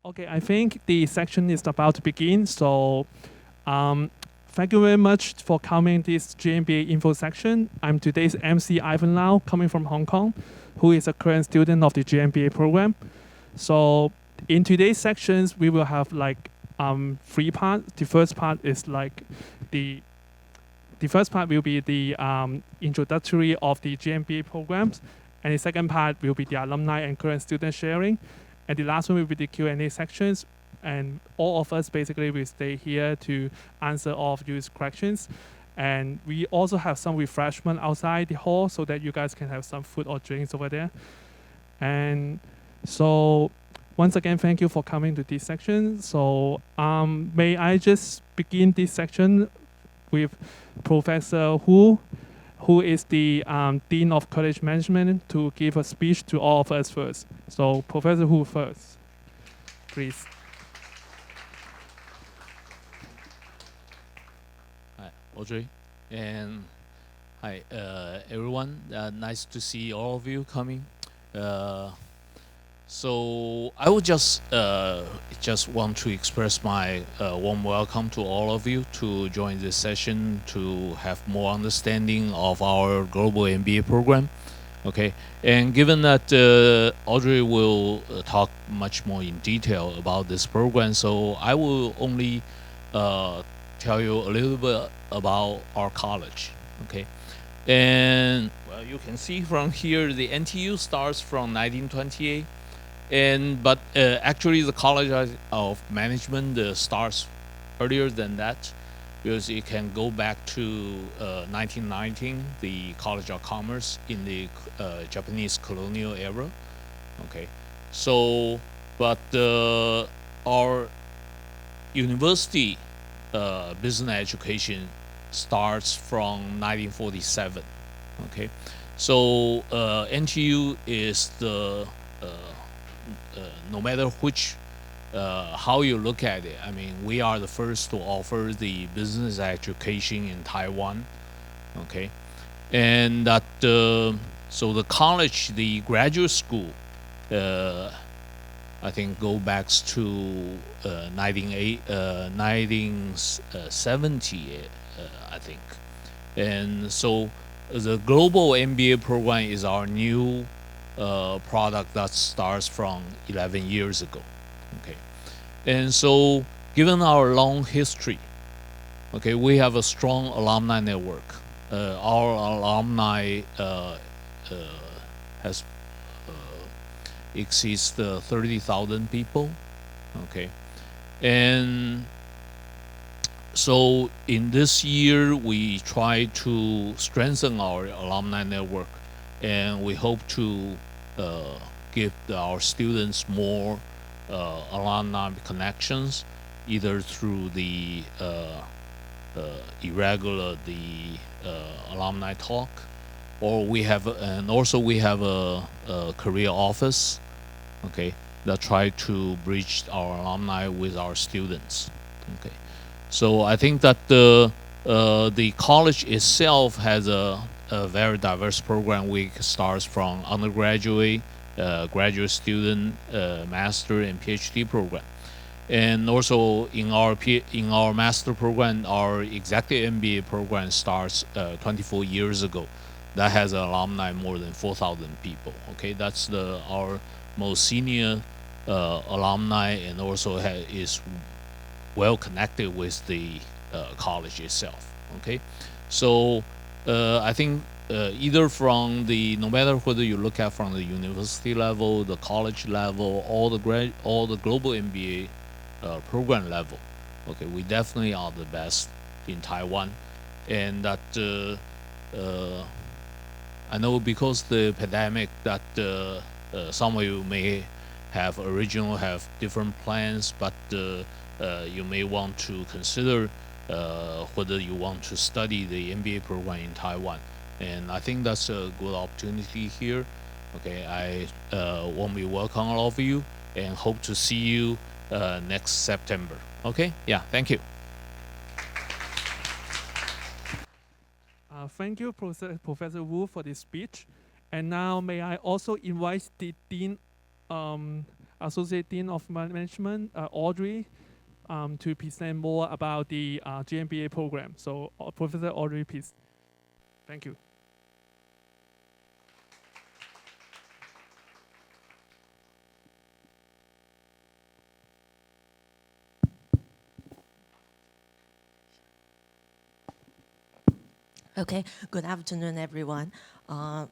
Okay, I think the section is about to begin. So, thank you very much for coming this GMBA info section. I'm today's MC Ivan Lau, coming from Hong Kong, who is a current student of the GMBA program. So, in today's sections, we will have like three parts. The first part is like the first part will be the introductory of the GMBA programs, and the second part will be the alumni and current student sharing, and the last one will be the Q&A sections, and all of us basically will stay here to answer all of your questions. And we also have some refreshment outside the hall so that you guys can have some food or drinks over there. And so once again, thank you for coming to this section. So may I just begin this section with Professor Hu, who is the Dean of College Management, to give a speech to all of us first. So Professor Hu first, please. Hi, Audrey, and hi, everyone. Nice to see all of you coming. So I would just want to express my warm welcome to all of you to join this session to have more understanding of our global MBA program. Okay, and given that Audrey will talk much more in detail about this program, so I will only tell you a little bit about our college. Okay, and well, you can see from here the NTU starts from 1928. But actually, the College of Management starts earlier than that, because it can go back to 1919, the College of Commerce in the Japanese colonial era. Okay, so but our university business education starts from 1947. Okay, so NTU is the no matter which how you look at it, I mean, we are the first to offer the business education in Taiwan. Okay, and that so the college, the graduate school, I think go back to 1970, I think, and so the global MBA program is our new product that starts from 11 years ago. Okay, and so given our long history, okay, we have a strong alumni network. Our alumni has exceeds 30,000 people. Okay, and so in this year we try to strengthen our alumni network, and we hope to give our students more alumni connections, either through the irregular alumni talk, or we have a career office, okay, that try to bridge our alumni with our students. Okay, so I think that the college itself has a very diverse program. We starts from undergraduate, graduate student, master and PhD program, and also in our master program, our executive MBA program starts 24 years ago. That has alumni more than 4,000 people. Okay, that's our most senior alumni, and also is well connected with the college itself. Okay, so I think either from no matter whether you look at from the university level, the college level, or the global MBA program level, okay, we definitely are the best in Taiwan, and that I know because the pandemic that some of you may have different plans, but you may want to consider whether you want to study the MBA program in Taiwan. And I think that's a good opportunity here. Okay, I warmly welcome all of you and hope to see you next September. Okay, yeah, thank you. Thank you, Professor Wu, for this speech. And now may I also invite the Dean Associate Dean of Management, Audrey, to present more about the GMBA program. So Professor Audrey, please. Thank you. Okay, good afternoon, everyone.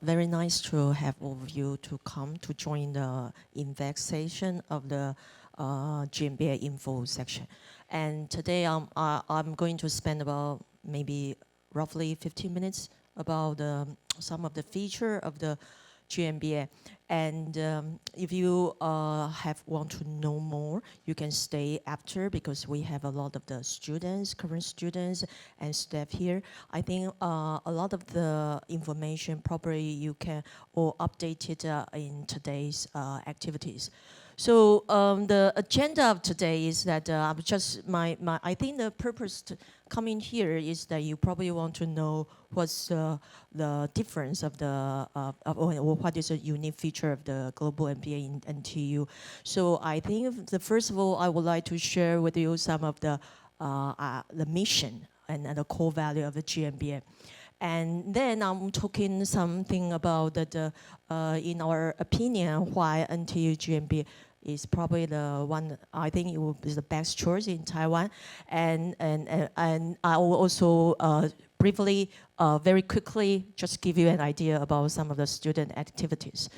Very nice to have all of you to come to join the INVEX session of the GMBA info section. And today I'm going to spend about maybe roughly 15 minutes about some of the feature of the GMBA. And if you want to know more, you can stay after, because we have a lot of the students, current students and staff here. I think a lot of the information probably you can all update it in today's activities. So the agenda of today is that I'm just I think the purpose to coming here is that you probably want to know what's the difference of the or what is a unique feature of the global MBA in NTU. So I think first of all, I would like to share with you some of the mission and the core value of the GMBA. And then I'm talking something about that, in our opinion, why NTU GMBA is probably the one, I think it will be the best choice in Taiwan. And I will also briefly, very quickly, just give you an idea about some of the student activities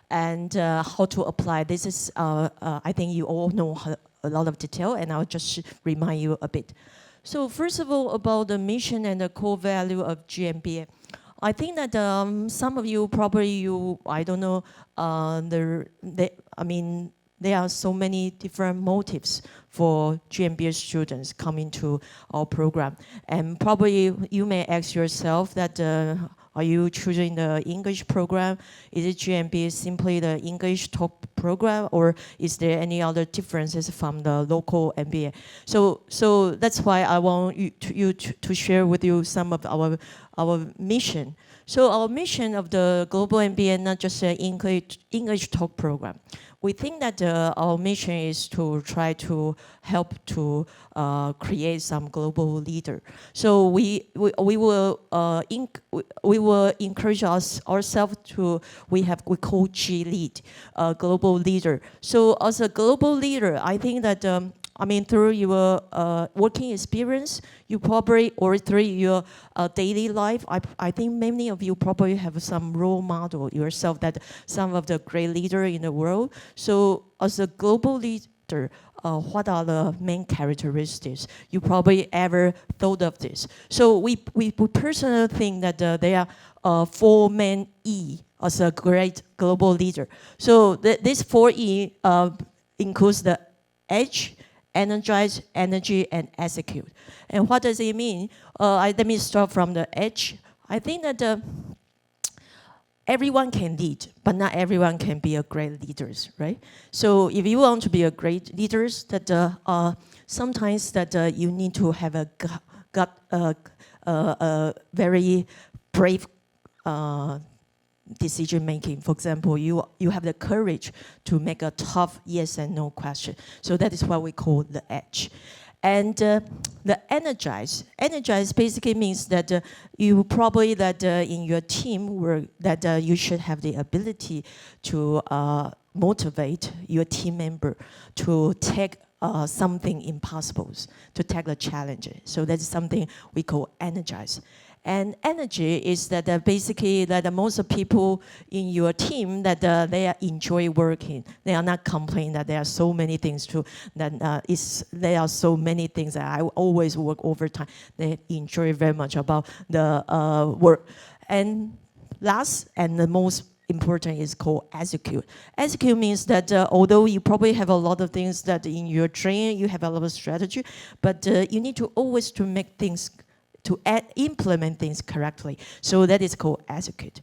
and how to apply. This is, I think you all know a lot of detail, and I'll just remind you a bit. So first of all, about the mission and the core value of GMBA. I think that some of you probably, I don't know, there are so many different motives for GMBA students coming to our program. And probably you may ask yourself that, are you choosing the English program? Is it GMBA simply the English talk program, or is there any other differences from the local MBA? So that's why I want you to share with you some of our mission. So our mission of the global MBA, not just an English talk program. We think that our mission is to try to help to create some global leader. So we will encourage ourselves to, we call G lead, global leader. So as a global leader, I think that through your working experience, you probably, or through your daily life, I think many of you probably have some role model yourself, that some of the great leaders in the world. So as a global leader, what are the main characteristics? You probably ever thought of this. So we personally think that there are 4 main E as a great global leader. So this 4 E includes the H, energize, energy, and execute. And what does it mean? Let me start from the H. I think that everyone can lead, but not everyone can be a great leaders, right? So if you want to be a great leaders, that sometimes that you need to have a very brave decision making. For example, you have the courage to make a tough yes and no question. So that is what we call the edge. And the energize basically means that you probably in your team work that you should have the ability to motivate your team member to take something impossible, to take the challenge. So that's something we call energize. And energy is that basically that most of people in your team that they enjoy working. They are not complaining that there are so many things to that there are so many things that I always work overtime. They enjoy very much about the work. And last and the most important is called execute. Execute means that although you probably have a lot of things that in your training you have a lot of strategy, but you need to always to make things, to implement things correctly. So that is called execute.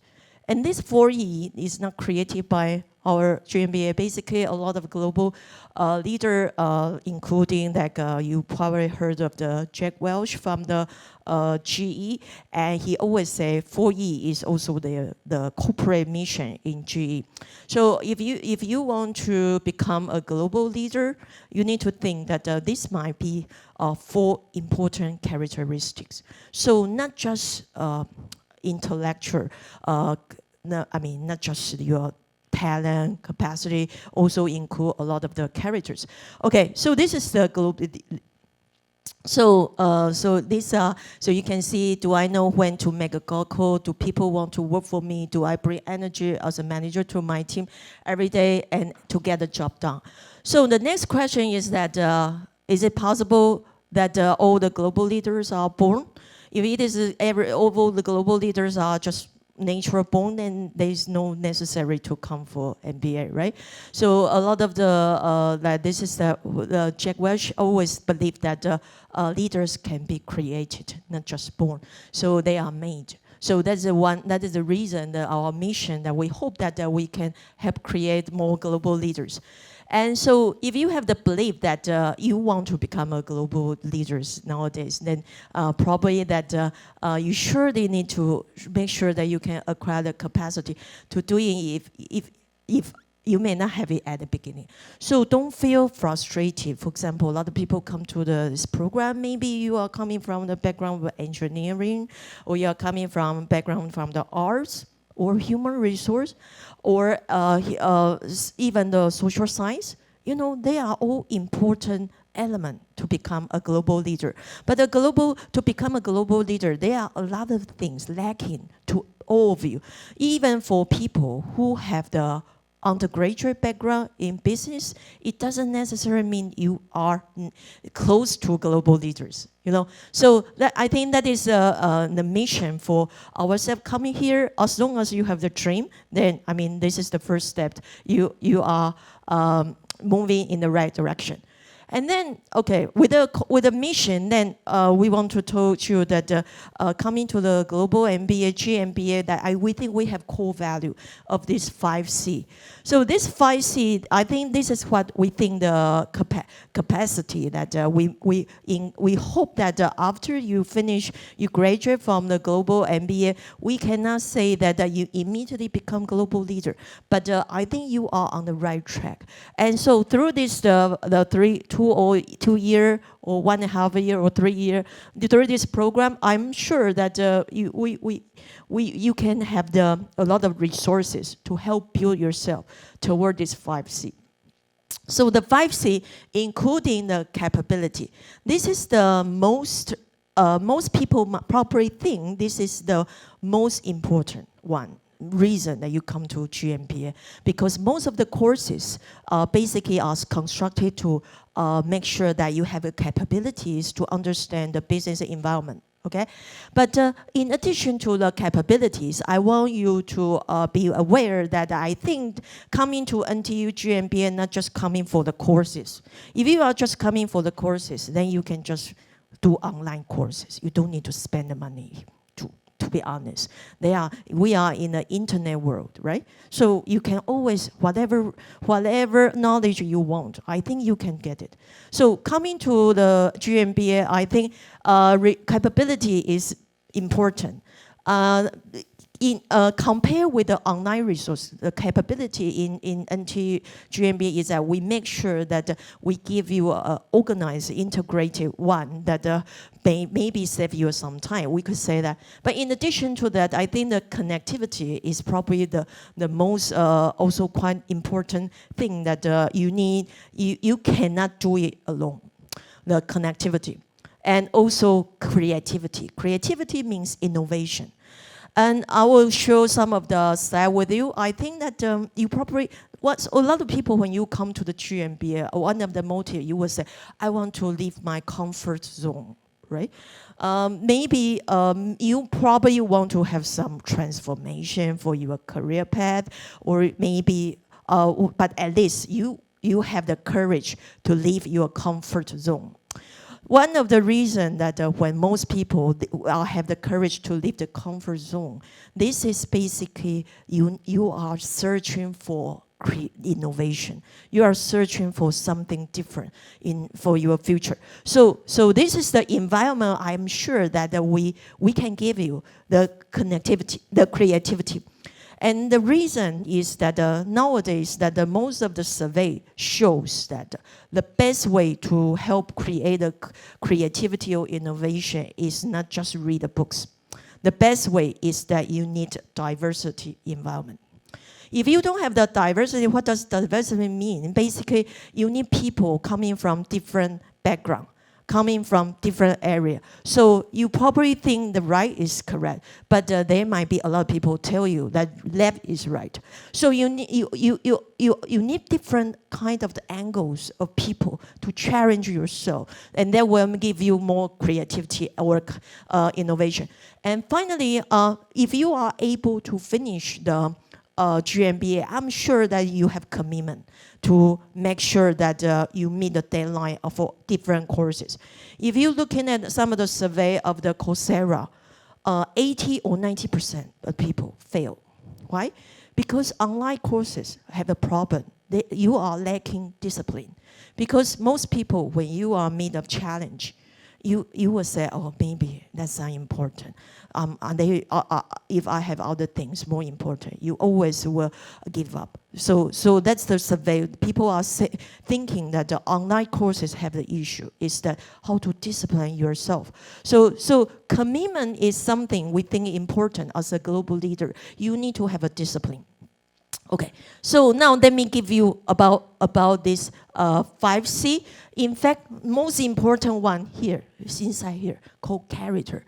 And this 4E is not created by our GMBA. Basically, a lot of global leader, including like you probably heard of the Jack Welch from the GE, and he always say 4E is also the corporate mission in GE. So if you want to become a global leader, you need to think that this might be 4 important characteristics. So not just intellectual, not just your talent, capacity, also include a lot of the characters. Okay, so this is the global. So you can see, do I know when to make a call? Do people want to work for me? Do I bring energy as a manager to my team every day and to get the job done? So the next question is that, is it possible that all the global leaders are born? If it is all the global leaders are just natural born, then there's no necessary to come for MBA, right? So a lot of the this is the Jack Welch always believed that leaders can be created, not just born. So they are made. So that's the one. That is the reason that our mission, that we hope that we can help create more global leaders. And so if you have the belief that you want to become a global leaders nowadays, then probably that you surely need to make sure that you can acquire the capacity to do it if you may not have it at the beginning. So don't feel frustrated. For example, a lot of people come to this program. Maybe you are coming from the background of engineering, or you are coming from background from the arts, or human resource, or even the social science. You know, they are all important elements to become a global leader. But to become a global leader, there are a lot of things lacking to all of you. Even for people who have the undergraduate background in business, it doesn't necessarily mean you are close to global leaders. You know, so I think that is the mission for ourselves coming here. As long as you have the dream, then this is the first step. You are moving in the right direction. And then, okay, with a mission, then we want to tell you that coming to the global MBA, GMBA, that we think we have core value of this 5C. So this 5C, I think this is what we think the capacity that we hope that after you finish, you graduate from the global MBA, we cannot say that you immediately become global leader, but I think you are on the right track. And so through this, the 2 year or 1.5 year or 3 year, through this program, I'm sure that you can have a lot of resources to help build yourself toward this 5C. So the 5C, including the capability, this is the most people probably think this is the most important reason that you come to GMBA, because most of the courses basically are constructed to make sure that you have the capabilities to understand the business environment. Okay, but in addition to the capabilities, I want you to be aware that I think coming to NTU GMBA, not just coming for the courses. If you are just coming for the courses, then you can just do online courses. You don't need to spend the money. To be honest, we are in the internet world, right? So you can always, whatever knowledge you want, I think you can get it. So coming to the GMBA, I think capability is important. Compare with the online resource, the capability in NTU GMBA is that we make sure that we give you an organized, integrated one that maybe save you some time. We could say that. But in addition to that, I think the connectivity is probably the most also quite important thing that you need. You cannot do it alone, the connectivity. And also creativity. Creativity means innovation. And I will show some of the slides with you. I think that you probably, a lot of people, when you come to the GMBA, one of the motives, you will say, I want to leave my comfort zone, right? Maybe you probably want to have some transformation for your career path, or maybe, but at least you have the courage to leave your comfort zone. one of the reasons that when most people have the courage to leave the comfort zone, this is basically you are searching for innovation. You are searching for something different for your future. So this is the environment I'm sure that we can give you the connectivity, the creativity. And the reason is that nowadays that most of the survey shows that the best way to help create a creativity or innovation is not just read the books. The best way is that you need diversity environment. If you don't have the diversity, what does diversity mean? Basically, you need people coming from different background, coming from different area. So you probably think the right is correct, but there might be a lot of people tell you that left is right. So you need different kind of the angles of people to challenge yourself, and that will give you more creativity or innovation. And finally, if you are able to finish the GMBA, I'm sure that you have commitment to make sure that you meet the deadline for different courses. If you're looking at some of the survey of the Coursera, 80 or 90% of people fail. Why? Because online courses have a problem. You are lacking discipline. Because most people, when you are meet a challenge, you will say, oh, maybe that's not important. If I have other things more important, you always will give up. So that's the survey. People are thinking that the online courses have the issue, is that how to discipline yourself. So commitment is something we think important as a global leader. You need to have a discipline. Okay, so now let me give you about this 5C. In fact, most important one here is inside here, called character.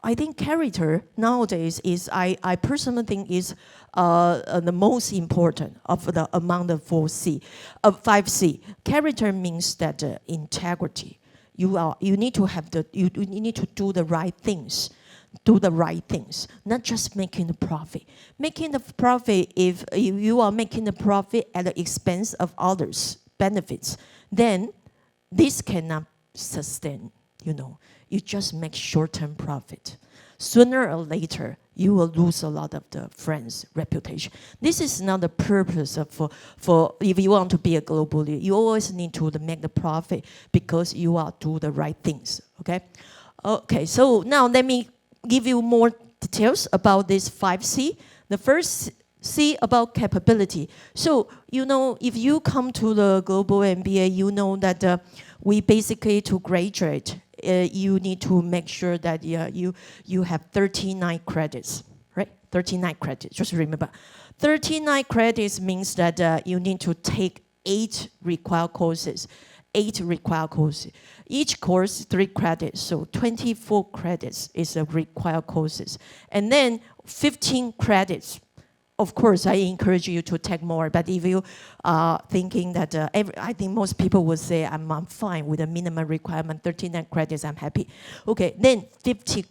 I think character nowadays is, I personally think is the most important of the among the 5C. Character means that integrity. You need to have you need to do the right things. Do the right things, not just making the profit. Making the profit, if you are making the profit at the expense of others' benefits, then this cannot sustain, You just make short-term profit. Sooner or later, you will lose a lot of the friends' reputation. This is not the purpose of for if you want to be a global leader. You always need to make the profit because you are do the right things, okay? Okay, so now let me give you more details about this 5C. The first C about capability. So, if you come to the global MBA, you know that we basically, to graduate, you need to make sure that you have 39 credits, right? 39 credits, just remember. 39 credits means that you need to take 8 required courses. 8 required courses. Each course 3 credits, so 24 credits is the required courses. And then 15 credits. Of course, I encourage you to take more, but if you are thinking that, I think most people would say, I'm fine with the minimum requirement, 39 credits, I'm happy. Okay, then 15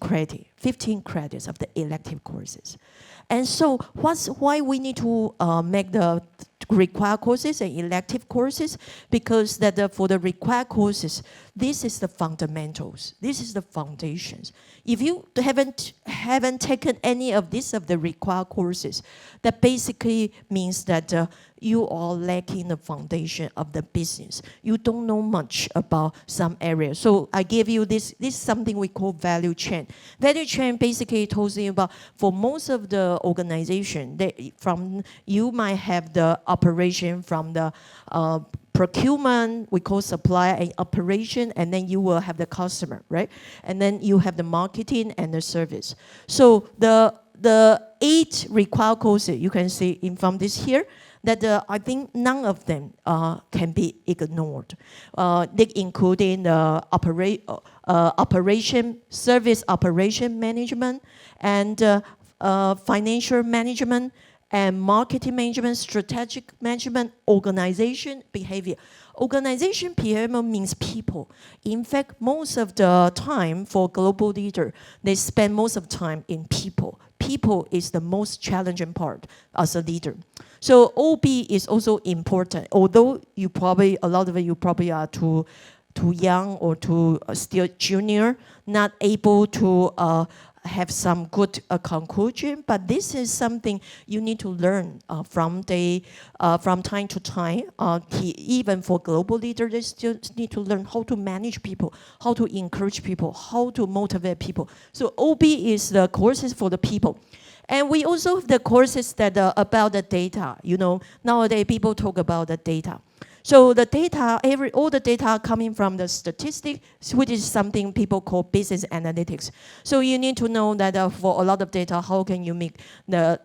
credits of the elective courses. And so why we need to make the required courses and elective courses? Because for the required courses, this is the fundamentals. This is the foundations. If you haven't taken any of the required courses, that basically means that you are lacking the foundation of the business. You don't know much about some areas. So I gave you this is something we call value chain. Value chain basically tells you about, for most of the organization, you might have the operation from the procurement, we call supply and operation, and then you will have the customer, right? And then you have the marketing and the service. So the 8 required courses, you can see from this here, that I think none of them can be ignored. They including the service operation management, and financial management, and marketing management, strategic management, organization behavior. Organization behavior means people. In fact, most of the time for global leader, they spend most of the time in people. People is the most challenging part as a leader. So OB is also important, although a lot of you probably are too too young or too still junior, not able to have some good conclusion, but this is something you need to learn from time to time. Even for global leaders, they still need to learn how to manage people, how to encourage people, how to motivate people. So OB is the courses for the people. And we also have the courses that are about the data. You know, nowadays people talk about the data. So the data, all the data are coming from the statistics, which is something people call business analytics. So you need to know that for a lot of data, how can you make the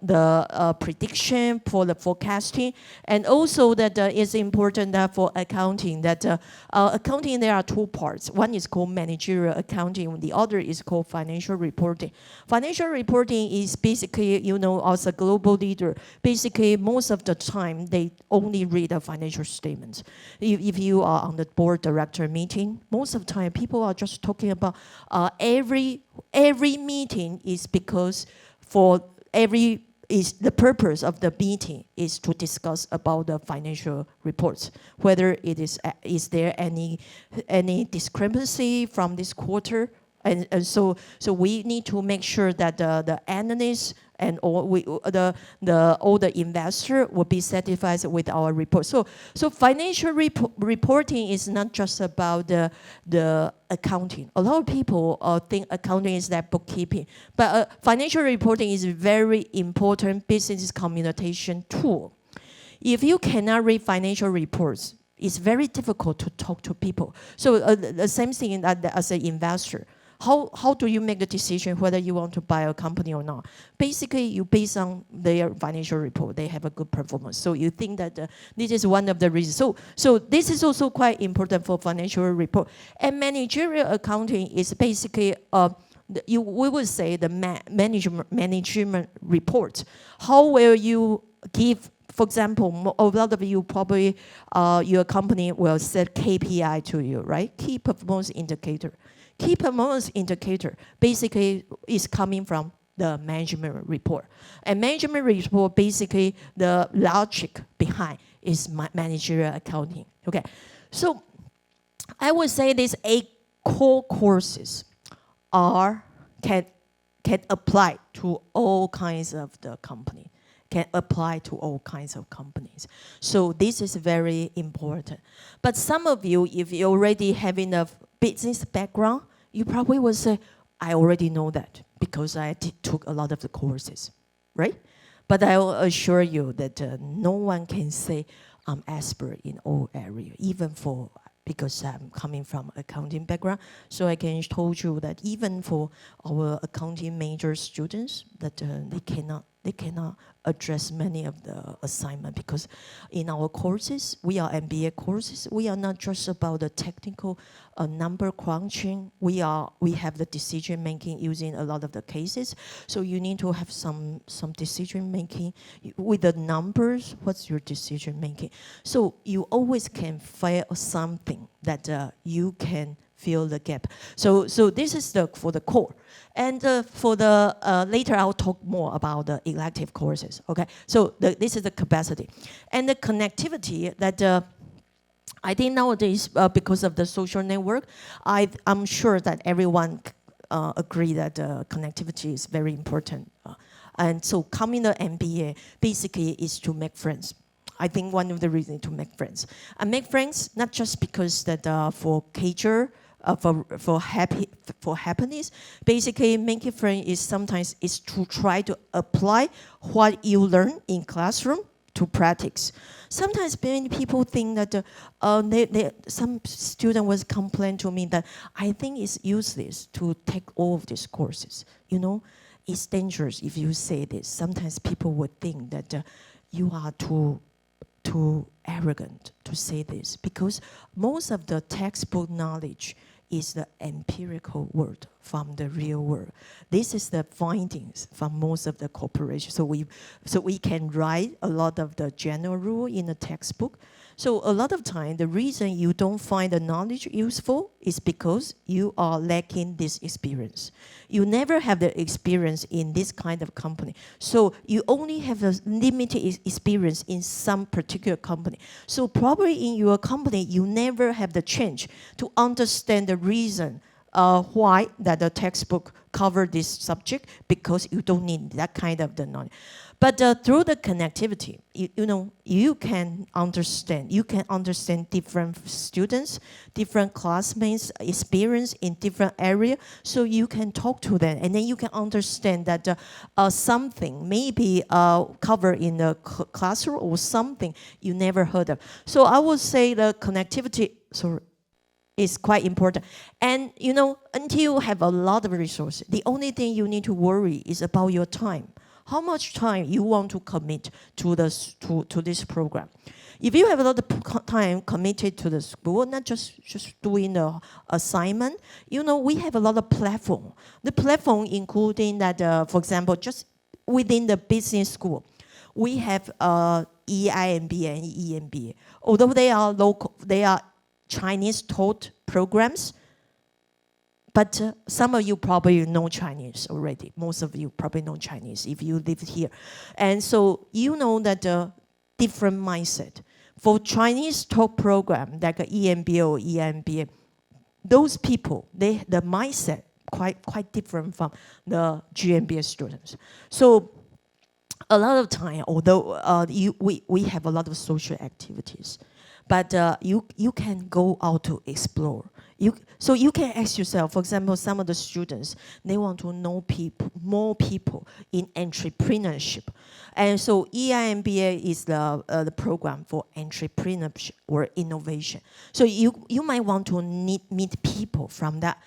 prediction for the forecasting, and also that it's important that for accounting, that accounting there are two parts. One is called managerial accounting, the other is called financial reporting. Financial reporting is basically, you know, as a global leader, basically most of the time they only read a financial statement. If you are on the board director meeting, most of the time people are just talking about every meeting is because for every is the purpose of the meeting is to discuss about the financial reports, whether it is there any discrepancy from this quarter. And so we need to make sure that the analysts and all the investor will be satisfied with our report. So financial reporting is not just about the accounting. A lot of people think accounting is that bookkeeping, but financial reporting is a very important business communication tool. If you cannot read financial reports, it's very difficult to talk to people. So the same thing as an investor. How do you make the decision whether you want to buy a company or not? Basically, you base on their financial report. They have a good performance. So you think that this is one of the reasons. So this is also quite important for financial report. And managerial accounting is basically, we would say the management report. How will you give, for example, a lot of you probably, your company will set KPI to you, right? Key performance indicator. Key performance indicator basically is coming from the management report. And management report, basically the logic behind is managerial accounting. Okay, so I would say these 8 core courses can apply to all kinds of the company. Can apply to all kinds of companies. So this is very important. But some of you, if you already having a business background, you probably will say, I already know that because I took a lot of the courses, right? But I will assure you that no one can say I'm expert in all areas, even because I'm coming from accounting background. So I can told you that even for our accounting major students, that they cannot address many of the assignment, because in our courses, we are MBA courses, we are not just about the technical number crunching. We have the decision making using a lot of the cases. So you need to have some decision making with the numbers. What's your decision making? So you always can find something that you can fill the gap. So this is for the core. And for the, later I'll talk more about the elective courses, okay? So this is the capacity. And the connectivity that I think nowadays, because of the social network, I'm sure that everyone agree that connectivity is very important. And so coming to MBA basically is to make friends. I think one of the reasons to make friends. And make friends not just because that for culture, for happiness. Basically, making friends is sometimes is to try to apply what you learn in classroom to practice. Sometimes many people think that some student was complain to me that I think it's useless to take all of these courses. You know, it's dangerous if you say this. Sometimes people would think that you are too arrogant to say this, because most of the textbook knowledge is the empirical word from the real world. This is the findings from most of the corporations. So we can write a lot of the general rule in the textbook. So a lot of time, the reason you don't find the knowledge useful is because you are lacking this experience. You never have the experience in this kind of company. So you only have a limited experience in some particular company. So probably in your company, you never have the chance to understand the reason why that the textbook cover this subject, because you don't need that kind of the knowledge. But through the connectivity, you can understand different students, different classmates' experience in different area, so you can talk to them, and then you can understand that something maybe covered in the classroom or something you never heard of. So I would say the connectivity is quite important. And NTU have a lot of resources. The only thing you need to worry is about your time. How much time you want to commit to this program. If you have a lot of time committed to the school, not just doing the assignment, we have a lot of platform. The platform including that, for example, just within the business school, we have EIMBA and EMBA. Although they are local, they are Chinese taught programs, but some of you probably know Chinese already. Most of you probably know Chinese if you live here. And so you know that different mindset. For Chinese taught program, like EMBA or EMBA, those people, the mindset quite different from the GMBA students. So a lot of time, although we have a lot of social activities, but you can go out to explore. So you can ask yourself, for example, some of the students, they want to know more people in entrepreneurship. And so EIMBA is the program for entrepreneurship or innovation. So you might want to meet people from that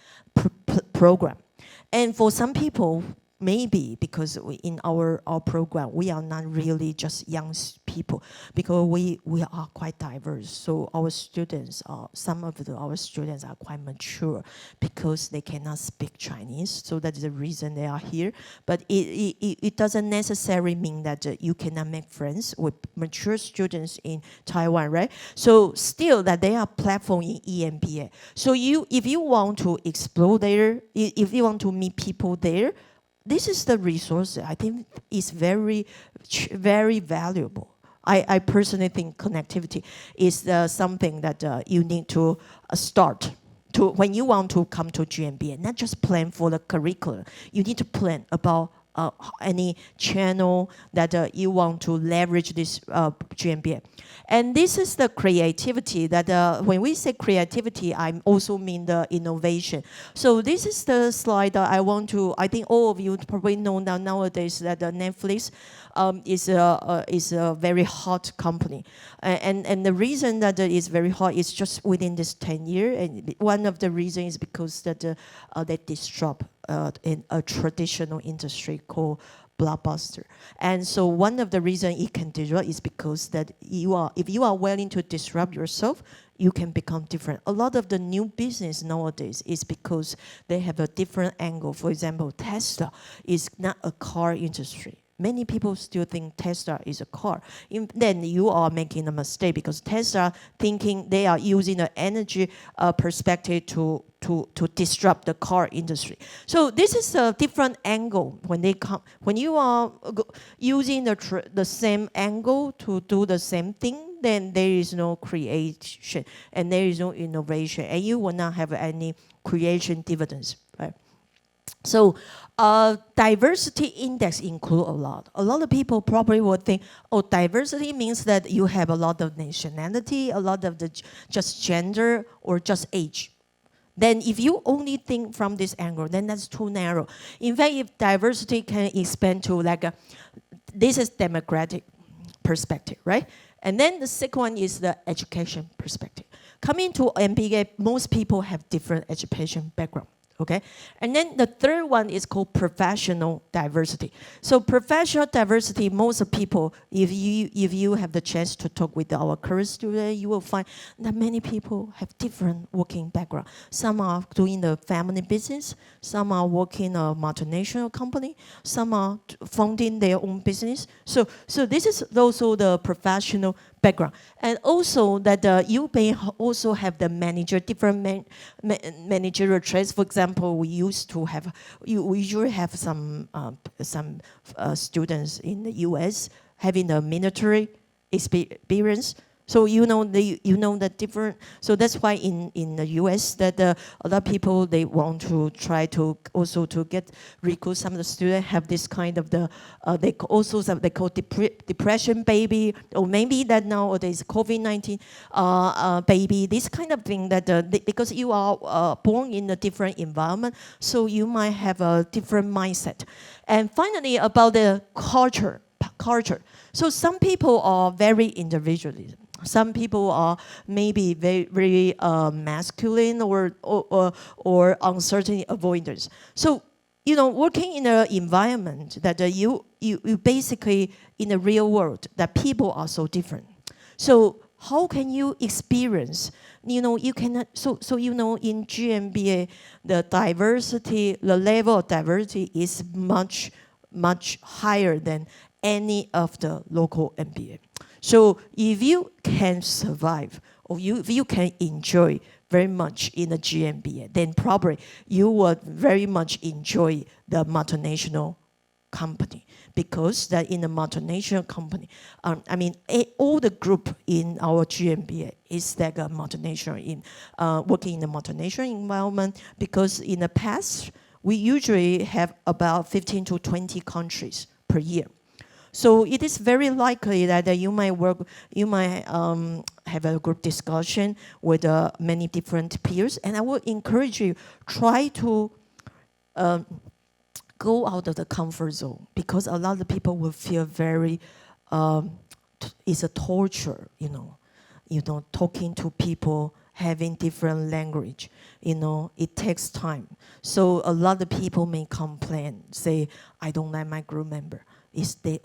program. And for some people, maybe because in our program, we are not really just young people, because we are quite diverse. So our students, some of our students are quite mature because they cannot speak Chinese. So that's the reason they are here. But it doesn't necessarily mean that you cannot make friends with mature students in Taiwan, right? So still that they are platform in EMBA. So if you want to explore there, if you want to meet people there, this is the resource I think is very, very valuable. I personally think connectivity is something that you need to start to when you want to come to GMBA, not just plan for the curriculum. You need to plan about any channel that you want to leverage this GMBA. And this is the creativity that when we say creativity, I also mean the innovation. So this is the slide that I think all of you probably know now nowadays that Netflix is a very hot company. And the reason that it is very hot is just within this 10 years. And one of the reasons is because that they disrupt in a traditional industry called blockbuster. And so one of the reasons it can disrupt is because that if you are willing to disrupt yourself, you can become different. A lot of the new business nowadays is because they have a different angle. For example, Tesla is not a car industry. Many people still think Tesla is a car. Then you are making a mistake, because Tesla thinking they are using the energy perspective to disrupt the car industry. So this is a different angle when they come. When you are using the same angle to do the same thing, then there is no creation and there is no innovation, and you will not have any creation dividends, right? So diversity index include a lot. A lot of people probably would think, oh, diversity means that you have a lot of nationality, a lot of just gender or just age. Then if you only think from this angle, then that's too narrow. In fact, if diversity can expand to this is democratic perspective, right? And then the second one is the education perspective. Coming to MBA, most people have different education background. Okay, and then the third one is called professional diversity. So professional diversity, most of people, if you have the chance to talk with our current student, you will find that many people have different working background. Some are doing the family business, some are working a multinational company, some are founding their own business. So this is also the professional background. And also that you may also have the different managerial traits. For example, we usually have some students in the US having the military experience. So you know the different. So that's why in the U.S. that a lot of people, they want to try to also to recruit some of the students have this kind of they call depression baby, or maybe that nowadays COVID-19 baby. This kind of thing that because you are born in a different environment, so you might have a different mindset. And finally, about the culture. So some people are very individualism. Some people are maybe very masculine or uncertainty avoidance. So working in an environment that you basically in the real world that people are so different. So how can you experience? You cannot. So in GMBA, the level of diversity is much higher than any of the local MBA. So if you can survive, or if you can enjoy very much in the GMBA, then probably you would very much enjoy the multinational company, because that in the multinational company, all the group in our GMBA is like a multinational working in a multinational environment, because in the past we usually have about 15 to 20 countries per year. So it is very likely that you might have a group discussion with many different peers, and I would encourage you try to go out of the comfort zone, because a lot of people will feel very it's a torture, talking to people, having different language, it takes time. So a lot of people may complain, say, I don't like my group member. They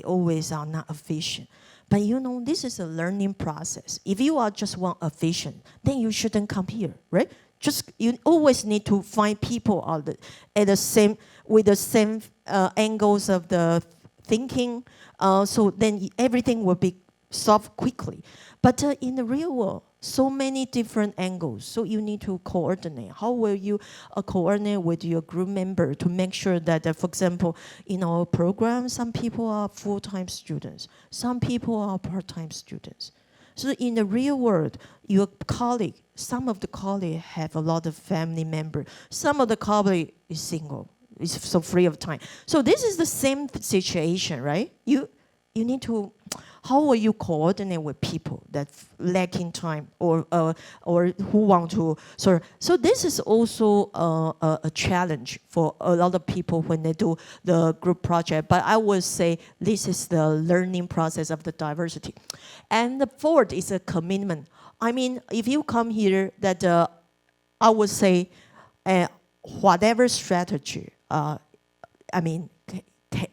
always are not efficient. But this is a learning process. If you are just one efficient, then you shouldn't come here, right? You always need to find people with the same angles of the thinking. So then everything will be solved quickly. But in the real world, so many different angles. So you need to coordinate. How will you coordinate with your group member to make sure that, for example, in our program, some people are full-time students, some people are part-time students. So in the real world, your colleague, some of the colleagues have a lot of family members, some of the colleague is single, is so free of time. So this is the same situation, right? You need to. How will you coordinate with people that lacking time or who want to sort of? So this is also a challenge for a lot of people when they do the group project. But I would say this is the learning process of the diversity. And the fourth is a commitment. If you come here, that I would say whatever strategy,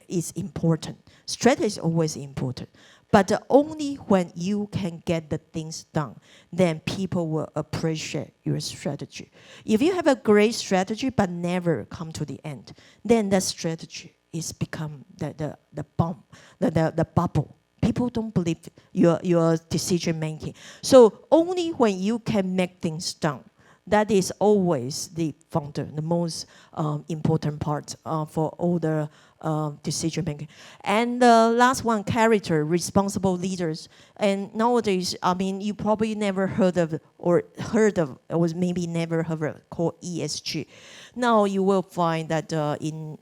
is important. Strategy is always important. But only when you can get the things done, then people will appreciate your strategy. If you have a great strategy but never come to the end, then that strategy is become the bomb, the bubble. People don't believe your decision making. So only when you can make things done, that is always the most important part for all the decision making. And the last one, character, responsible leaders. And nowadays, you probably never heard of, or maybe never heard of, called ESG. Now you will find that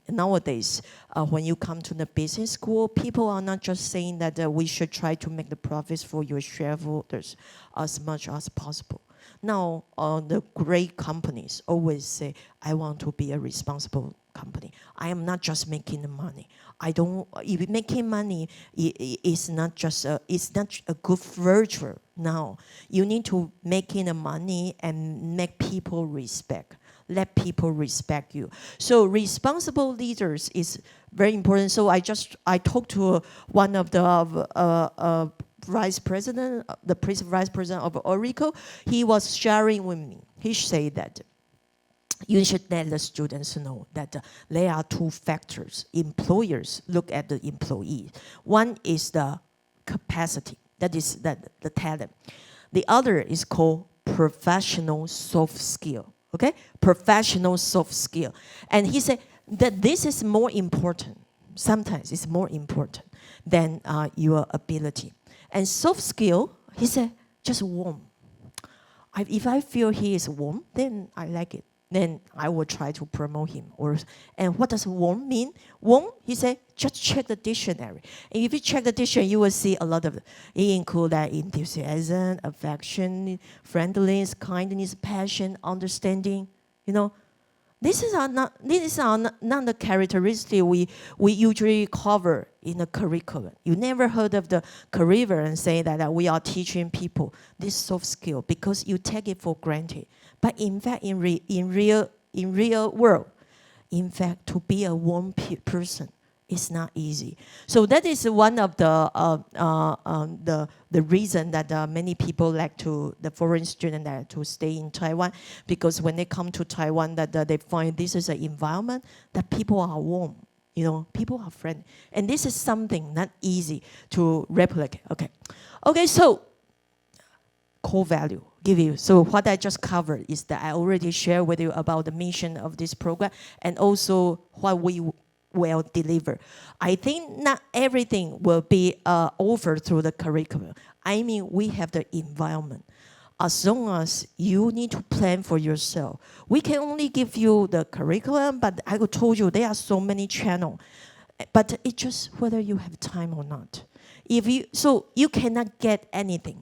nowadays, when you come to the business school, people are not just saying that we should try to make the profits for your shareholders as much as possible. Now, the great companies always say, I want to be a responsible company. I am not just making the money. If making money is not just it's not a good virtue. Now, you need to making the money and make people respect. let people respect you. So responsible leaders is very important. So I talked to one of the vice president, the vice president of Oracle. He was sharing with me. He said that you should let the students know that there are two factors. Employers look at the employee. One is the capacity, that is the talent. The other is called professional soft skill, okay? Professional soft skill. And he said that this is more important. Sometimes it's more important than your ability. And soft skill, he said, just warm. If I feel he is warm, then I like it. Then I will try to promote him. And what does warm mean? Warm, he said, just check the dictionary. And if you check the dictionary, you will see a lot of it. It includes that enthusiasm, affection, friendliness, kindness, passion, understanding. You know, this is not the characteristic we usually cover in the curriculum. You never heard of the curriculum say that we are teaching people this soft skill because you take it for granted. But in fact, in real world, in fact, to be a warm person is not easy. So that is one of the reason that many people like the foreign student to stay in Taiwan, because when they come to Taiwan, that they find this is an environment that people are warm. You know, people are friendly, and this is something not easy to replicate. Okay. So core value. So what I just covered is that I already shared with you about the mission of this program and also what we will deliver. I think not everything will be offered through the curriculum. I mean, we have the environment. As long as you need to plan for yourself. We can only give you the curriculum, but I told you there are so many channels. But it's just whether you have time or not. So you cannot get anything.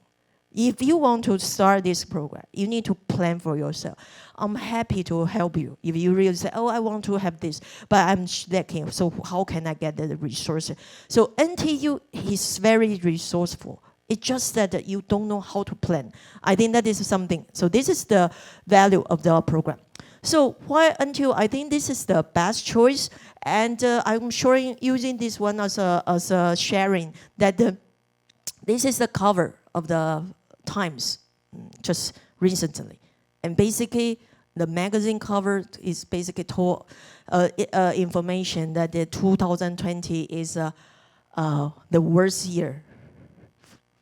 If you want to start this program, you need to plan for yourself. I'm happy to help you. If you really say, oh, I want to have this, but I'm lacking, so how can I get the resources? So NTU is very resourceful. It's just that you don't know how to plan. I think that is something. So this is the value of the program. So why NTU? I think this is the best choice. And I'm using this one as a sharing that this is the cover of the Times just recently. And basically, the magazine cover is basically told information that the 2020 is the worst year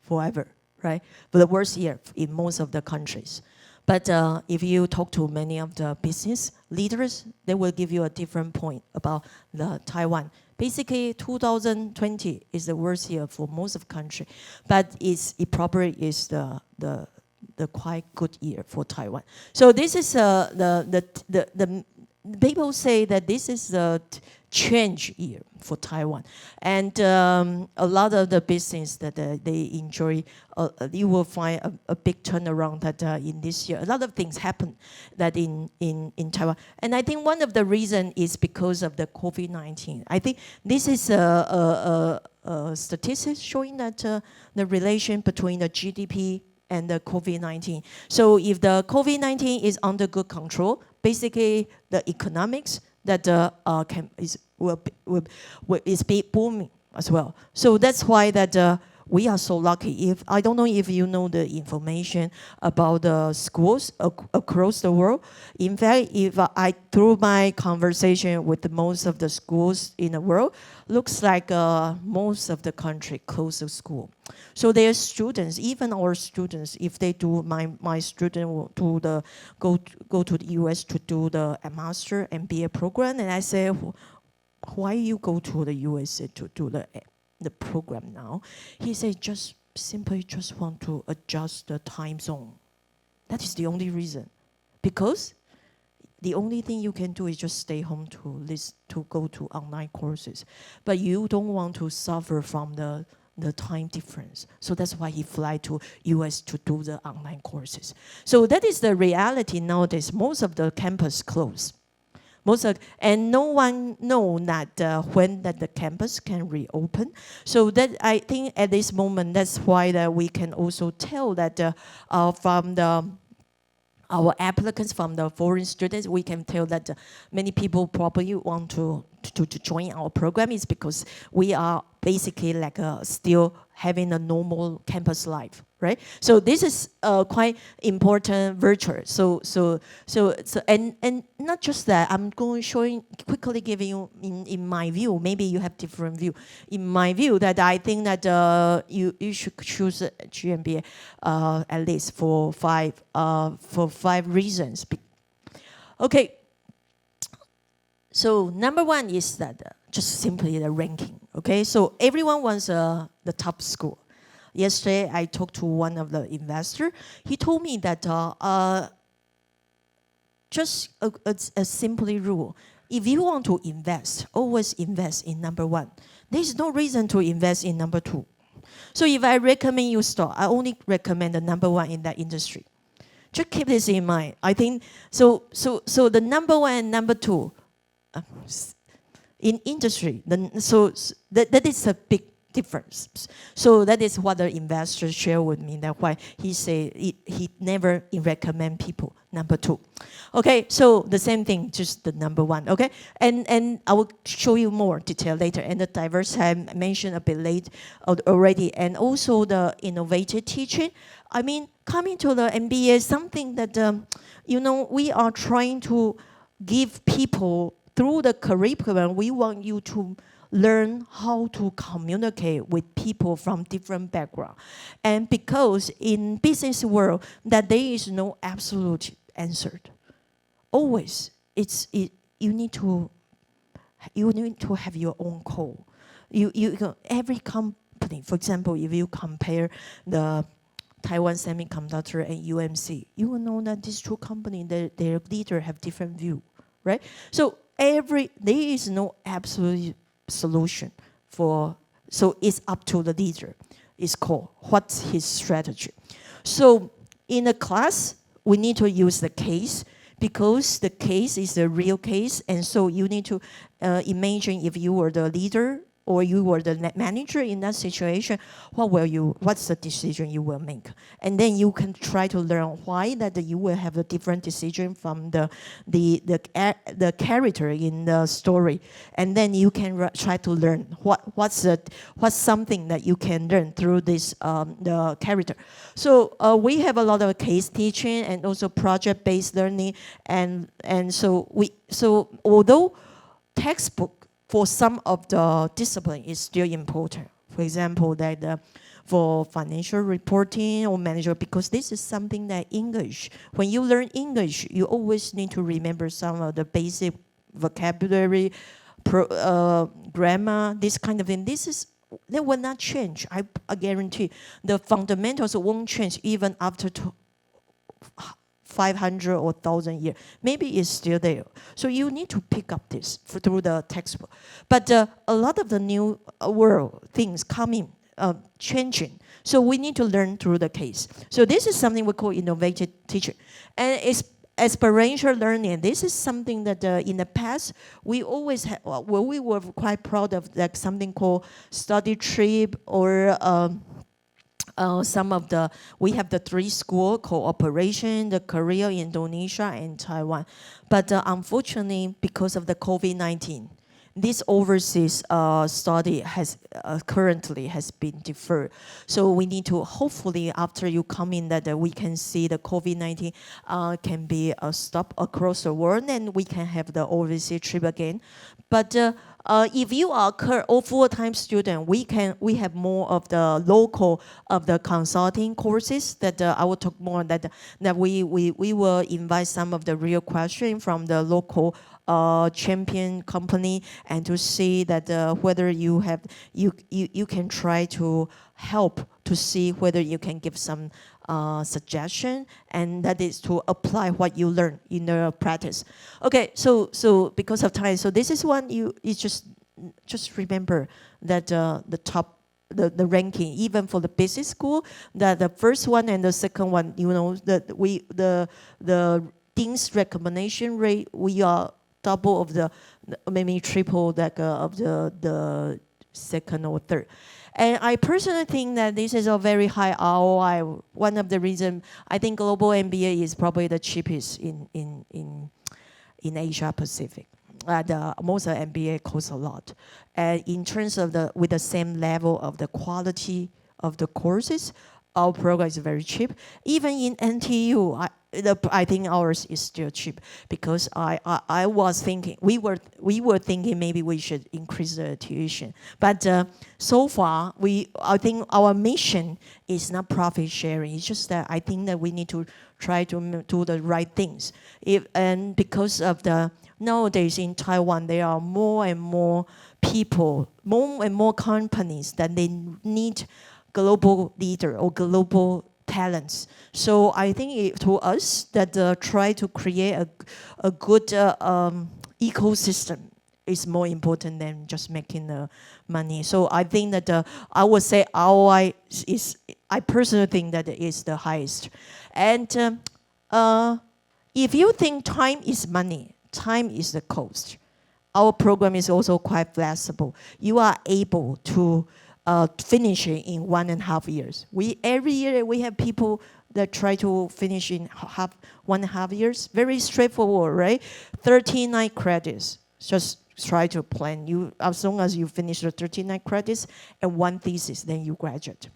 forever, right? But the worst year in most of the countries. But if you talk to many of the business leaders, they will give you a different point about the Taiwan. Basically, 2020 is the worst year for most of the country, but it probably is the quite good year for Taiwan. So this is the people say that this is the change year for Taiwan, and a lot of the business that they enjoy, you will find a big turnaround that in this year. A lot of things happen that in Taiwan, and I think one of the reasons is because of the COVID-19. I think this is a statistics showing that the relation between the GDP and the COVID-19. So if the COVID-19 is under good control, basically the economics that is booming as well. So that's why that we are so lucky. I don't know if you know the information about the schools across the world. In fact, if through my conversation with most of the schools in the world, looks like most of the country close the school. So their students, even our students, if they do, my student will go to the US to do the master MBA program, and I say, why you go to the USA to do the program now? He said, simply want to adjust the time zone. That is the only reason. Because the only thing you can do is just stay home to go to online courses. But you don't want to suffer from the time difference. So that's why he fly to US to do the online courses. So that is the reality nowadays. Most of the campus close. And no one know that when that the campus can reopen. So that I think at this moment, that's why that we can also tell that from the our applicants from the foreign students, we can tell that many people probably want to join our program is because we are basically like still having a normal campus life, right? So this is quite important virtue. And not just that, I'm going showing quickly giving you in my view. Maybe you have different view. In my view, that I think that you should choose a GMBA at least for five reasons. Okay. So number one is that just simply the ranking, okay? So everyone wants the top school. Yesterday, I talked to one of the investor. He told me that just a simply rule, if you want to invest, always invest in number one. There's no reason to invest in number two. So if I recommend you stock, I only recommend the number one in that industry. Just keep this in mind. I think, so the number one and number two, in industry, that is a big difference. So that is what the investors share with me. That's why he say he never recommend people number two. Okay, so the same thing, just the number one. Okay, and I will show you more detail later. And the diverse I mentioned a bit late already, and also the innovative teaching. I mean, coming to the MBA, something that we are trying to give people. Through the curriculum, we want you to learn how to communicate with people from different backgrounds. And because in business world, that there is no absolute answer. Always, you need to have your own call. Every company, for example, if you compare the Taiwan Semiconductor and UMC, you will know that these two companies, their leader have different view, right? So there is no absolute solution so it's up to the leader. It's called, what's his strategy? So in a class, we need to use the case because the case is a real case. And so you need to imagine if you were the leader or you were the manager in that situation, what's the decision you will make? And then you can try to learn why that you will have a different decision from the character in the story. And then you can try to learn what's something that you can learn through this the character. So we have a lot of case teaching and also project-based learning. And so although textbook for some of the discipline is still important. For example, that for financial reporting or management, because this is something that English, when you learn English, you always need to remember some of the basic vocabulary, grammar, this kind of thing. They will not change. I guarantee the fundamentals won't change even after 500 or 1,000 years. Maybe it's still there. So you need to pick up this through the textbook. But a lot of the new world things coming, changing. So we need to learn through the case. So this is something we call innovative teaching. And it's experiential learning. This is something that in the past, we always had, we were quite proud of, like something called study trip or we have the 3 school cooperation, the Korea, Indonesia, and Taiwan. But unfortunately, because of the COVID-19, this overseas study currently has been deferred. So we need to, hopefully, after you come in, that we can see the COVID-19 can be stopped across the world, and we can have the overseas trip again. But if you are a full-time student, we have more of the local of the consulting courses that I will talk more that we will invite some of the real questions from the local champion company and to see that whether you can try to help to see whether you can give some suggestion, and that is to apply what you learn in the practice. Okay, so because of time, so this is one you just remember that the ranking, even for the business school, that the first one and the second one, that the dean's recommendation rate, we are double of maybe triple that of the second or third. And I personally think that this is a very high ROI. One of the reasons I think global MBA is probably the cheapest in Asia Pacific. Most of MBA costs a lot. And in terms of with the same level of the quality of the courses, our program is very cheap. Even in NTU, I think ours is still cheap because I was thinking we were thinking maybe we should increase the tuition, but so far I think our mission is not profit sharing. It's just that I think that we need to try to do the right things. And because of nowadays in Taiwan there are more and more people, more and more companies that they need global leader or global talents. So I think to us that try to create a good ecosystem is more important than just making the money. So I think that I would say ROI is, I personally think that it is the highest. And if you think time is money, time is the cost. Our program is also quite flexible. You are able to finish it in 1.5 years. Every year we have people that try to finish in 1.5 years. Very straightforward, right? 39 credits. Just try to plan. As long as you finish the 39 credits and 1 thesis, then you graduate.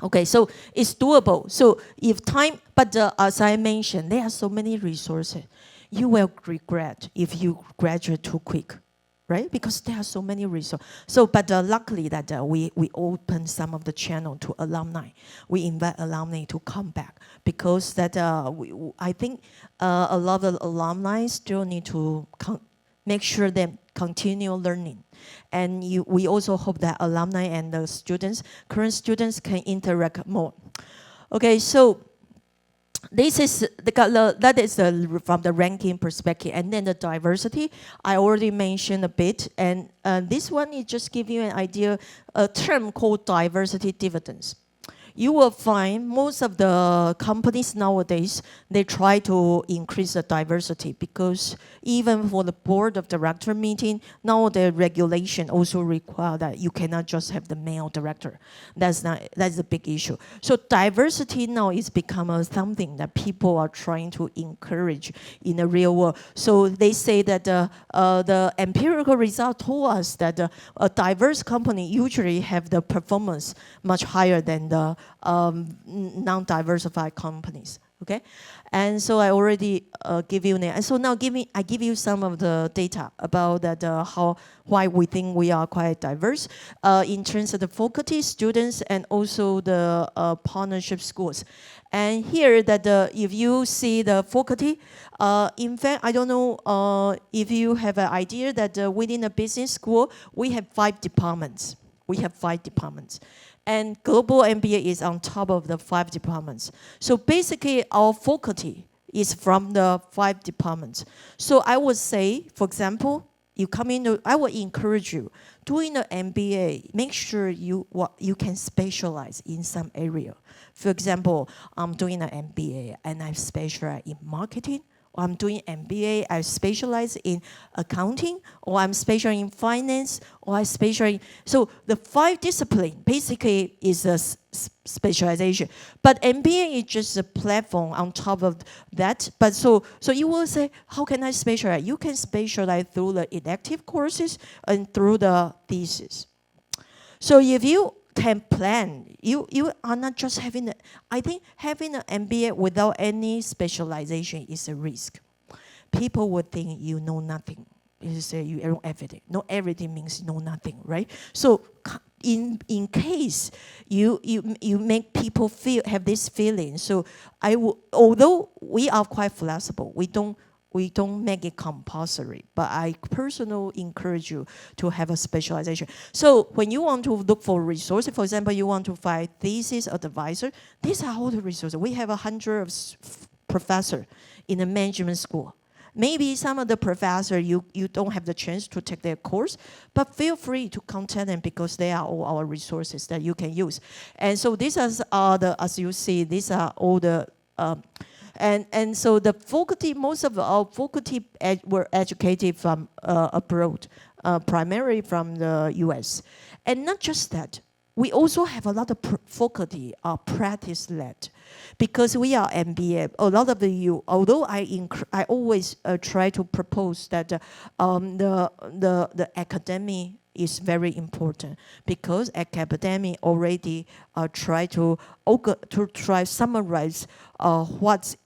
Okay, so it's doable. So if time, but as I mentioned, there are so many resources. You will regret if you graduate too quick. Right? Because there are so many resources. So, but luckily that we open some of the channel to alumni. We invite alumni to come back because that I think a lot of alumni still need to make sure they continue learning. And we also hope that alumni and the students, current students, can interact more. Okay, so this is that is from the ranking perspective, and then the diversity I already mentioned a bit, and this one is just give you an idea, a term called diversity dividends. You will find most of the companies nowadays, they try to increase the diversity because even for the board of director meeting, now the regulation also require that you cannot just have the male director. That's a big issue. So diversity now is become something that people are trying to encourage in the real world. So they say that the empirical result told us that a diverse company usually have the performance much higher than the non-diversified companies, okay? And so I already give you that. And so now I give you some of the data about that why we think we are quite diverse in terms of the faculty, students, and also the partnership schools. And here that if you see the faculty, in fact, I don't know if you have an idea that within a business school, we have 5 departments. We have 5 departments. And global MBA is on top of the 5 departments. So basically, our faculty is from the 5 departments. So I would say, for example, you come in, I would encourage you, doing an MBA, make sure you can specialize in some area. For example, I'm doing an MBA and I specialize in marketing, or I'm doing MBA, I specialize in accounting, or I'm specializing in finance, or I specialize. So the 5 disciplines basically is a specialization. But MBA is just a platform on top of that. But so you will say, how can I specialize? You can specialize through the elective courses and through the thesis. So if you can plan, you are not just having I think having an MBA without any specialization is a risk. People would think you know nothing. You say you know everything. Know everything means know nothing, right? So in case you make people have this feeling. So although we are quite flexible, we don't make it compulsory, but I personally encourage you to have a specialization. So when you want to look for resources, for example, you want to find thesis advisor, these are all the resources. We have 100 professors in the management school. Maybe some of the professors, you don't have the chance to take their course, but feel free to contact them because they are all our resources that you can use. And so these are as you see, these are all the and so the faculty, most of our faculty were educated from abroad. primarily from the US. And not just that, we also have a lot of faculty are practice-led, because we are MBA. A lot of you, although I always try to propose that the academy is very important, because academy already try to summarize what's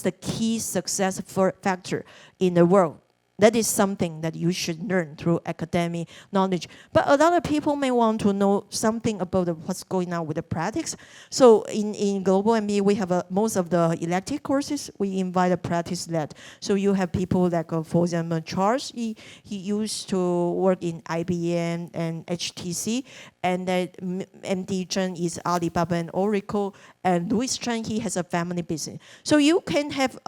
the key success factor in the world. That is something that you should learn through academic knowledge. But a lot of people may want to know something about what's going on with the practice. So in Global MBA, we have most of the elective courses, we invite a practice-led. So you have people like, for example, Charles, he used to work in IBM and HTC, and that MD Chen is Alibaba and Oracle, and Louis Chen, he has a family business. So you can have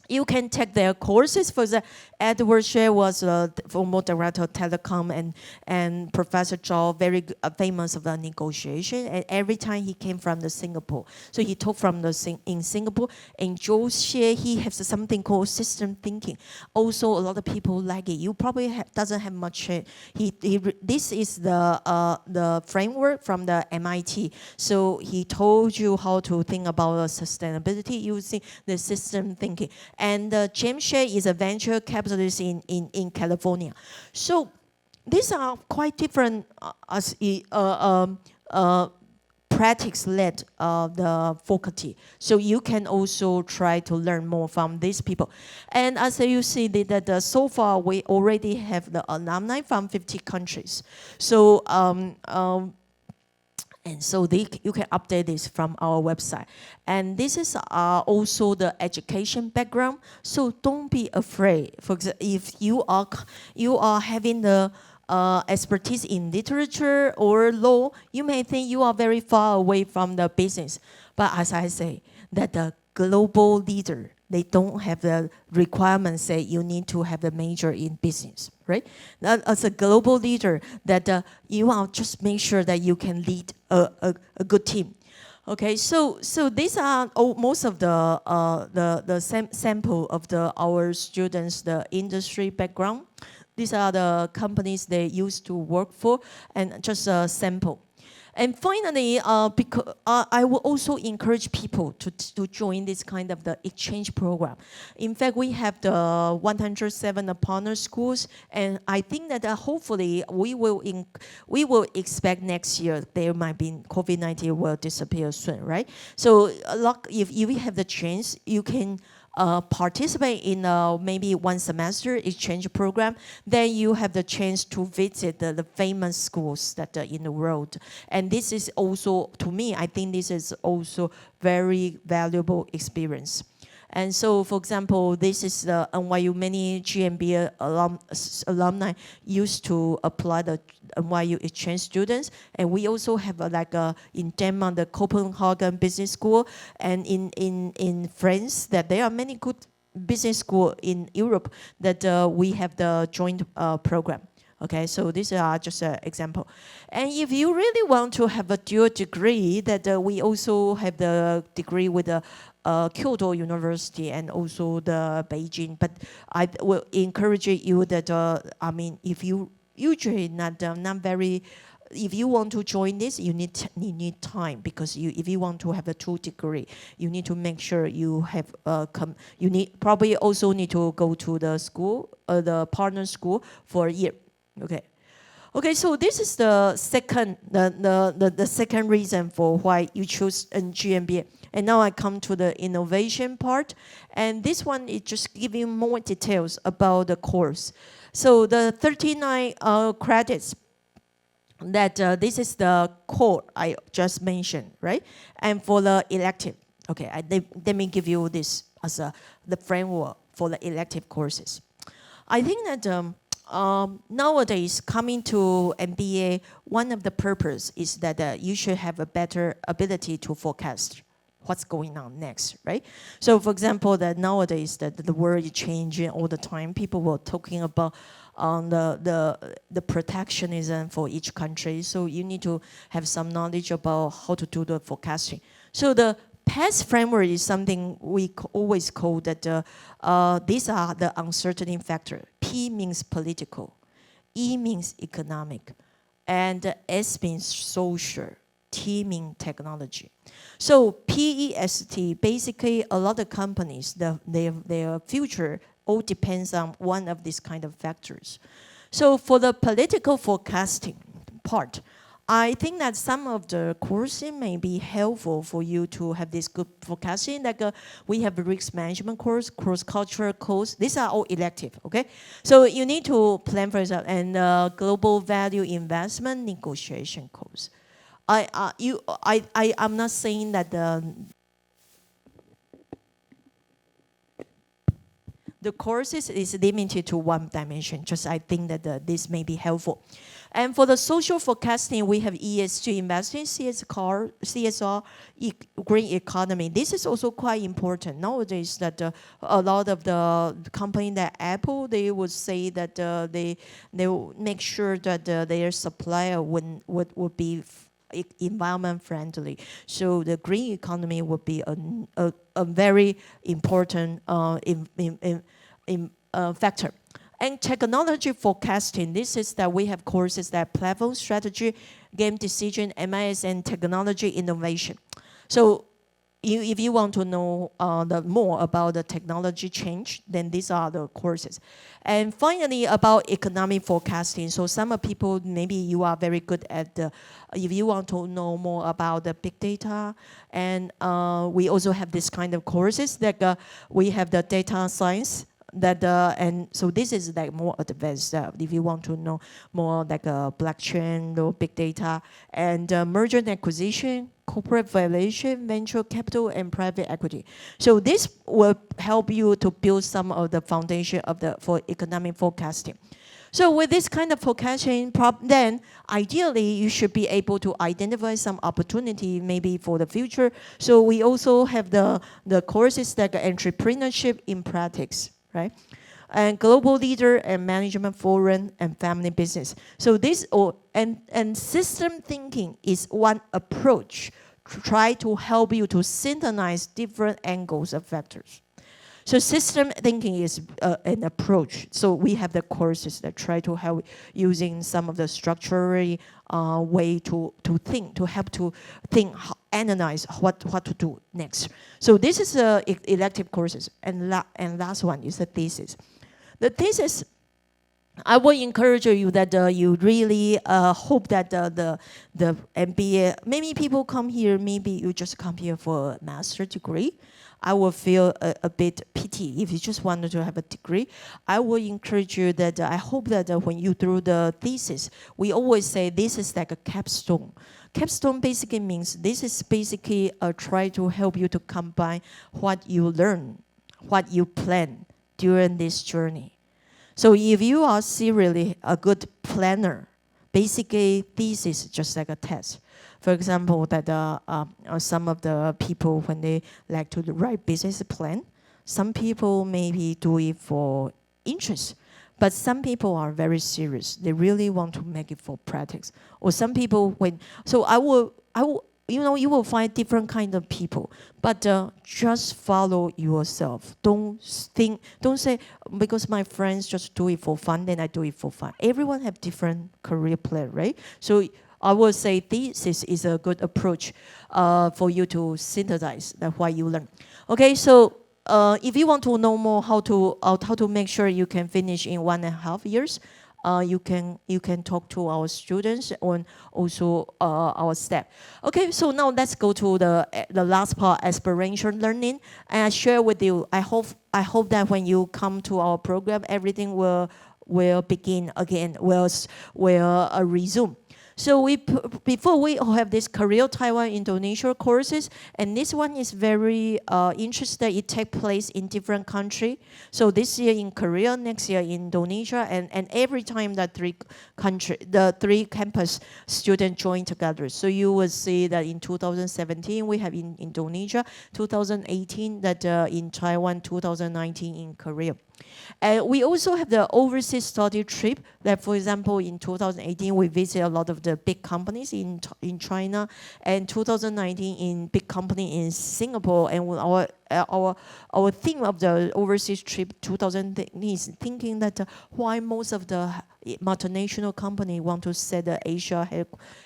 you can take their courses. For the Edward Shea was former director of telecom, and Professor Zhao, very famous of the negotiation. And every time he came from the Singapore, so he taught from in Singapore. And Zhou Xie, he has something called system thinking. Also, a lot of people like it. You probably doesn't have much. This is the framework from the MIT. So he told you how to think about sustainability using the system thinking. And James Shea is a venture capitalist in California. So these are quite different practice-led the faculty. So you can also try to learn more from these people. And as you see that so far we already have the alumni from 50 countries. So and so you can update this from our website. And this is also the education background. So don't be afraid. For example, if you are having the expertise in literature or law, you may think you are very far away from the business. But as I say, that the global leader, they don't have the requirement say you need to have a major in business, right? As a global leader, that you are just make sure that you can lead a good team. Okay, so these are most of the sample of our students, the industry background. These are the companies they used to work for, and just a sample. And finally, because I will also encourage people to join this kind of the exchange program. In fact, we have the 107 partner schools, and I think that hopefully we will expect next year there might be COVID-19 will disappear soon, right? So if you have the chance, you can participate in maybe one semester exchange program, then you have the chance to visit the famous schools that are in the world. And this is also, to me, I think this is also very valuable experience. And so, for example, this is the NYU, many GMBA alumni used to apply the NYU exchange students. And we also have in Denmark, the Copenhagen Business School, and in France, that there are many good business schools in Europe that we have the joint program. Okay, so these are just an example. And if you really want to have a dual degree, that we also have the degree with the Kyoto University and also the Beijing. But I will encourage you that, I mean, if you usually not very, if you want to join this, you need time, because if you want to have a 2 degree, you need to make sure you have probably also need to go to the school, the partner school for a year. Okay, so this is the second second reason for why you choose GMBA. And now I come to the innovation part, and this one is just giving more details about the course. So the 39 credits, that this is the core I just mentioned, right? And for the elective, okay, let me give you this as the framework for the elective courses. I think that nowadays, coming to MBA, one of the purpose is that you should have a better ability to forecast what's going on next, right? So, for example, that nowadays that the world is changing all the time. People were talking about the protectionism for each country. So you need to have some knowledge about how to do the forecasting. So the PASS framework is something we always call that these are the uncertainty factor. P means political, E means economic, and S means social, T means technology. So PEST, basically a lot of companies, their future all depends on one of these kind of factors. So for the political forecasting part, I think that some of the courses may be helpful for you to have this good forecasting. Like we have a risk management course, cross-cultural course. These are all elective, okay? So you need to plan for yourself. And global value investment negotiation course. I'm not saying that the courses is limited to one dimension. Just I think that this may be helpful. And for the social forecasting, we have ESG investing, CSR, green economy. This is also quite important nowadays. That a lot of the company that Apple, they would say that they will make sure that their supplier would be environment friendly. So the green economy would be a very important factor. And technology forecasting, this is that we have courses that platform strategy, game decision, MIS, and technology innovation. So if you want to know more about the technology change, then these are the courses. And finally, about economic forecasting. So some people, maybe you are very good at if you want to know more about the big data, and we also have this kind of courses that we have the data science, and so this is like more advanced if you want to know more like blockchain or big data, and merger and acquisition, corporate valuation, venture capital, and private equity. So this will help you to build some of the foundation for economic forecasting. So with this kind of forecasting, then ideally you should be able to identify some opportunity maybe for the future. So we also have the courses like entrepreneurship in practice, right? And global leader and management forum and family business. So this and system thinking is one approach to try to help you to synchronize different angles of factors. So system thinking is an approach. So we have the courses that try to help using some of the structural way to think, to help to think, analyze what to do next. So this is elective courses. And last one is the thesis. The thesis, I will encourage you that you really hope that the MBA, many people come here, maybe you just come here for a master's degree. I will feel a bit pity if you just wanted to have a degree. I will encourage you that I hope that when you do the thesis, we always say this is like a capstone. Capstone basically means this is basically try to help you to combine what you learn, what you plan during this journey. So if you are seriously a good planner, basically thesis is just like a test. For example, that some of the people, when they like to write business plan, some people maybe do it for interest, but some people are very serious. They really want to make it for practice. Or some people so I will, you will find different kind of people, but just follow yourself. Don't say, because my friends just do it for fun, then I do it for fun. Everyone have different career plan, right? So I would say thesis is a good approach for you to synthesize what you learn. Okay, so if you want to know more how to make sure you can finish in 1.5 years, you can talk to our students and also our staff. Okay, so now let's go to the last part, aspiration learning. And I share with you. I hope that when you come to our program, everything will begin again. Will resume. So before we have this Korea, Taiwan, Indonesia courses, and this one is very interesting. It takes place in different countries. So this year in Korea, next year in Indonesia, and every time that the three campus students join together. So you will see that in 2017 we have in Indonesia, 2018 that in Taiwan, 2019 in Korea. We also have the overseas study trip that, for example, in 2018, we visit a lot of the big companies in China, and 2019 in big company in Singapore. And our theme of the overseas trip 2018 is thinking that why most of the multinational company want to set the Asia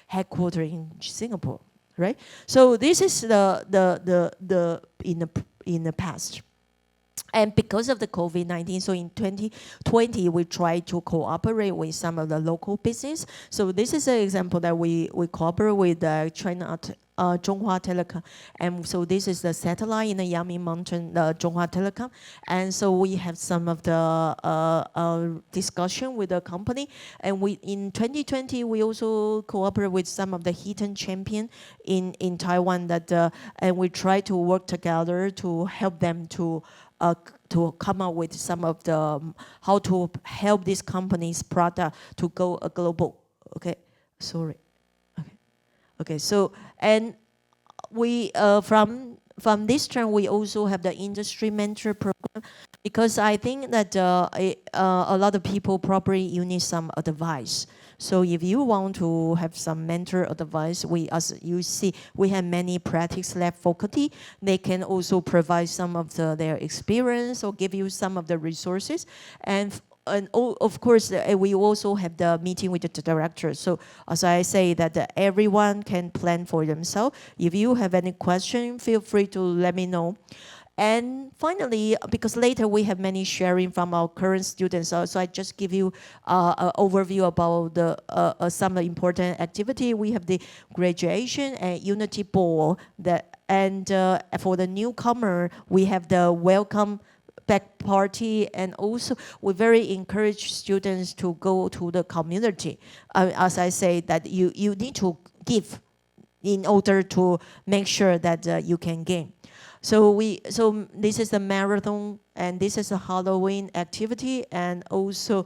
headquarters in Singapore, right? So this is the in the past. And because of the COVID-19, so in 2020, we tried to cooperate with some of the local business. So this is an example that we cooperate with China Zhonghua Telecom. And so this is the satellite in the Yangming Mountain, Zhonghua Telecom. And so we have some of the discussion with the company. And in 2020, we also cooperate with some of the hidden champion in Taiwan and we try to work together to help them to come up with some of the how to help these companies' product to go global. Okay, sorry. Okay. So and we from this term we also have the industry mentor program, because I think that a lot of people probably you need some advice. So if you want to have some mentor advice, as you see, we have many practice lab faculty. They can also provide some of their experience or give you some of the resources. And of course, we also have the meeting with the director. So as I say that everyone can plan for themselves. If you have any question, feel free to let me know. And finally, because later we have many sharing from our current students, so I just give you an overview about some important activity. We have the graduation and unity ball, and for the newcomer, we have the welcome back party, and also we very encourage students to go to the community. As I say, that you need to give in order to make sure that you can gain. So this is a marathon, and this is a Halloween activity, and also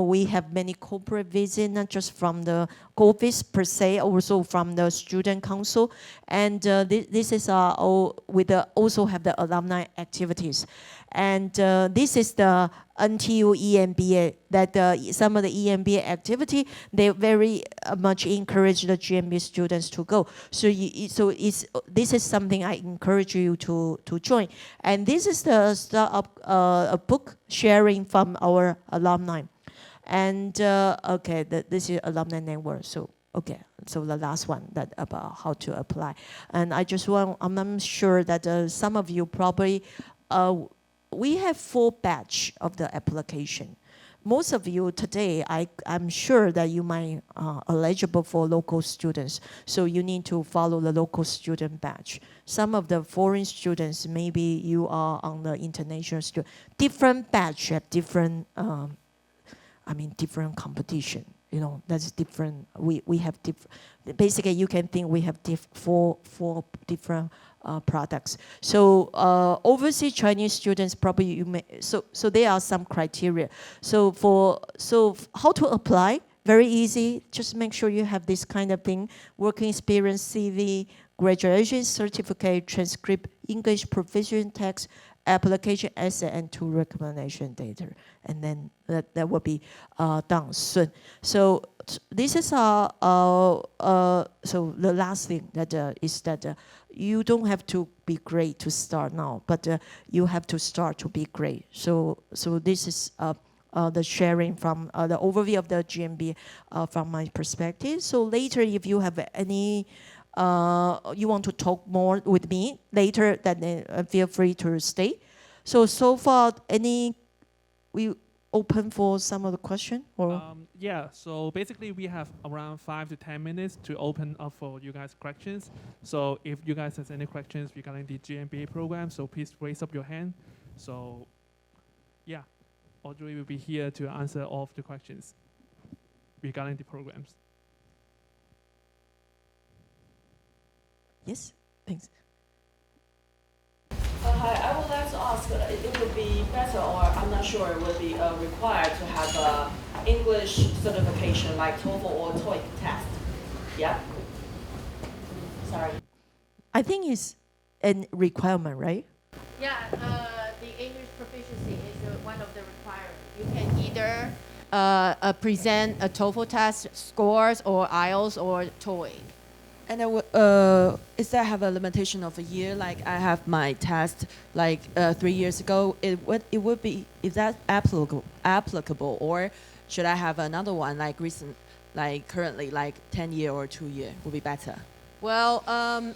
we have many corporate visits, not just from the office per se, also from the student council, and this is also have the alumni activities, and this is the NTU GMBA. That some of the GMBA activity, they very much encourage the GMBA students to go. So this is something I encourage you to join. And this is the startup a book sharing from our alumni. And okay, this is alumni network. So okay, so the last one that about how to apply. And I'm sure that some of you probably we have 4 batch of the application. Most of you today, I'm sure that you might eligible for local students. So you need to follow the local student batch. Some of the foreign students, maybe you are on the international student. Different batch have different, different competition. You know, that's different. We have different. Basically, you can think we have four different products. So overseas Chinese students probably you may. So there are some criteria. So how to apply? Very easy. Just make sure you have this kind of thing: working experience, CV, graduation certificate, transcript, English proficient text, application essay, and 2 recommendation data, and then that will be done soon. So this is so the last thing that is that you don't have to be great to start now, but you have to start to be great. So this is the sharing from the overview of the GMB from my perspective. So later, if you have any you want to talk more with me later, then feel free to stay. So far, we open for some of the question? Or? Yeah, so basically we have around 5 to 10 minutes to open up for you guys' questions. So if you guys have any questions regarding the GMBA program, so please raise up your hand. So yeah, Audrey will be here to answer all of the questions regarding the programs. Yes, thanks. Hi, I would like to ask, it would be better, or I'm not sure, it would be required to have a English certification like TOEFL or TOEIC test. Yeah? Sorry. I think it's a requirement, right? Yeah, the English proficiency is one of either present a TOEFL test scores or IELTS or TOEIC. And is that have a limitation of a year? Like I have my test like 3 years ago. It would be, is that applicable, or should I have another one like recent, like currently like 10-year or 2-year would be better? Well,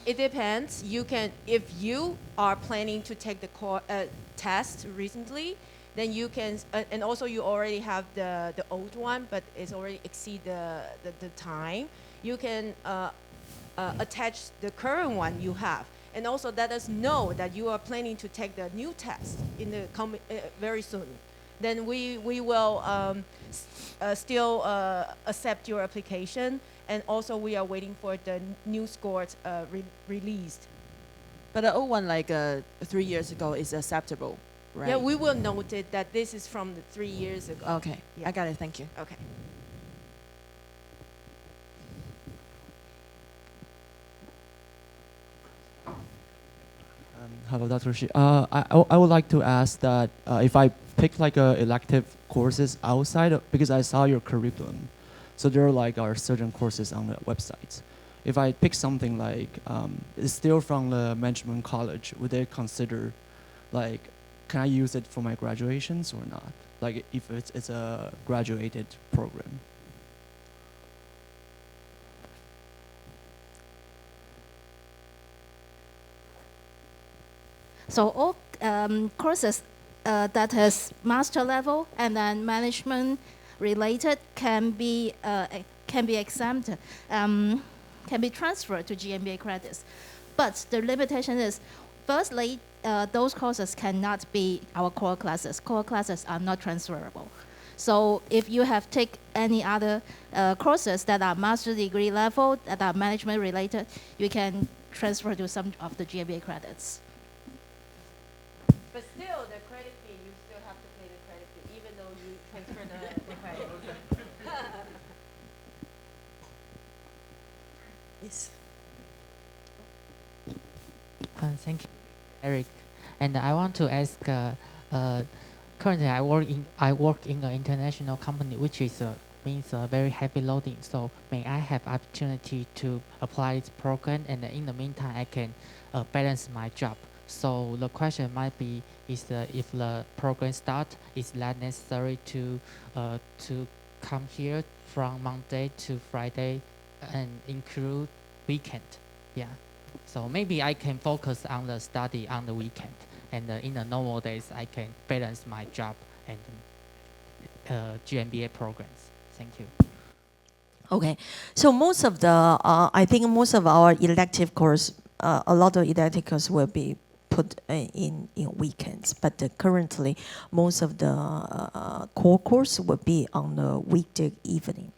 it depends. You can, if you are planning to take the test recently, then you can, and also you already have the old one, but it's already exceed the time. You can attach the current one you have, and also let us know that you are planning to take the new test in the very soon. Then we will still accept your application, and also we are waiting for the new scores released. But the old one like 3 years ago is acceptable, right? Yeah, we will note it that this is from the 3 years ago. Okay, Yeah. I got it. Thank you. Okay. Hello, Dr. Shi. I would like to ask that if I pick like elective courses outside of, because I saw your curriculum, so there are certain courses on the website. If I pick something like it's still from the management college, would they consider like, can I use it for my graduations or not? Like if it's a graduated program. So all courses that has master level and then management related can be exempted, can be transferred to GMBA credits. But the limitation is, firstly, those courses cannot be our core classes. Core classes are not transferable. So if you have take any other courses that are master degree level, that are management related, you can transfer to some of the GMBA credits. But still, the credit fee, you still have to pay the credit fee, even though you transfer the credit. Yes. Thank you, Eric. And I want to ask. Currently, I work in an international company, which is means very heavy loading. So, may I have opportunity to apply this program, and in the meantime, I can balance my job. So the question might be: is if the program start, is that necessary to come here from Monday to Friday, and include weekend? Yeah. So maybe I can focus on the study on the weekend, and in the normal days I can balance my job and GMBA programs. Thank you. Okay, so most of the, I think most of our elective course, a lot of elective course will be put in weekends, but currently most of the core course will be on the weekday evening.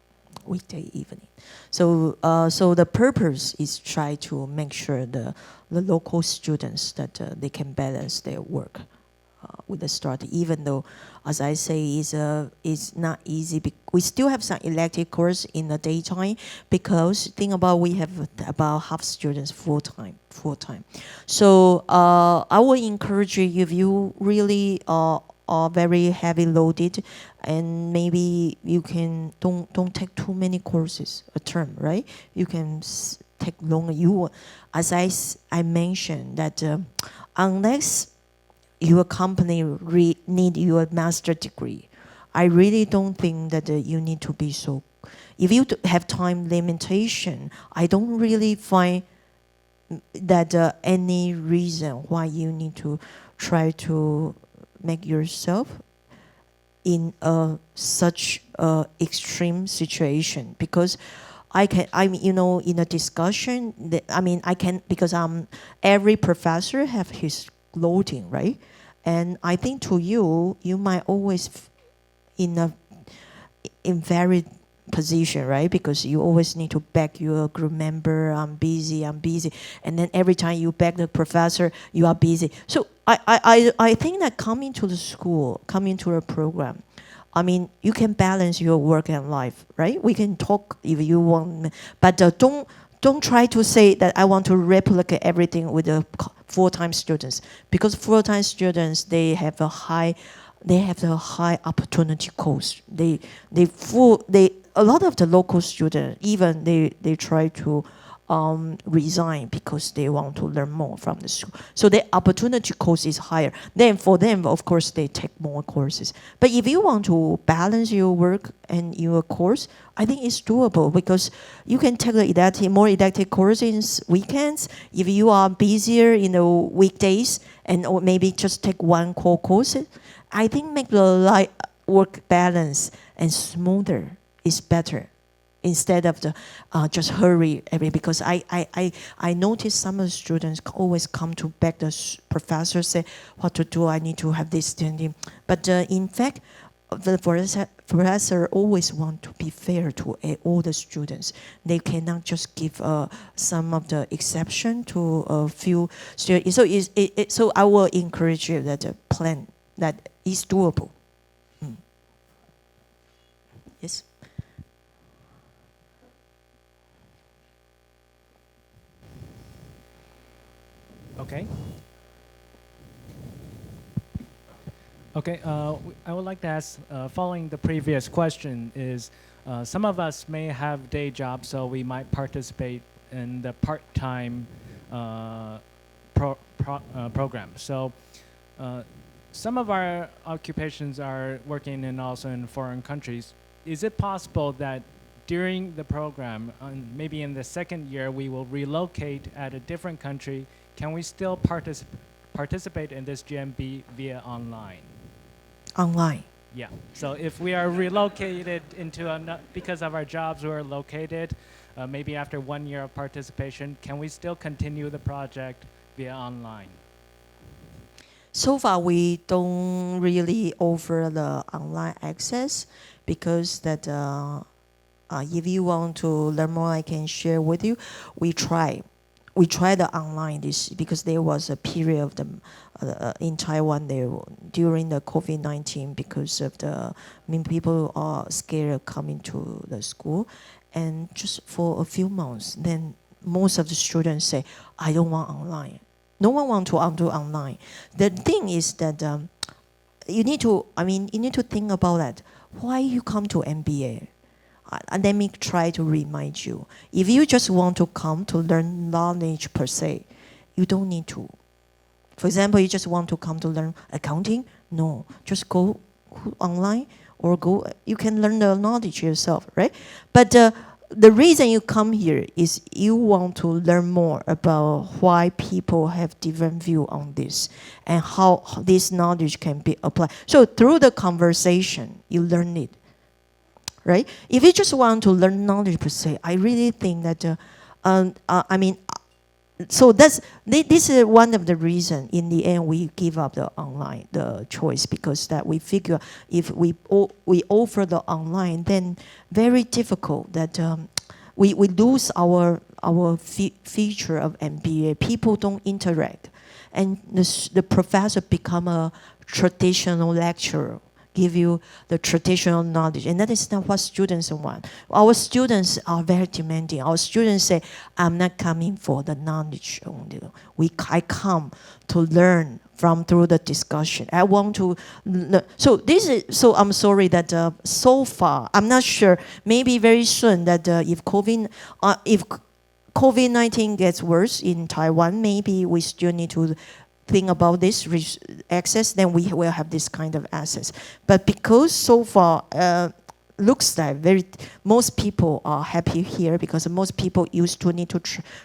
So so the purpose is try to make sure the local students that they can balance their work with the study, even though, as I say, is not easy. We still have some elective course in the daytime, because think about, we have about half students full time. So I would encourage you, if you really are very heavy loaded, and maybe you can don't take too many courses a term, right? You can take longer. As I mentioned that unless your company need your master degree, I really don't think that you need to be so. If you have time limitation, I don't really find that any reason why you need to try to make yourself in such extreme situation. Because I'm in a discussion that, I can, because every professor have his loading, right? And I think to you might always in very position, right? Because you always need to beg your group member, I'm busy, and then every time you beg the professor, you are busy. So I think that coming to the school, coming to a program, you can balance your work and life, right? We can talk if you want, but don't try to say that I want to replicate everything with the full-time students, because full-time students, they have a high they have the high opportunity cost. A lot of the local students, even they try to resign because they want to learn more from the school. So the opportunity cost is higher. Then for them, of course, they take more courses. But if you want to balance your work and your course, I think it's doable because you can take the more elective courses in weekends. If you are busier in the weekdays or maybe just take one core course, I think make the work balance and smoother is better instead of the just hurry because I notice some of the students always come to beg the professor, say what to do, I need to have this standing. But in fact, the professor always want to be fair to all the students. They cannot just give some of the exception to a few students. So I will encourage you that the plan that is doable. Yes. Okay. Okay, I would like to ask, following the previous question, is some of us may have day jobs, so we might participate in the part-time program. So some of our occupations are working also in foreign countries. Is it possible that during the program, maybe in the second year, we will relocate at a different country? Can we still participate in this GMB via online? Online. Yeah. So if we are relocated because of our jobs we're located, maybe after 1 year of participation, can we still continue the project via online? So far, we don't really offer the online access because that if you want to learn more, I can share with you. We tried the online because there was a period of the in Taiwan during the COVID-19 because of people are scared of coming to the school, and just for a few months, then most of the students say, I don't want online. No one wants to do online. The thing is that you need to think about that. Why you come to MBA? And let me try to remind you. If you just want to come to learn knowledge per se, you don't need to. For example, you just want to come to learn accounting? No, just go online or you can learn the knowledge yourself, right? But the reason you come here is you want to learn more about why people have different view on this and how this knowledge can be applied. So through the conversation, you learn it. Right? If you just want to learn knowledge per se, I really think that, so this is one of the reasons. In the end, we give up the choice because that we figure if we offer the online, then very difficult that we lose our feature of MBA. People don't interact, and the professor become a traditional lecturer. Give you the traditional knowledge, and that is not what students want. Our students are very demanding. Our students say, I'm not coming for the knowledge only. I come to learn through the discussion. I want to learn. So I'm sorry that so far, I'm not sure, maybe very soon that if COVID-19 gets worse in Taiwan, maybe we still need to think about this access, then we will have this kind of access. But because so far, looks like most people are happy here because most people used to need to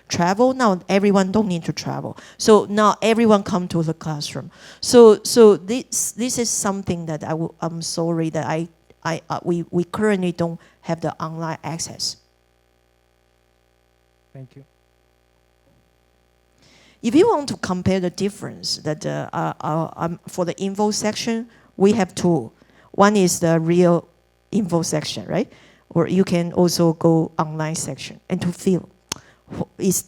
travel. Now everyone don't need to travel. So now everyone come to the classroom. So this is something that I'm sorry that we currently don't have the online access. Thank you. If you want to compare the difference that for the info section, we have two. One is the real info section, right? Or you can also go online section and to feel.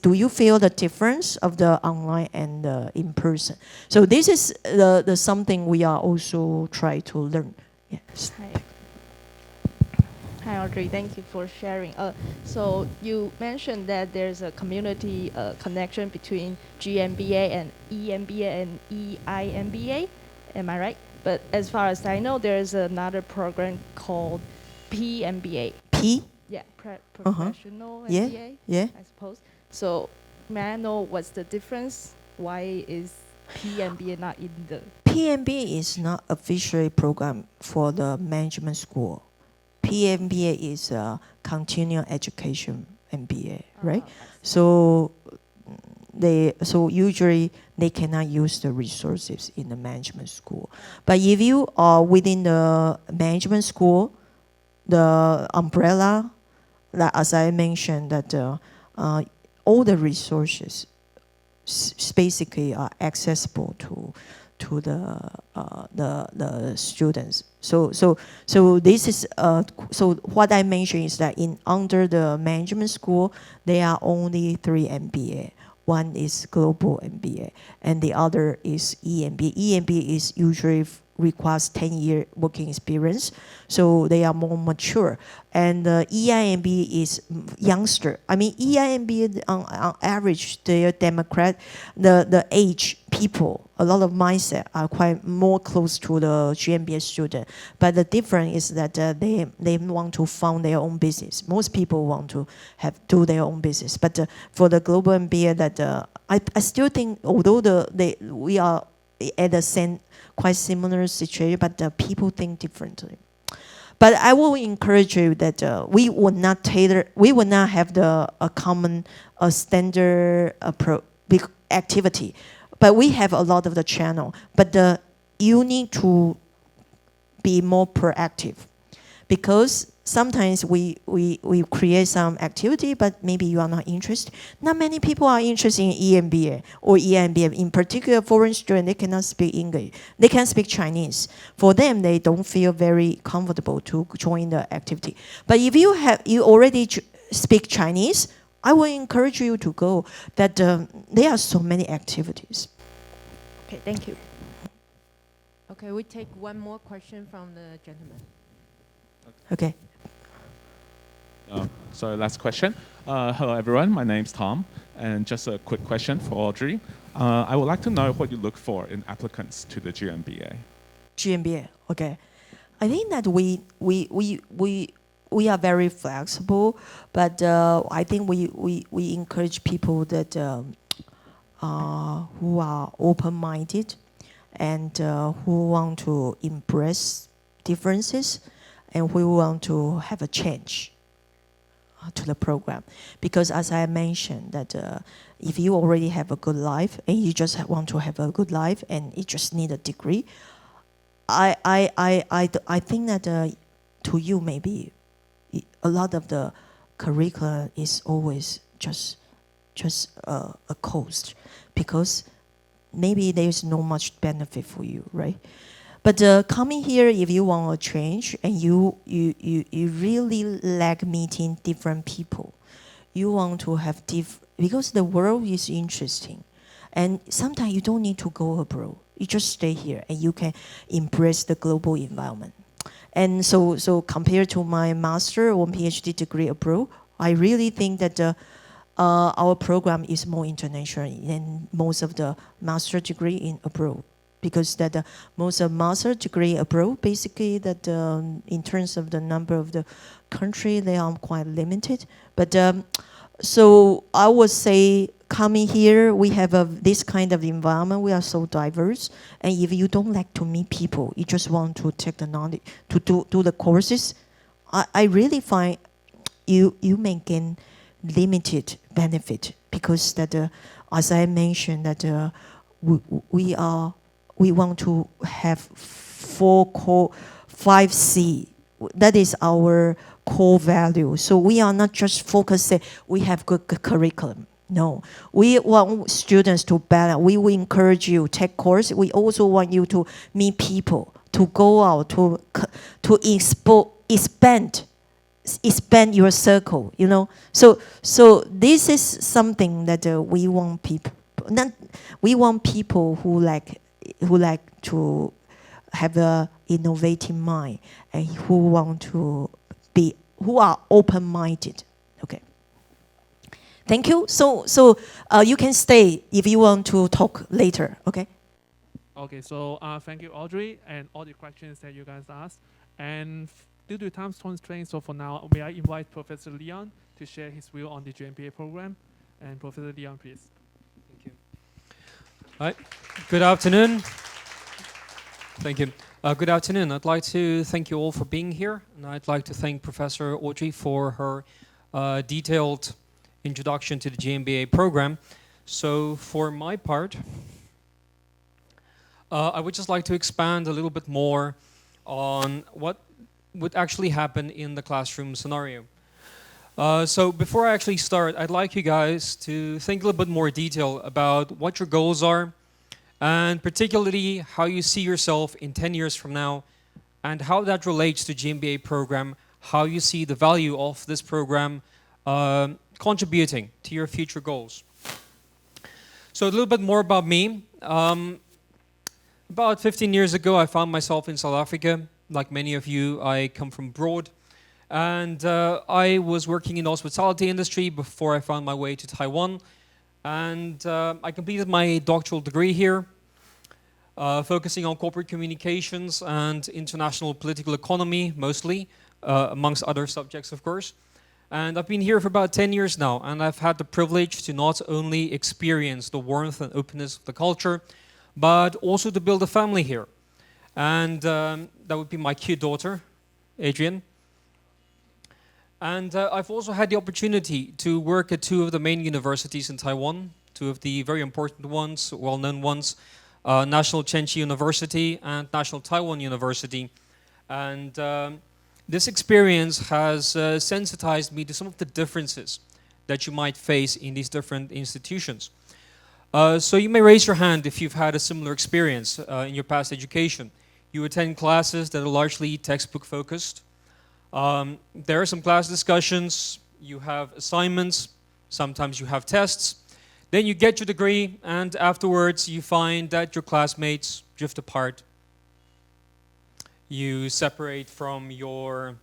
Do you feel the difference of the online and the in person? So this is the something we are also trying to learn. Yes. Hi, Audrey. Thank you for sharing. So you mentioned that there's a community connection between GMBA and EMBA and EIMBA. Am I right? But as far as I know, there is another program called PMBA. P? Yeah, Uh-huh. professional Yeah, MBA, yeah. I suppose. So may I know what's the difference? Why is PMBA not in the... PMBA is not officially program for the management school. PMBA is a continuing education MBA, right? So usually they cannot use the resources in the management school. But if you are within the management school, the umbrella, that as I mentioned, that all the resources basically are accessible to the students. So this is so what I mentioned is that in under the management school there are only 3 MBA. One is global MBA and the other is EMBA. EMBA is usually requires 10-year working experience, so they are more mature. And EIMB is youngster. I mean, EIMB on average, the age people, a lot of mindset are quite more close to the GMBA student. But the difference is that they want to found their own business. Most people want to do their own business. But for the global MBA, that I still think, although we are at the same quite similar situation, but people think differently. But I will encourage you that we would not have a common standard big activity, but we have a lot of the channel. But you need to be more proactive, because sometimes we create some activity, but maybe you are not interested. Not many people are interested in EMBA or EMBA. In particular, foreign students, they cannot speak English. They can speak Chinese. For them, they don't feel very comfortable to join the activity. But if you already speak Chinese, I will encourage you to go. That there are so many activities. Okay, thank you. Okay, we take one more question from the gentleman. Okay. So last question. Hello everyone, my name's Tom, and just a quick question for Audrey. I would like to know what you look for in applicants to the GMBA. GMBA, okay. I think that we are very flexible, but I think we encourage people that who are open-minded and who want to embrace differences and who want to have a change to the program. Because as I mentioned, that if you already have a good life and you just want to have a good life and you just need a degree, I think that to you maybe a lot of the curriculum is always just a cost, because maybe there's no much benefit for you, right? But coming here, if you want a change and you really like meeting different people, you want to have because the world is interesting, and sometimes you don't need to go abroad. You just stay here and you can embrace the global environment. And so compared to my master or PhD degree abroad, I really think that our program is more international than most of the master degree in abroad. Because that most of master degree abroad, basically that in terms of the number of the country, they are quite limited. But so I would say coming here, we have this kind of environment. We are so diverse, and if you don't like to meet people, you just want to take the knowledge to do the courses, I really find you may gain limited benefit, because that as I mentioned that we want to have 5C. That is our core value. So we are not just focusing, we have good curriculum. No, we want students to balance. We will encourage you to take course. We also want you to meet people, to go out, to expand your circle. You know. So this is something that we want people. We want people who like to have a innovative mind and who are open-minded. Okay. Thank you. So you can stay if you want to talk later. Okay. Okay, so thank you, Audrey, and all the questions that you guys asked. And due to time constraints, so for now, may I invite Professor Leon to share his view on the GMBA program. And Professor Leon, please. Thank you. Hi. Good afternoon. Thank you. Good afternoon. I'd like to thank you all for being here, and I'd like to thank Professor Audrey for her detailed introduction to the GMBA program. So for my part, I would just like to expand a little bit more on what would actually happen in the classroom scenario. So before I actually start, I'd like you guys to think a little bit more detail about what your goals are, and particularly how you see yourself in 10 years from now, and how that relates to GMBA program, how you see the value of this program contributing to your future goals. So a little bit more about me. About 15 years ago, I found myself in South Africa. Like many of you, I come from abroad. And I was working in the hospitality industry before I found my way to Taiwan. And I completed my doctoral degree here, focusing on corporate communications and international political economy, mostly, amongst other subjects, of course. And I've been here for about 10 years now, and I've had the privilege to not only experience the warmth and openness of the culture, but also to build a family here. And that would be my cute daughter, Adrian. And I've also had the opportunity to work at two of the main universities in Taiwan, two of the very important ones, well-known ones, National Chenchi University and National Taiwan University. And this experience has sensitized me to some of the differences that you might face in these different institutions. So you may raise your hand if you've had a similar experience in your past education. You attend classes that are largely textbook focused. There are some class discussions, you have assignments, sometimes you have tests. Then you get your degree, and afterwards you find that your classmates drift apart. You separate from your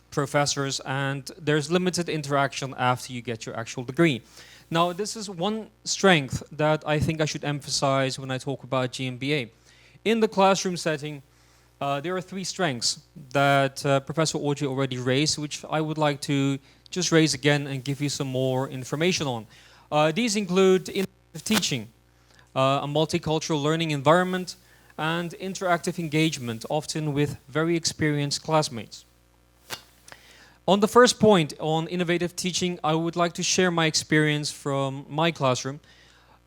professors, and there's limited interaction after you get your actual degree. Now, this is one strength that I think I should emphasize when I talk about GMBA. In the classroom setting, there are three strengths that Professor Audrey already raised, which I would like to just raise again and give you some more information on. These include interactive teaching, a multicultural learning environment, and interactive engagement, often with very experienced classmates. On the first point, on innovative teaching, I would like to share my experience from my classroom.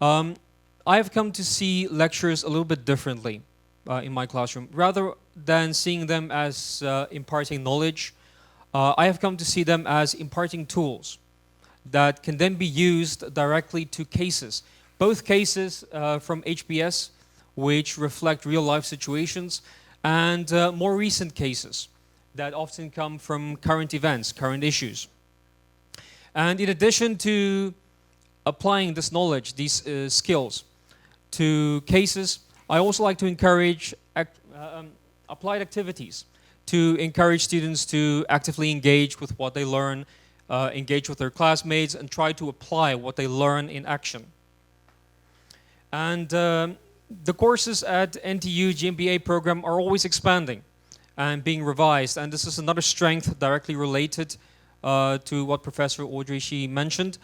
I have come to see lectures a little bit differently in my classroom. Rather than seeing them as imparting knowledge, I have come to see them as imparting tools that can then be used directly to cases. Both cases from HBS, which reflect real-life situations, and more recent cases that often come from current events, current issues. And in addition to applying this knowledge, these skills to cases, I also like to encourage applied activities to encourage students to actively engage with what they learn, engage with their classmates, and try to apply what they learn in action. And the courses at NTU GMBA program are always expanding and being revised, and this is another strength directly related to what Professor Audrey she mentioned.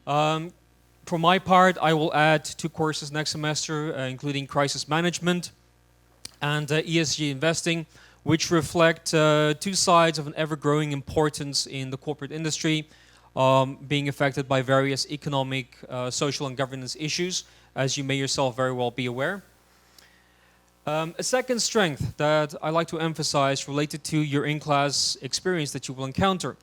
For my part, I will add 2 courses next semester, including crisis management and ESG investing, which reflect 2 sides of an ever-growing importance in the corporate industry, being affected by various economic, social, and governance issues, as you may yourself very well be aware. A second strength that I like to emphasize related to your in-class experience that you will encounter.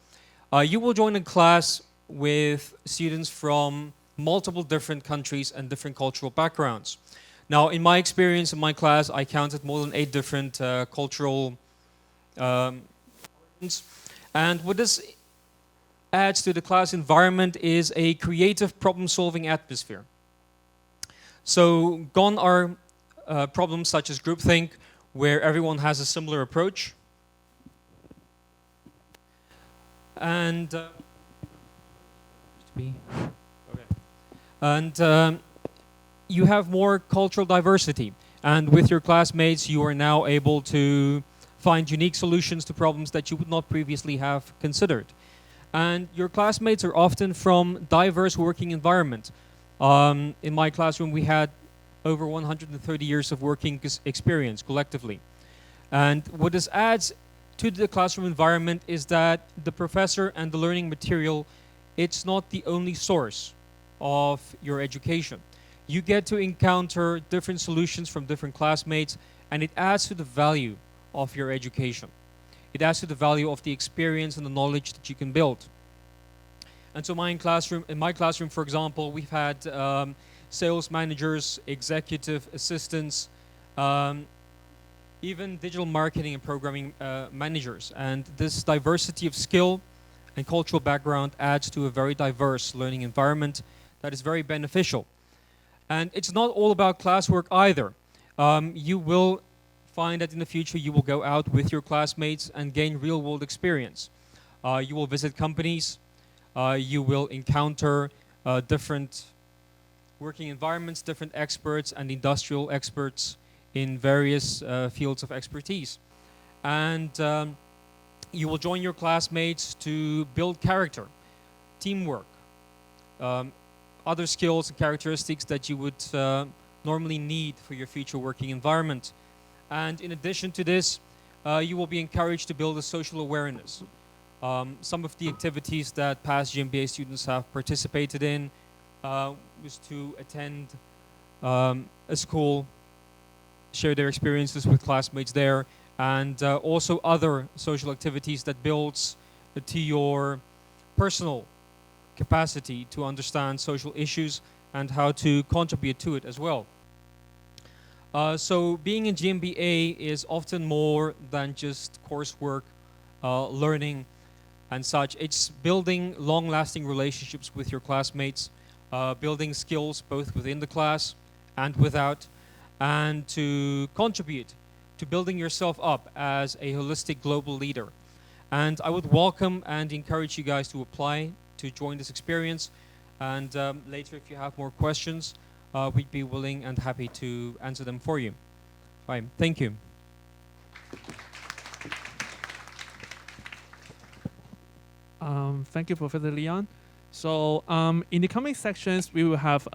You will join a class with students from multiple different countries and different cultural backgrounds. Now, in my experience in my class, I counted more than 8 different cultural origins. And what this adds to the class environment is a creative problem-solving atmosphere. So gone are problems such as groupthink, where everyone has a similar approach. And you have more cultural diversity. And with your classmates, you are now able to find unique solutions to problems that you would not previously have considered. And your classmates are often from diverse working environments. In my classroom, we had over 130 years of working experience collectively. And what this adds to the classroom environment is that the professor and the learning material, it's not the only source of your education. You get to encounter different solutions from different classmates, and it adds to the value of your education. It adds to the value of the experience and the knowledge that you can build. And so in my classroom, for example, we've had sales managers, executive assistants, even digital marketing and programming managers. And this diversity of skill and cultural background adds to a very diverse learning environment that is very beneficial. And it's not all about classwork either. You will find that in the future you will go out with your classmates and gain real-world experience. You will visit companies. You will encounter different working environments, different experts and industrial experts in various fields of expertise. And you will join your classmates to build character, teamwork, other skills and characteristics that you would normally need for your future working environment. And in addition to this, you will be encouraged to build a social awareness. Some of the activities that past GMBA students have participated in was to attend a school, share their experiences with classmates there, and also other social activities that builds to your personal capacity to understand social issues and how to contribute to it as well. So being in GMBA is often more than just coursework, learning and such. It's building long-lasting relationships with your classmates, building skills both within the class and without, and to contribute to building yourself up as a holistic global leader. And I would welcome and encourage you guys to apply to join this experience. And later, if you have more questions, we'd be willing and happy to answer them for you. Right, thank you. Thank you, Professor Leon. So in the coming sections, we will have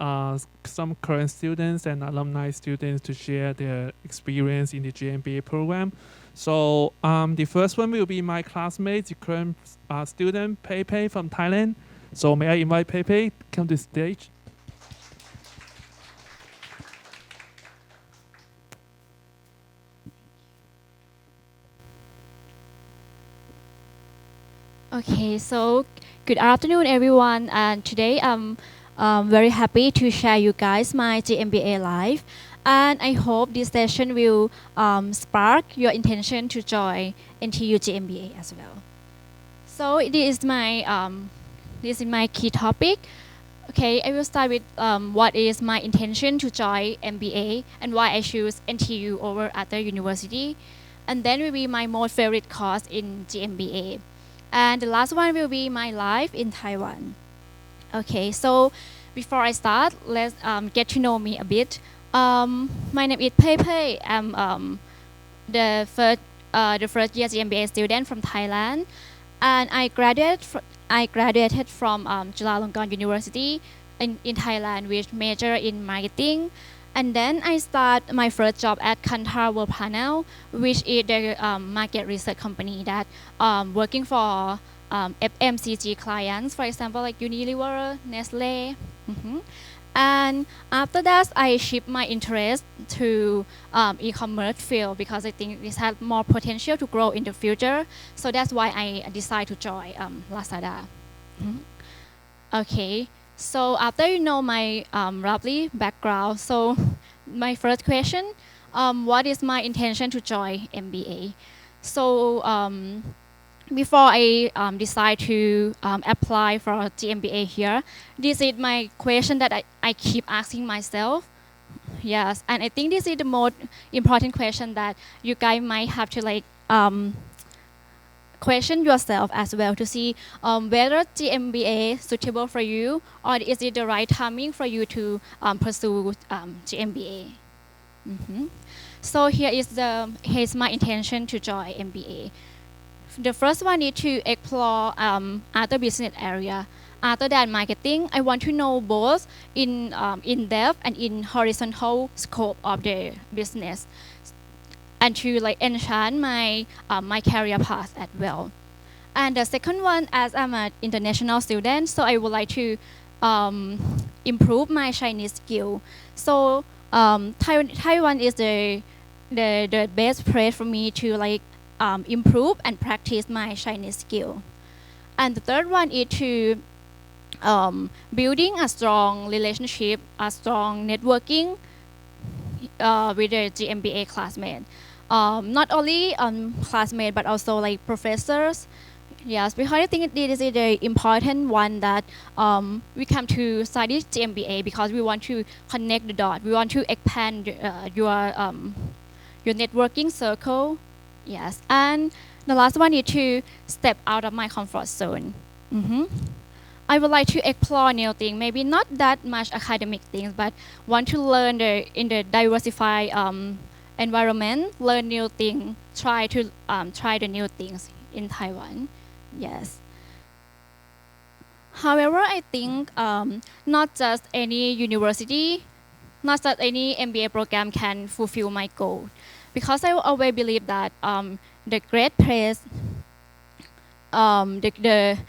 some current students and alumni students to share their experience in the GMBA program. So the first one will be my classmate, the current student, Pei from Thailand. So may I invite Pei come to the stage? Okay, so good afternoon, everyone. And today I'm very happy to share you guys my GMBA life. And I hope this session will spark your intention to join NTU GMBA as well. So this is my key topic. Okay, I will start with what is my intention to join MBA and why I choose NTU over other university. And then will be my most favorite course in GMBA. And the last one will be my life in Taiwan. Okay, so before I start, let's get to know me a bit. My name is Pei. I'm the first year GMBA student from Thailand, and I graduated from Chulalongkorn University in Thailand with major in marketing. And then I start my first job at Kantar World Panel, which is the market research company that working for FMCG clients, for example, like Unilever, Nestle. And after that, I shift my interest to e-commerce field because I think this has more potential to grow in the future. So that's why I decided to join Lazada. Okay. So after you know my roughly background, so my first question, what is my intention to join MBA? So before I decide to apply for GMBA here, this is my question that I keep asking myself. Yes, and I think this is the most important question that you guys might have to like question yourself as well to see whether GMBA suitable for you, or is it the right timing for you to pursue GMBA. So here's my intention to join MBA. The first one is to explore other business area. Other than marketing, I want to know both in depth and in horizontal scope of the business, and to like enhance my my career path as well. And the second one, as I'm an international student, so I would like to improve my Chinese skill. So Taiwan is the best place for me to like improve and practice my Chinese skill. And the third one is to building a strong relationship, a strong networking with the GMBA classmates. Not only classmates, but also like professors. Yes, because I think this is the important one that we come to study GMBA because we want to connect the dots. We want to expand your networking circle. Yes, and the last one is to step out of my comfort zone. I would like to explore new things, maybe not that much academic things, but want to learn in the diversified environment, learn new things, try the new things in Taiwan. Yes. However, I think not just any university, not just any MBA program can fulfill my goal, because I always believe that the great place, the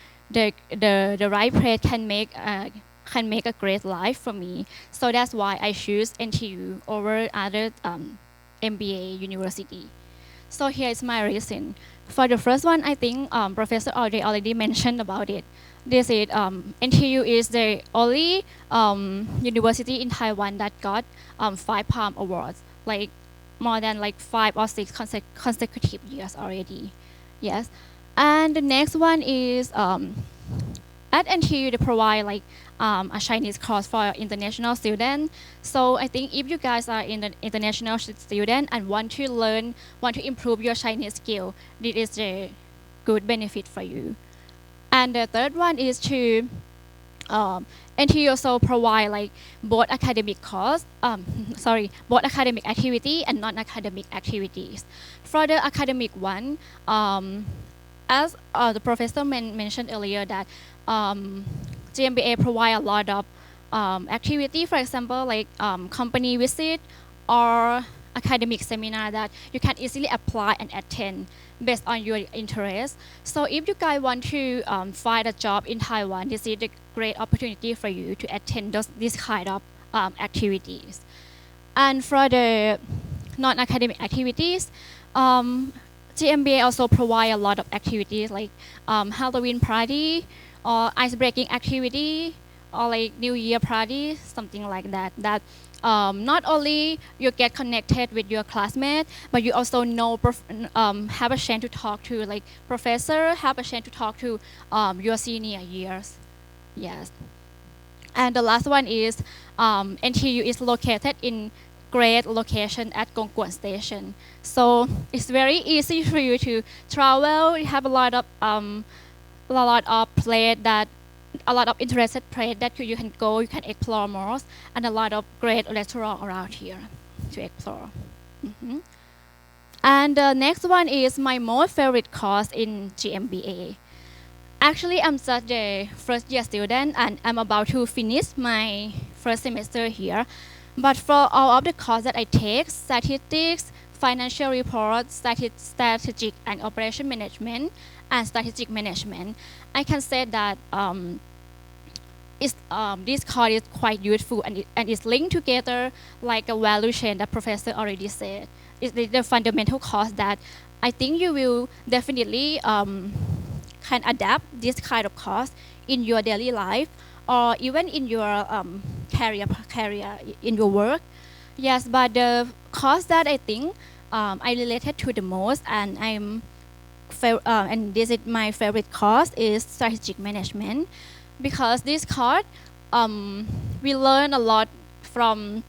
right place can make a great life for me. So that's why I choose NTU over other MBA university. So here is my reason. For the first one, I think Professor Audrey already mentioned about it. This is NTU is the only university in Taiwan that got 5 Palm Awards, like more than like 5 or 6 consecutive years already. Yes. And the next one is at NTU they provide like a Chinese course for international students. So I think if you guys are in the international student and want to learn, want to improve your Chinese skill, this is a good benefit for you. And the third one is to NTU also provide like both academic course, both academic activity and non-academic activities. For the academic one, as the professor mentioned earlier that GMBA provide a lot of activity, for example, like company visit or academic seminar that you can easily apply and attend based on your interest. So if you guys want to find a job in Taiwan, this is a great opportunity for you to attend this kind of activities. And for the non-academic activities, GMBA also provide a lot of activities like Halloween party or ice-breaking activity or like New Year party, something like that. That not only you get connected with your classmates, but you also know have a chance to talk to like professor, have a chance to talk to your senior years. Yes. And the last one is NTU is located in great location at Gongguan Station. So it's very easy for you to travel. You have a lot of interested place that you can go, you can explore more, and a lot of great restaurants around here to explore. And the next one is my most favorite course in GMBA. Actually, I'm just a first year student and I'm about to finish my first semester here. But for all of the courses that I take, statistics, financial reports, strategic and operation management, and strategic management, I can say that this course is quite useful and it's linked together like a value chain that Professor already said. It's the fundamental course that I think you will definitely can adapt this kind of course in your daily life or even in your career in your work. Yes, but the course that I think I related to the most and and this is my favorite course is strategic management, because this course we learn a lot from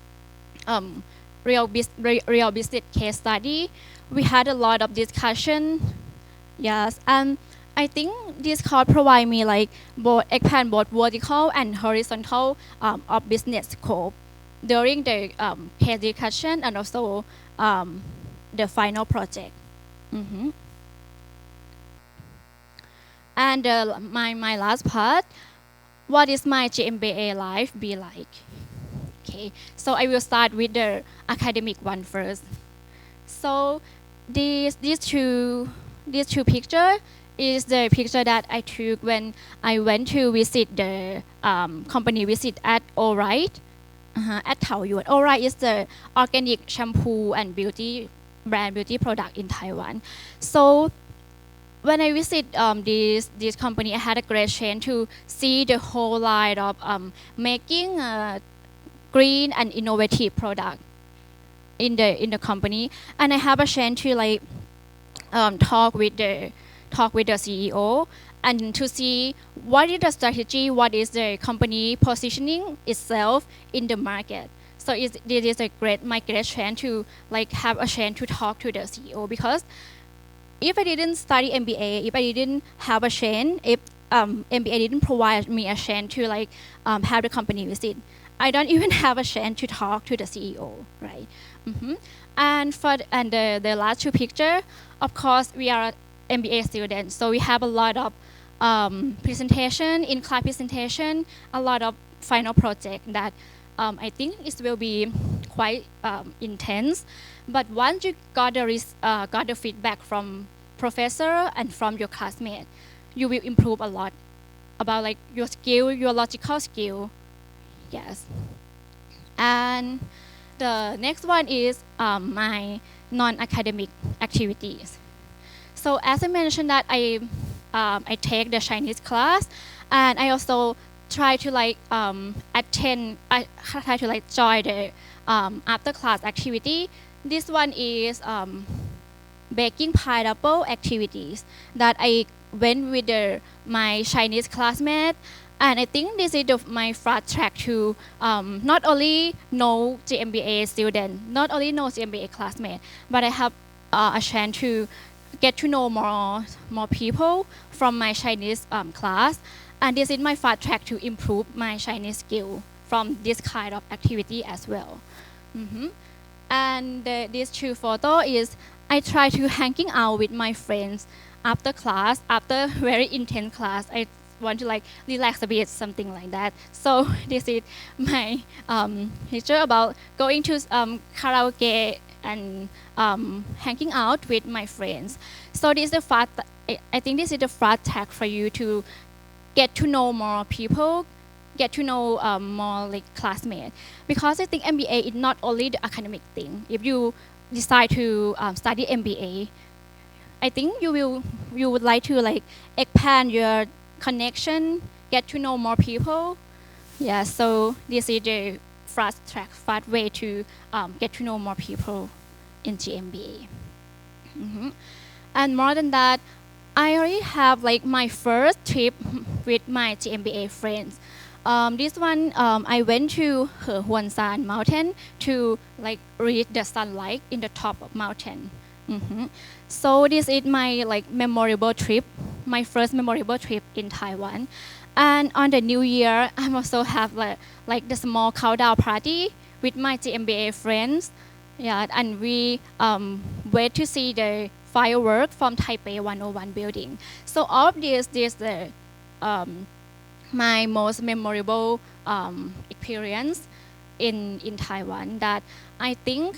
real business case study. We had a lot of discussion. Yes, and I think this course provide me like both expand both vertical and horizontal of business scope during the case discussion and also the final project. Mhm. And my last part, what is my GMBA life be like? Okay, so I will start with the academic one first. So these two picture is the picture that I took when I went to visit the company visit at Alright at Taoyuan. Alright is the organic shampoo and beauty product in Taiwan. So when I visit this company, I had a great chance to see the whole line of making green and innovative product in the company, and I have a chance to like talk with the CEO and to see what is the strategy, what is the company positioning itself in the market. So this is my great chance to like have a chance to talk to the CEO, because if I didn't study MBA, if I didn't have a chance, if MBA didn't provide me a chance to like have the company visit, I don't even have a chance to talk to the CEO, right? And the last two picture, of course, we are MBA students, so we have a lot of presentation, in-class presentation, a lot of final project that I think it will be quite intense. But once you got the feedback from professor and from your classmate, you will improve a lot about like your skill, your logical skill. Yes. And the next one is my non-academic activities. So as I mentioned that I take the Chinese class, and I also try to like attend, I try to like join the after class activity. This one is baking pineapple activities that I went with my Chinese classmate. And I think this is my fast track to not only know GMBA student, not only know GMBA classmate, but I have a chance to get to know more people from my Chinese class. And this is my fast track to improve my Chinese skill from this kind of activity as well. And this two photo is I try to hanging out with my friends after class, after very intense class. I want to like relax a bit, something like that. So this is my picture about going to karaoke and hanging out with my friends. So this is the fast. I think this is the fast track for you to get to know more people, get to know more like classmates. Because I think MBA is not only the academic thing. If you decide to study MBA, I think you would like to like expand your connection, get to know more people. Yeah, so this is the fast way to get to know more people in GMBA. And more than that, I already have like my first trip with my GMBA friends. This one, I went to Huanshan mountain to like read the sunlight in the top of mountain. So this is my like memorable trip, my first memorable trip in Taiwan. And on the New Year, I also have like the small countdown party with my GMBA friends. Yeah, and we went to see the fireworks from Taipei 101 building. So all of this the my most memorable experience in Taiwan that I think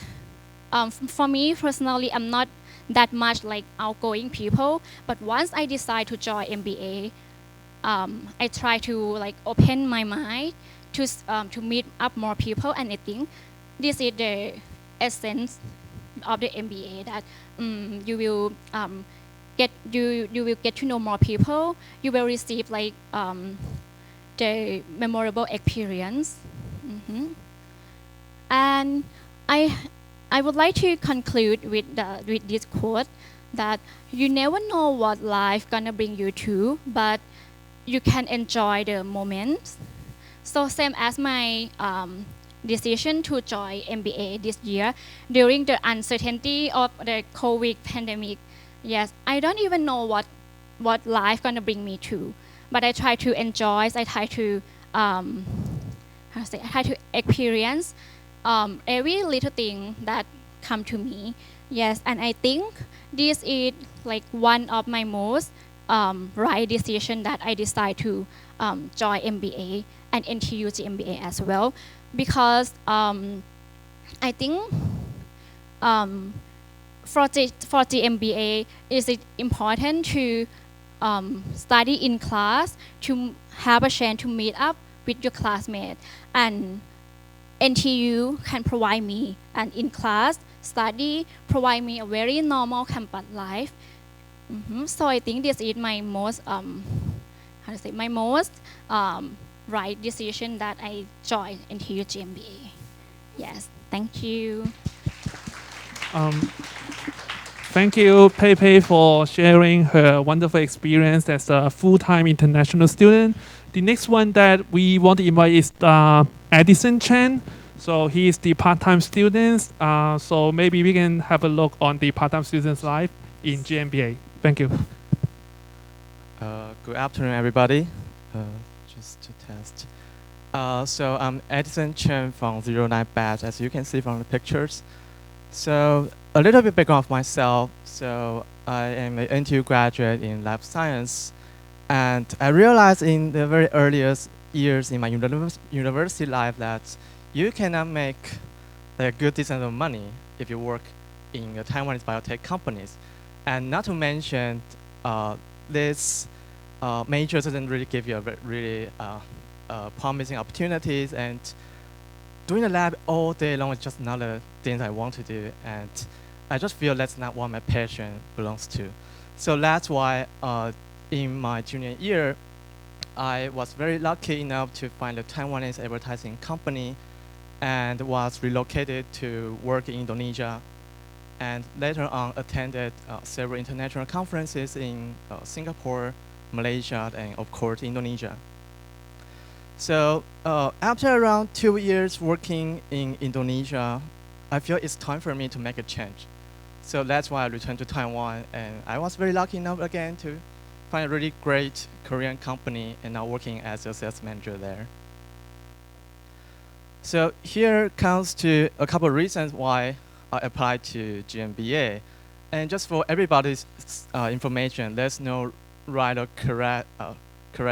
for me personally, I'm not that much like outgoing people, but once I decide to join MBA, I try to like open my mind to meet up more people, and I think this is the essence of the MBA that you will get to know more people, you will receive like the memorable experience. And I would like to conclude with this quote that you never know what life gonna bring you to, but you can enjoy the moment. So same as my decision to join MBA this year during the uncertainty of the COVID pandemic, Yes, I don't even know what life gonna bring me to, but I try to enjoy. I try to how to say, I try to experience every little thing that come to me. Yes, and I think this is like one of my most right decision that I decide to join MBA and NTU GMBA as well, because I think for GMBA is it important to study in class, to have a chance to meet up with your classmates, and NTU can provide me an in class study, provide me a very normal campus life. So I think this is my most how to say, my most right decision that I joined NTU GMBA. Yes, thank you. Thank you, Pepe, for sharing her wonderful experience as a full-time international student. The next one that we want to invite is Edison Chen. So he is the part-time student. So maybe we can have a look on the part-time student's life in GMBA. Thank you. Good afternoon, everybody. Just to test. So I'm Edison Chen from 09 batch, as you can see from the pictures. So a little bit background of myself. So I am an NTU graduate in life science, and I realized in the very earliest years in my university life that you cannot make a good decent amount of money if you work in a Taiwanese biotech companies, and not to mention this major doesn't really give you a really promising opportunities, and doing the lab all day long is just not a thing I want to do, and I just feel that's not what my passion belongs to. So that's why in my junior year, I was very lucky enough to find a Taiwanese advertising company and was relocated to work in Indonesia, and later on attended several international conferences in Singapore, Malaysia, and of course Indonesia. So after around 2 years working in Indonesia, I feel it's time for me to make a change. So that's why I returned to Taiwan, and I was very lucky enough again to find a really great Korean company and now working as a sales manager there. So here comes to a couple of reasons why I applied to GMBA. And just for everybody's information, there's no right or correct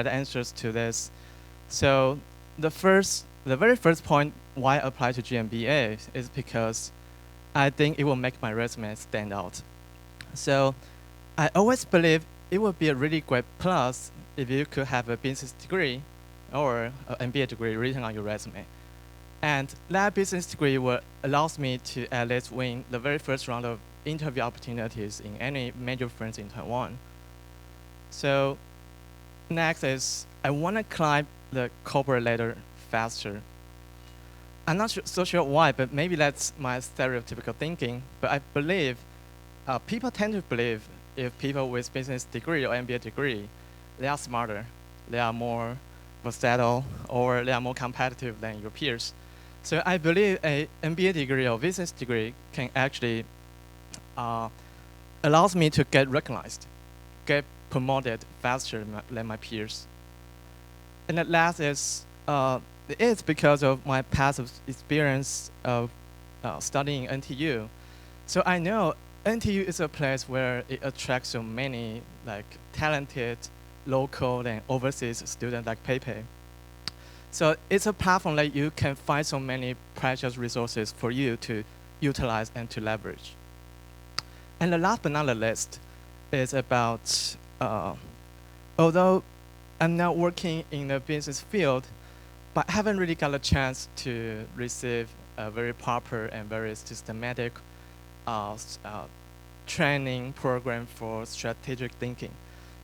answers to this. So the very first point why I applied to GMBA is because I think it will make my resume stand out. So I always believe it would be a really great plus if you could have a business degree or an MBA degree written on your resume. And that business degree allows me to at least win the very first round of interview opportunities in any major firms in Taiwan. So next is I want to climb the corporate ladder faster. I'm not so sure why, but maybe that's my stereotypical thinking. But I believe people tend to believe if people with business degree or MBA degree, they are smarter, they are more versatile, or they are more competitive than your peers. So I believe a MBA degree or business degree can actually allows me to get recognized, get promoted faster than my peers. And the last is it's because of my past experience of studying NTU. So I know NTU is a place where it attracts so many talented local and overseas students like Pepe. So it's a platform that you can find so many precious resources for you to utilize and to leverage. And the last but not the least is about, although I'm not working in the business field, but I haven't really got a chance to receive a very proper and very systematic training program for strategic thinking.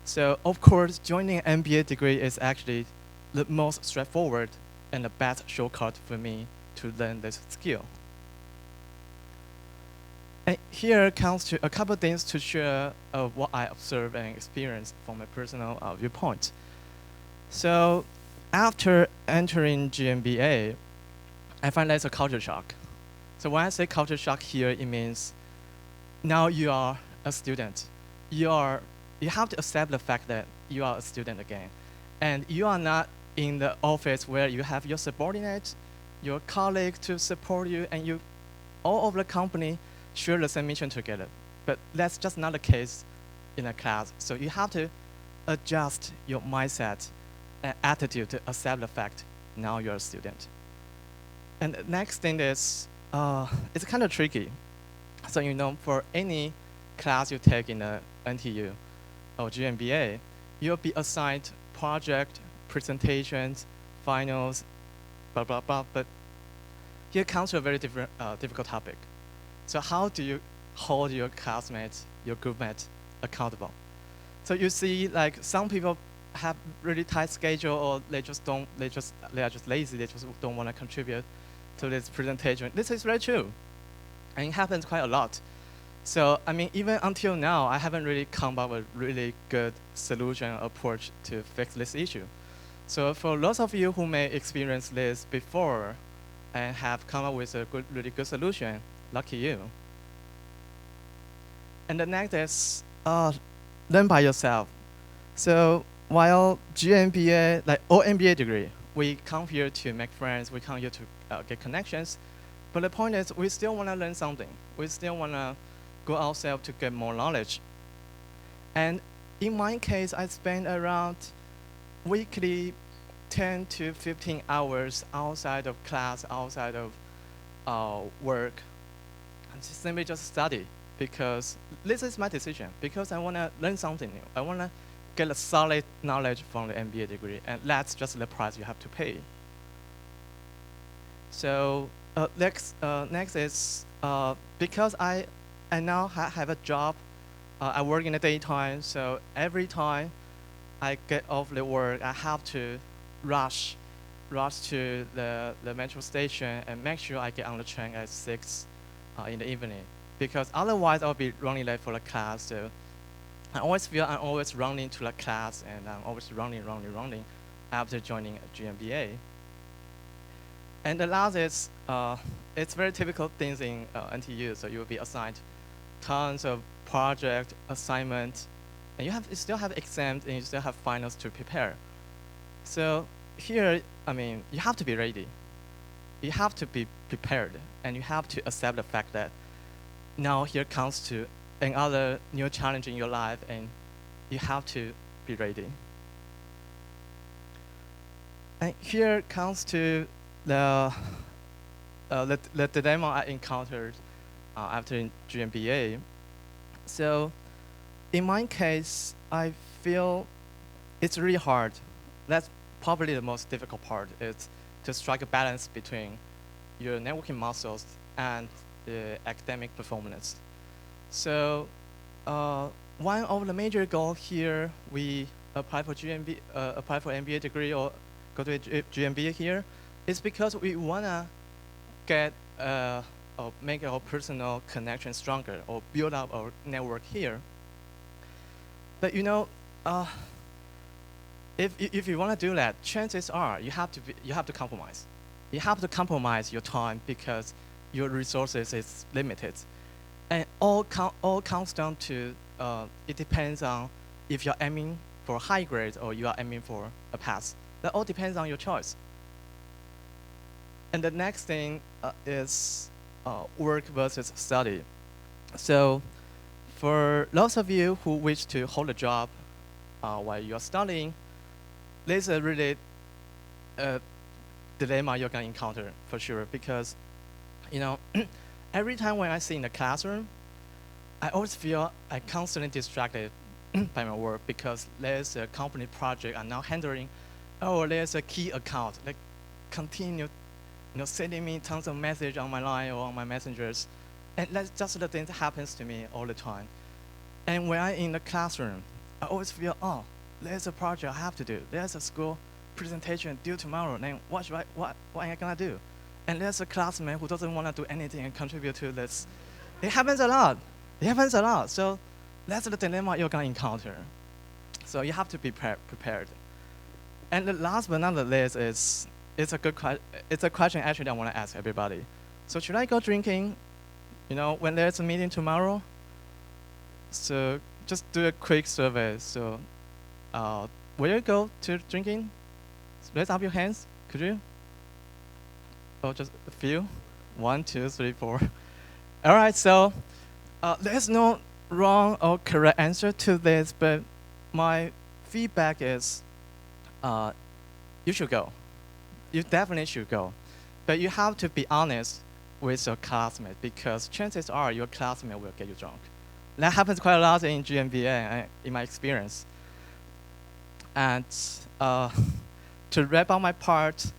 So of course, joining an MBA degree is actually the most straightforward and the best shortcut for me to learn this skill. And here comes to a couple of things to share of what I observed and experienced from a personal viewpoint. So after entering GMBA, I find that's a culture shock. So when I say culture shock here, it means now you are a student. you have to accept the fact that you are a student again, and you are not in the office where you have your subordinate, your colleague to support you, and you all over the company share the same mission together. But that's just not the case in a class. So you have to adjust your mindset and attitude to accept the fact now you're a student. And the next thing is, it's kind of tricky. So for any class you take in the NTU or GMBA, you'll be assigned project, presentations, finals, blah, blah, blah. But here comes to a very difficult topic. So how do you hold your classmates, your group mates accountable? So you see, like, some people have really tight schedule, or they are just lazy. They just don't want to contribute to this presentation. This is very true, and it happens quite a lot. So I mean, even until now, I haven't really come up with a really good solution approach to fix this issue. So for lots of you who may experience this before and have come up with a really good solution, lucky you. And the next is learn by yourself. So while GMBA, like all MBA degree, we come here to make friends, we come here to get connections. But the point is, we still want to learn something. We still want to go ourselves to get more knowledge. And in my case, I spend around weekly 10 to 15 hours outside of class, outside of work, and simply just study, because this is my decision, because I want to learn something new. I want to get a solid knowledge from the MBA degree, and that's just the price you have to pay. So next is, because I now have a job, I work in the daytime, so every time I get off the work, I have to rush to the metro station and make sure I get on the train at 6 in the evening, because otherwise I'll be running late for the class. So I always feel I'm always running to the class, and I'm always running after joining GMBA. And the last is, it's very typical things in NTU. So you will be assigned tons of project assignments, and you still have exams, and you still have finals to prepare. So here, I mean, you have to be ready. You have to be prepared, and you have to accept the fact that now here comes to another new challenge in your life, and you have to be ready. And here comes to the dilemma I encountered after GMBA. So in my case, I feel it's really hard. That's probably the most difficult part, is to strike a balance between your networking muscles and the academic performance. So one of the major goals here, we apply for MBA degree or go to GMBA here, is because we want to get or make our personal connection stronger, or build up our network here. But if you want to do that, chances are you have to compromise. You have to compromise your time, because your resources is limited, and all comes down to it depends on if you're aiming for a high grade or you are aiming for a pass. That all depends on your choice. And the next thing is work versus study. So for lots of you who wish to hold a job while you're studying, there's a really dilemma you're going to encounter for sure, because every time when I sit in the classroom, I always feel I'm constantly distracted by my work, because there's a company project I'm now handling, or there's a key account that continue sending me tons of messages on my line or on my messengers. And that's just the thing that happens to me all the time. And when I'm in the classroom, I always feel, oh, there's a project I have to do. There's a school presentation due tomorrow. Then what am I gonna do? And there's a classmate who doesn't want to do anything and contribute to this. It happens a lot. So that's the dilemma you're gonna encounter. So you have to be prepared. And the last but not the least is, it's a question actually I want to ask everybody. So should I go drinking, when there's a meeting tomorrow? So just do a quick survey. So, will you go to drinking? Raise up your hands, could you? Oh, just a few. 1, 2, 3, 4. All right, so there's no wrong or correct answer to this, but my feedback is you should go. You definitely should go. But you have to be honest with your classmate, because chances are your classmate will get you drunk. That happens quite a lot in GMBA, in my experience. And to wrap up my part,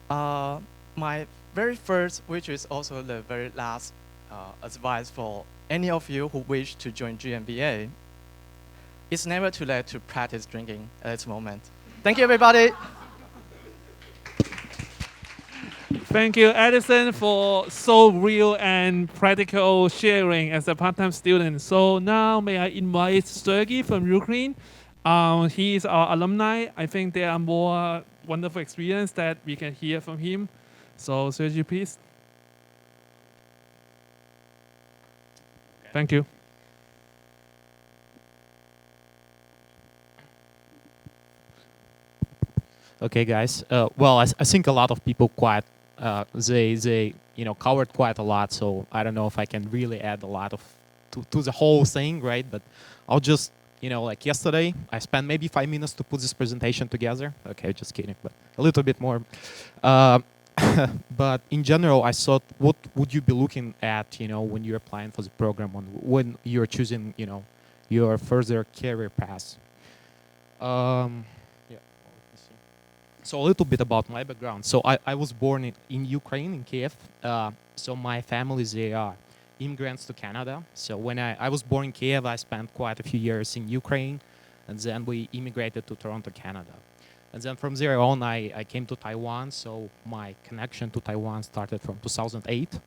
my very first, which is also the very last advice for any of you who wish to join GMBA, it's never too late to practice drinking at this moment. Thank you, everybody. Thank you, Edison, for so real and practical sharing as a part-time student. So now may I invite Sergey from Ukraine. He is our alumni. I think there are more wonderful experience that we can hear from him. So Sergey, please. Thank you. Okay, guys. Well, I think a lot of people quite they covered quite a lot. So I don't know if I can really add a lot of to the whole thing, right? But I'll just like yesterday, I spent maybe 5 minutes to put this presentation together. Okay, just kidding, but a little bit more. But in general, I thought, what would you be looking at, when you're applying for the program, when you're choosing, your further career path? So a little bit about my background. So I was born in Ukraine, in Kiev. So my family, they are immigrants to Canada. So when I was born in Kiev, I spent quite a few years in Ukraine, and then we immigrated to Toronto, Canada. And then from there on, I came to Taiwan. So my connection to Taiwan started from 2008.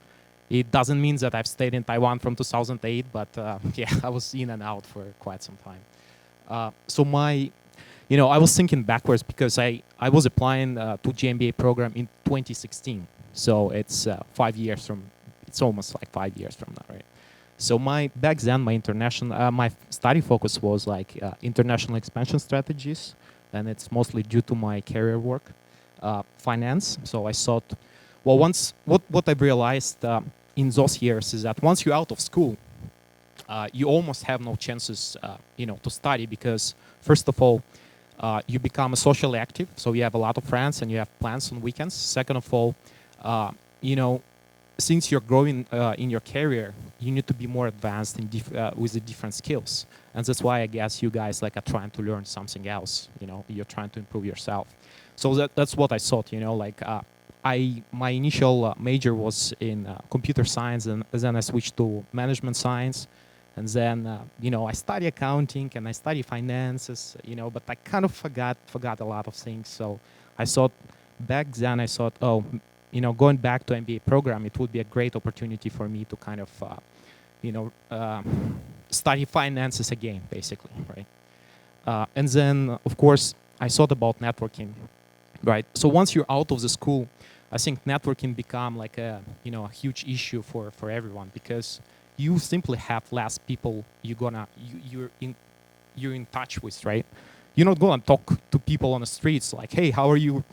It doesn't mean that I've stayed in Taiwan from 2008, but yeah, I was in and out for quite some time. So I was thinking backwards because I was applying to GMBA program in 2016. So it's 5 years from, it's almost like 5 years from now, right? So back then, my study focus was like international expansion strategies, and it's mostly due to my career work, finance. So I thought, well, what I've realized in those years is that once you're out of school, you almost have no chances, to study because, first of all, you become socially active, so you have a lot of friends and you have plans on weekends. Second of all, since you're growing in your career, you need to be more advanced with the different skills. And that's why I guess you guys are trying to learn something else. You're trying to improve yourself. So that's what I thought. My initial major was in computer science, and then I switched to management science. And then, I study accounting and I study finances, but I kind of forgot a lot of things. So I thought back then, oh, going back to MBA program, it would be a great opportunity for me to kind of, study finances again, basically, right? And then, of course, I thought about networking, right? So once you're out of the school, I think networking become like a huge issue for everyone, because you simply have less people you're in touch with, right? You're not gonna talk to people on the streets like, hey, how are you?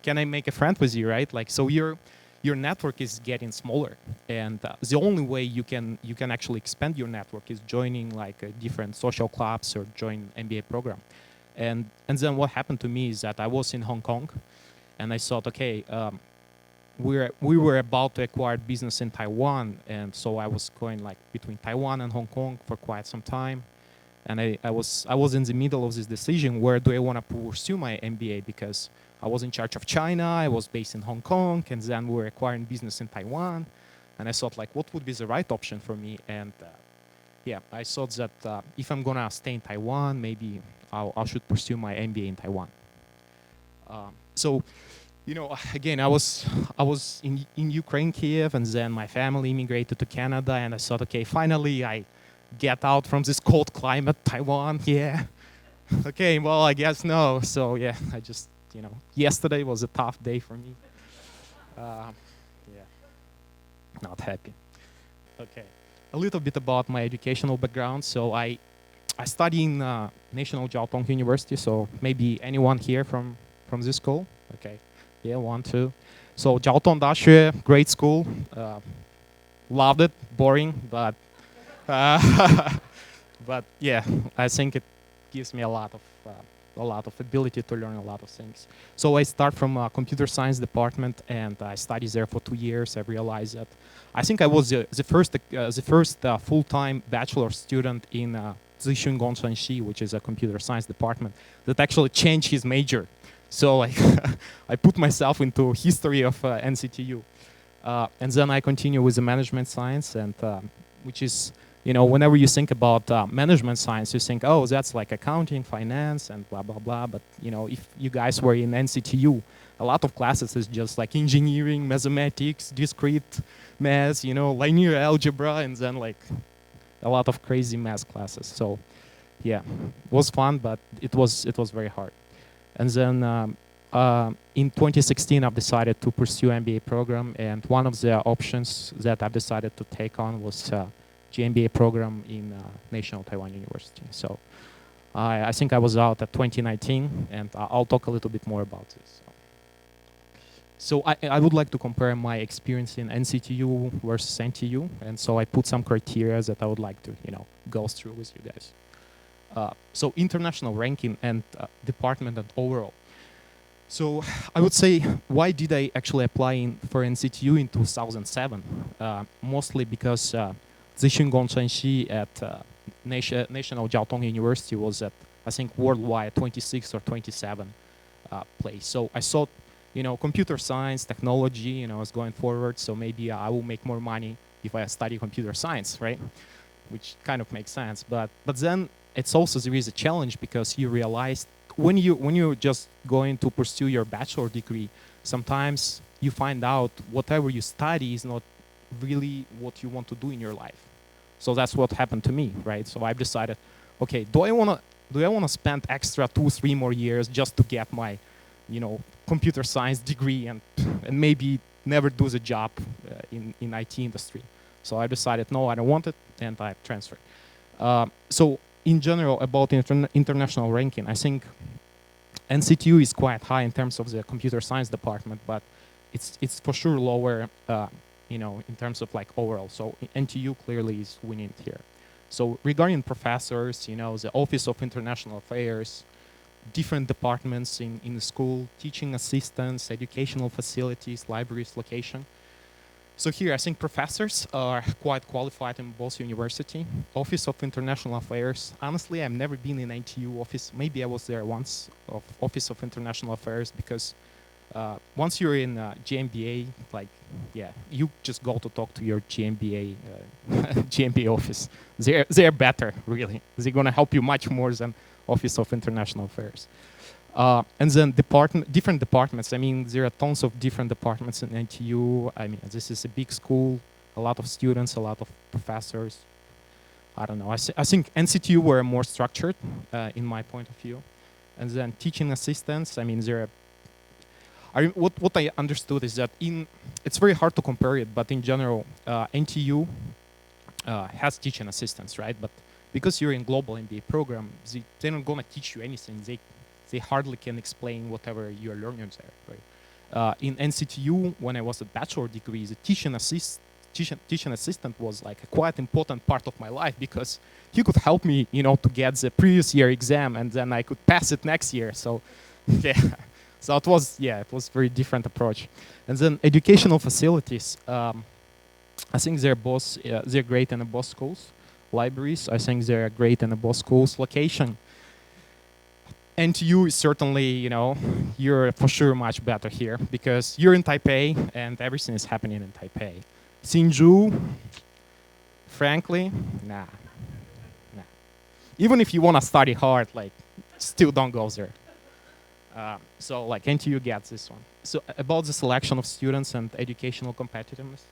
Can I make a friend with you, right? So your network is getting smaller, and the only way you can actually expand your network is joining different social clubs or join MBA program. And then what happened to me is that I was in Hong Kong, and I thought, okay, we were about to acquire business in Taiwan, and so I was going between Taiwan and Hong Kong for quite some time, and I was in the middle of this decision, where do I want to pursue my MBA, because I was in charge of China, I was based in Hong Kong, and then we were acquiring business in Taiwan, and I thought what would be the right option for me, and yeah, I thought that if I'm gonna stay in Taiwan, maybe I should pursue my MBA in Taiwan. So. Again, I was in Ukraine, Kiev, and then my family immigrated to Canada, and I thought, okay, finally I get out from this cold climate, Taiwan, yeah. Okay, well, I guess no. So yeah, I just, yesterday was a tough day for me. Yeah, not happy. Okay, a little bit about my educational background. So I study in National Jiaotong University. So maybe anyone here from this school? Okay, yeah, 1, 2. So Jiaotong Daxue, great school. Loved it, boring, but but yeah, I think it gives me a lot of ability to learn a lot of things. So I start from a computer science department, and I studied there for 2 years. I realized that I think I was the first full-time bachelor student in Zixun Gongchenxi, which is a computer science department, that actually changed his major. So like I put myself into history of NCTU. And then I continue with the management science, and which is, you know, whenever you think about management science, you think, oh, that's like accounting, finance, and blah, blah, blah. But, you know, if you guys were in NCTU, a lot of classes is just like engineering, mathematics, discrete math, you know, linear algebra, and then like a lot of crazy math classes. So, yeah, it was fun, but it was very hard. And then in 2016, I've decided to pursue MBA program, and one of the options that I've decided to take on was GMBA program in National Taiwan University. So I think I was out at 2019, and I'll talk a little bit more about this. So I would like to compare my experience in NCTU versus NTU, and so I put some criteria that I would like to, you know, go through with you guys. So international ranking and department and overall. So I would say, why did I actually apply for NCTU in 2007? Mostly because Zixun Gongchenxi at National Jiaotong University was at, I think, worldwide 26 or 27 place. So I thought, you know, computer science, technology, you know, is going forward, so maybe I will make more money if I study computer science, right? Which kind of makes sense. But then it's also, there is a challenge, because you realize when you're just going to pursue your bachelor degree, sometimes you find out whatever you study is not really what you want to do in your life. So that's what happened to me, right? So I've decided, okay, do I want to spend extra 2-3 more years just to get my, you know, computer science degree and maybe never do the job in IT industry? So I decided, no, I don't want it, and I transferred. So in general, about international ranking, I think NCTU is quite high in terms of the computer science department, but it's for sure lower, you know, in terms of like overall. So NTU clearly is winning here. So regarding professors, you know, the Office of International Affairs, different departments in the school, teaching assistants, educational facilities, libraries, location. So here, I think professors are quite qualified in both university. Office of International Affairs, honestly, I've never been in NTU office. Maybe I was there once, of Office of International Affairs, because once you're in GMBA, like, yeah, you just go to talk to your GMBA, GMBA office. They're better, really. They're gonna help you much more than Office of International Affairs. And then different departments. I mean, there are tons of different departments in NTU. I mean, this is a big school, a lot of students, a lot of professors. I don't know. I think NCTU were more structured, in my point of view. And then teaching assistants. I mean, there are. What I understood is that it's very hard to compare it, but in general, NTU has teaching assistants, right? But because you're in global MBA program, they're not gonna teach you anything. They hardly can explain whatever you're learning there, right? In NCTU, when I was a bachelor degree, the teaching assistant was like a quite important part of my life, because he could help me, you know, to get the previous year exam, and then I could pass it next year. So, yeah, so it was very different approach. And then educational facilities, I think they're great in both schools. Libraries, I think they're great in both schools. Location. NTU is certainly, you know, you're for sure much better here, because you're in Taipei and everything is happening in Taipei. Hsinchu, frankly, nah. Even if you want to study hard, like, still don't go there. So like NTU gets this one. So about the selection of students and educational competitiveness,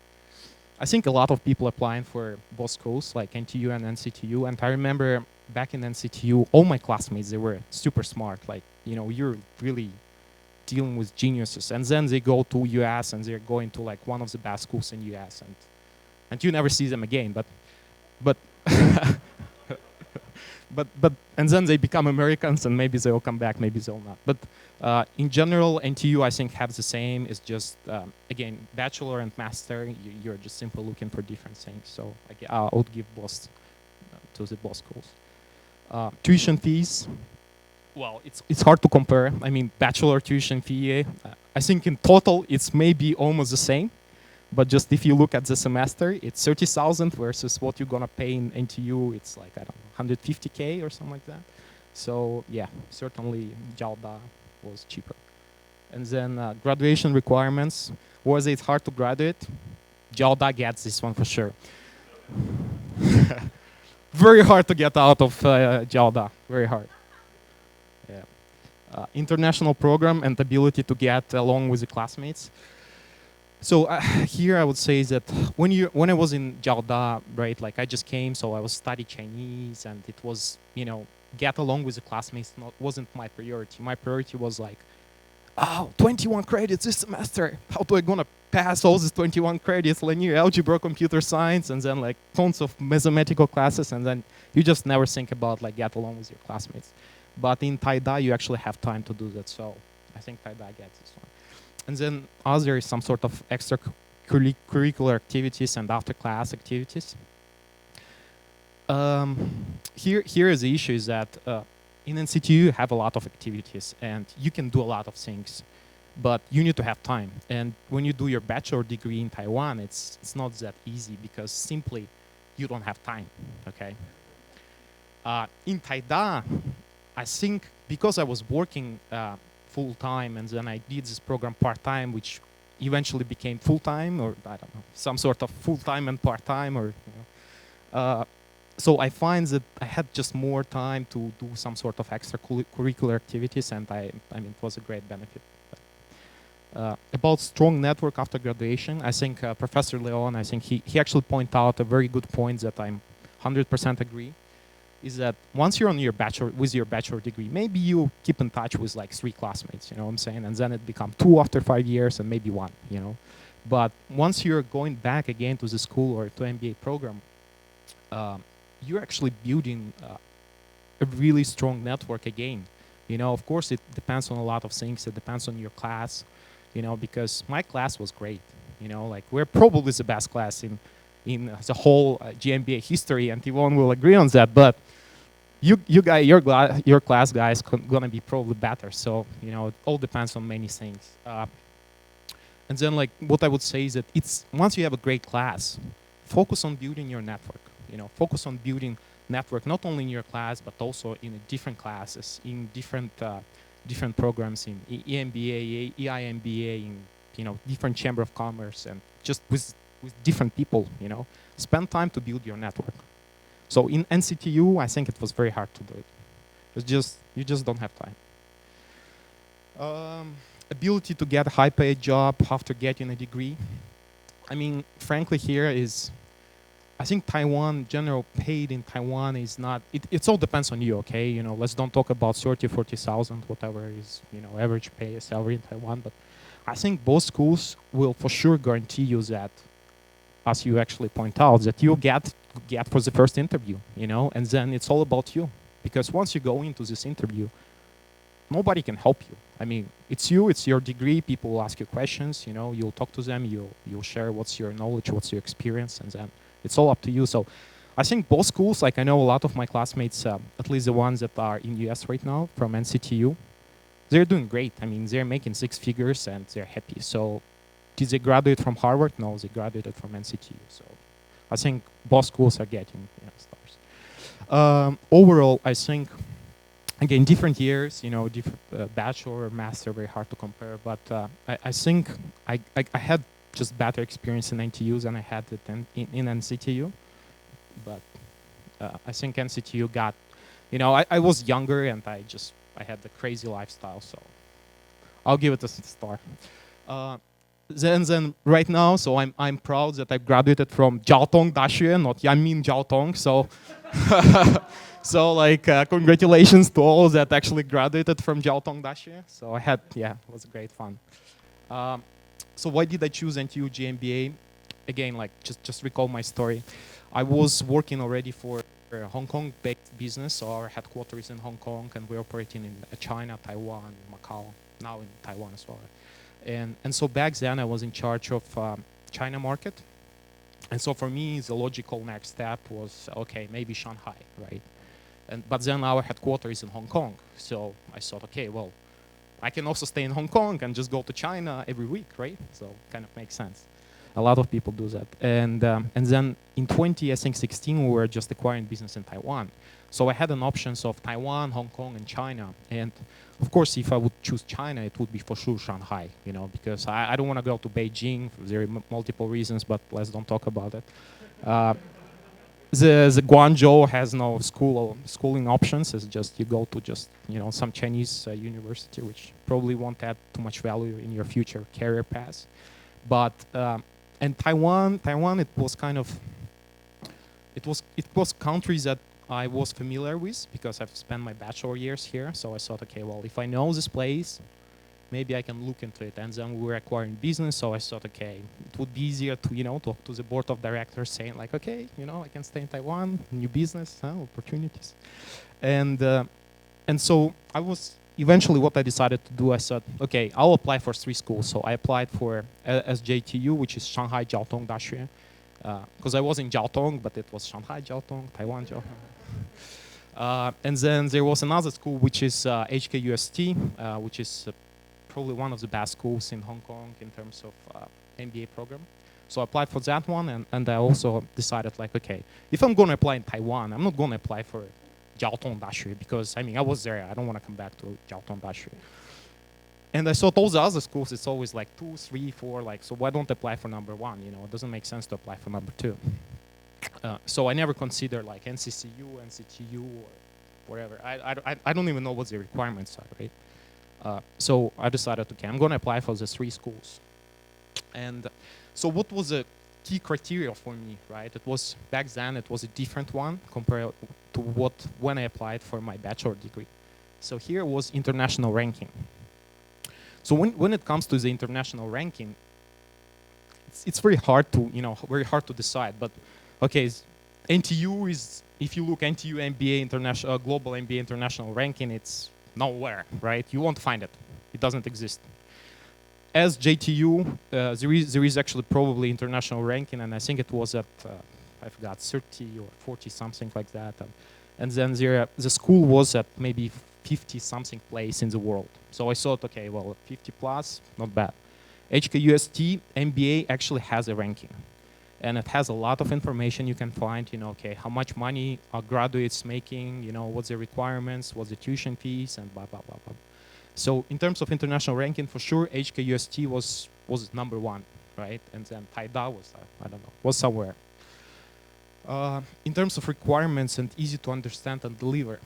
I think a lot of people applying for both schools, like NTU and NCTU. And I remember back in NCTU, all my classmates, they were super smart. Like, you know, you're really dealing with geniuses. And then they go to US and they're going to like one of the best schools in US, and you never see them again. But but but and then they become Americans, and maybe they will come back, maybe they'll not. But in general, NTU I think have the same. It's just again, bachelor and master. You're just simply looking for different things. So I would give both to the both schools. Tuition fees. Well, it's hard to compare. I mean, bachelor tuition fee. I think in total it's maybe almost the same. But just if you look at the semester, it's 30,000 versus what you're gonna pay in NTU. It's like, I don't know, 150K or something like that. So yeah, certainly Jalda was cheaper. And then graduation requirements. Was it hard to graduate? Jalda gets this one for sure. Very hard to get out of Jalda, very hard. Yeah. International program and ability to get along with the classmates. So here I would say that when I was in Jalda, right, like I just came, so I was studying Chinese, and it was, get along with the classmates wasn't my priority. My priority was like, oh, 21 credits this semester. How do I gonna pass all these 21 credits? Linear algebra, computer science, and then like tons of mathematical classes, and then you just never think about like get along with your classmates. But in Taida, you actually have time to do that. So I think Taida gets this one. And then other is some sort of extracurricular activities and after-class activities. Here is the issue is that in NCTU you have a lot of activities and you can do a lot of things, but you need to have time. And when you do your bachelor degree in Taiwan, it's not that easy because simply you don't have time, okay? In Taida, I think because I was working full-time, and then I did this program part-time, which eventually became full-time, or I don't know, some sort of full-time and part-time, or so I find that I had just more time to do some sort of extracurricular activities, and I mean, it was a great benefit. About strong network after graduation, I think Professor Leon, I think he actually pointed out a very good point that I'm 100% agree. Is that once you're on your bachelor degree, maybe you keep in touch with like 3 classmates, you know what I'm saying? And then it becomes 2 after 5 years and maybe 1, you know? But once you're going back again to the school or to MBA program, you're actually building a really strong network again. You know, of course, it depends on a lot of things. It depends on your class, you know, because my class was great. You know, like we're probably the best class in the whole GMBA history, and Yvonne will agree on that. But your class guys gonna be probably better. So you know, it all depends on many things. And then like what I would say is that it's once you have a great class, focus on building your network. You know, focus on building network not only in your class but also in different classes, in different programs, in EMBA, EIMBA, in different chamber of commerce, and just with different people. You know, spend time to build your network. So in NCTU, I think it was very hard to do it. You just don't have time. Ability to get a high-paid job after getting a degree. I mean, frankly, here is, I think Taiwan, general paid in Taiwan is not, it all depends on you, okay? You know, let's don't talk about 30, 40,000, whatever is, you know, average pay salary in Taiwan, but I think both schools will for sure guarantee you that, as you actually point out, that you get for the first interview, you know, and then it's all about you. Because once you go into this interview, nobody can help you. I mean, it's you, it's your degree, people will ask you questions, you know, you'll talk to them, you'll share what's your knowledge, what's your experience, and then it's all up to you. So I think both schools, like I know a lot of my classmates, at least the ones that are in US right now from NCTU, they're doing great. I mean, they're making 6 figures and they're happy. So did they graduate from Harvard? No, they graduated from NCTU. So I think both schools are getting stars. Overall, I think, again, different years, you know, different bachelor, master, very hard to compare. But I think I had just better experience in NTUs than I had it in NCTU. But I think NCTU got, you know, I was younger and I had the crazy lifestyle. So I'll give it a star. Then right now, so I'm proud that I graduated from Jiaotong Daxue, not Yanmin Jiaotong. So, so like congratulations to all that actually graduated from Jiaotong Daxue. So it was great fun. So why did I choose NTU GMBA? again, like just recall my story. I was working already for a Hong Kong-based business, so our headquarters is in Hong Kong, and we're operating in China, Taiwan, Macau, now in Taiwan as well. And so back then I was in charge of China market. And so for me, the logical next step was, okay, maybe Shanghai, right? But then our headquarters is in Hong Kong. So I thought, okay, well, I can also stay in Hong Kong and just go to China every week, right? So kind of makes sense. A lot of people do that. And then in 2016, we were just acquiring business in Taiwan. So I had an options of Taiwan, Hong Kong, and China. And of course, if I would choose China, it would be for sure Shanghai, you know, because I don't want to go to Beijing. There are multiple reasons, but let's don't talk about it. The Guangzhou has no schooling options. It's just you go to just, you know, some Chinese university, which probably won't add too much value in your future career path. But and Taiwan, it was kind of, it was countries that I was familiar with because I've spent my bachelor years here. So I thought, okay, well, if I know this place, maybe I can look into it. And then we were acquiring business, so I thought, okay, it would be easier to, you know, talk to the board of directors saying like, okay, you know, I can stay in Taiwan, new business, opportunities. And so I was, eventually what I decided to do, I said, okay, I'll apply for 3 schools. So I applied for SJTU, which is Shanghai Jiaotong Daxue, because I was in Jiaotong, but it was Shanghai Jiaotong, Taiwan Jiaotong. And then there was another school, which is HKUST, which is probably one of the best schools in Hong Kong in terms of MBA program. So I applied for that one, and I also decided like, okay, if I'm going to apply in Taiwan, I'm not going to apply for Jiaotong Daxue because, I mean, I was there. I don't want to come back to Jiaotong Daxue. And I thought all the other schools, it's always like 2, 3, 4, like, so why don't I apply for number 1? You know, it doesn't make sense to apply for number 2. So I never considered like NCCU, NCTU, or whatever. I don't even know what the requirements are, right? So I decided, okay, I'm going to apply for the 3 schools. And so what was the key criteria for me, right? It was, back then, it was a different one compared to when I applied for my bachelor degree. So here was international ranking. So when it comes to the international ranking, it's very hard to, you know, very hard to decide. But okay, NTU is, if you look NTU MBA international, global MBA international ranking, it's nowhere, right? You won't find it. It doesn't exist. As JTU, there is actually probably international ranking, and I think it was at, I forgot, 30 or 40 something like that. And then the school was at maybe 50 something place in the world. So I thought, okay, well, 50 plus, not bad. HKUST MBA actually has a ranking. And it has a lot of information you can find, you know, okay, how much money are graduates making, you know, what's the requirements, what's the tuition fees, and blah, blah, blah, blah. So in terms of international ranking, for sure, HKUST was number 1, right? And then Taida was, I don't know, was somewhere. In terms of requirements and easy to understand and deliver.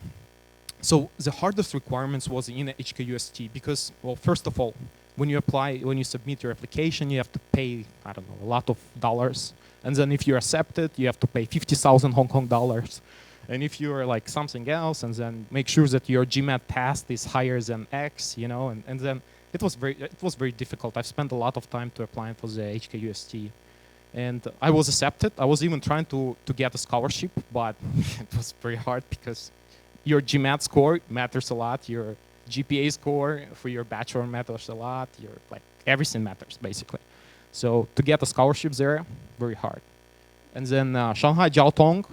So the hardest requirements was in HKUST because, well, first of all, when you apply, when you submit your application, you have to pay, I don't know, a lot of dollars. And then if you're accepted, you have to pay 50,000 Hong Kong dollars. And if you're like something else, and then make sure that your GMAT test is higher than X, you know, and then it was very difficult. I've spent a lot of time to applying for the HKUST. And I was accepted. I was even trying to get a scholarship, but it was very hard because your GMAT score matters a lot. Your GPA score for your bachelor matters a lot. Your, like, everything matters, basically. So to get a scholarship there, very hard. And then Shanghai Jiaotong,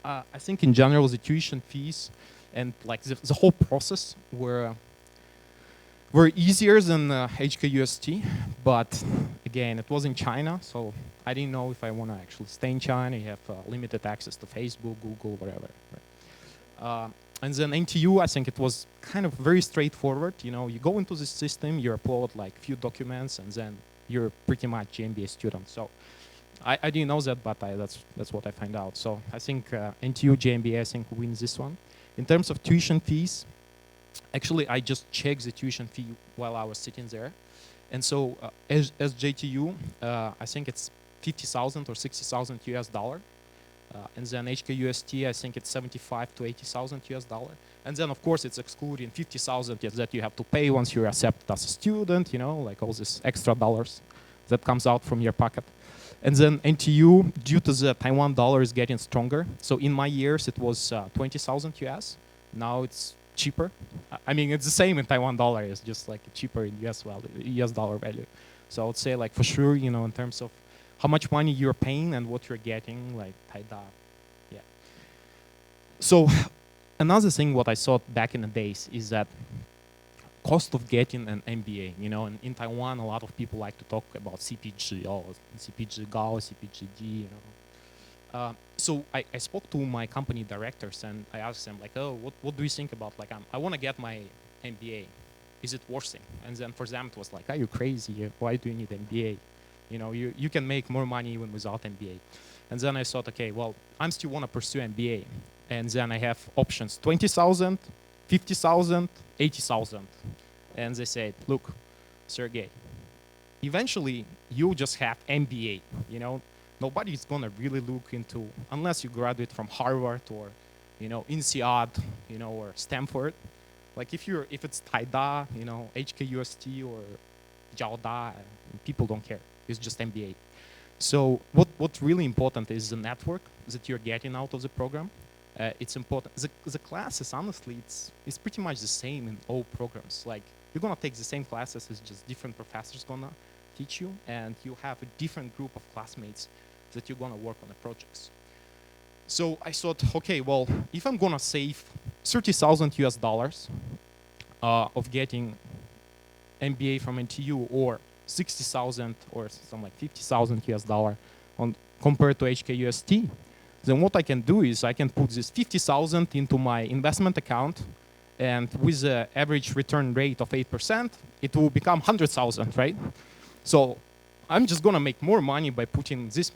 I think in general the tuition fees and like the whole process were easier than HKUST, but again, it was in China, so I didn't know if I want to actually stay in China. You have limited access to Facebook, Google, whatever. Right? And then NTU, I think it was kind of very straightforward. You know, you go into the system, you upload like few documents, and then you're pretty much GMBA student. So I didn't know that, but that's what I find out. So I think NTU GMBA, I think, wins this one. In terms of tuition fees, actually, I just checked the tuition fee while I was sitting there. And so as JTU, I think it's 50,000 or 60,000 US dollar. And then HKUST, I think it's 75 to 80,000 US dollar. And then, of course, it's excluding 50,000 that you have to pay once you're accepted as a student, you know, like all these extra dollars that comes out from your pocket. And then NTU, due to the Taiwan dollar is getting stronger. So in my years, it was 20,000 US. Now it's cheaper. I mean, it's the same in Taiwan dollar. It's just like cheaper in US dollar value. So I would say like for sure, you know, in terms of how much money you're paying and what you're getting, like Taida. Yeah. So another thing what I saw back in the days is that cost of getting an MBA, you know, and in Taiwan, a lot of people like to talk about CPG, oh, CPG Gao, CPGD, you know. So I spoke to my company directors and I asked them like, oh, what do you think about, like, I want to get my MBA. Is it worth it? And then for them it was like, are you crazy? Why do you need MBA? You know, you can make more money even without MBA. And then I thought, okay, well, I still want to pursue MBA. And then I have options, 20,000, 50,000, 80,000. And they said, look, Sergey, eventually you just have MBA, you know. Nobody's gonna really look into, unless you graduate from Harvard or, you know, INSEAD, you know, or Stanford. Like if it's Taida, you know, HKUST or Jiaoda, people don't care. It's just MBA. So what's really important is the network that you're getting out of the program. It's important. The classes, honestly, it's pretty much the same in all programs. Like you're gonna take the same classes, it's just different professors gonna teach you, and you have a different group of classmates that you're gonna work on the projects. So I thought, okay, well, if I'm gonna save 30,000 US dollars of getting MBA from NTU, or 60,000 or something like 50,000 US dollar on compared to HKUST, then what I can do is I can put this 50,000 into my investment account, and with the average return rate of 8%, it will become 100,000, right? So I'm just gonna make more money by putting this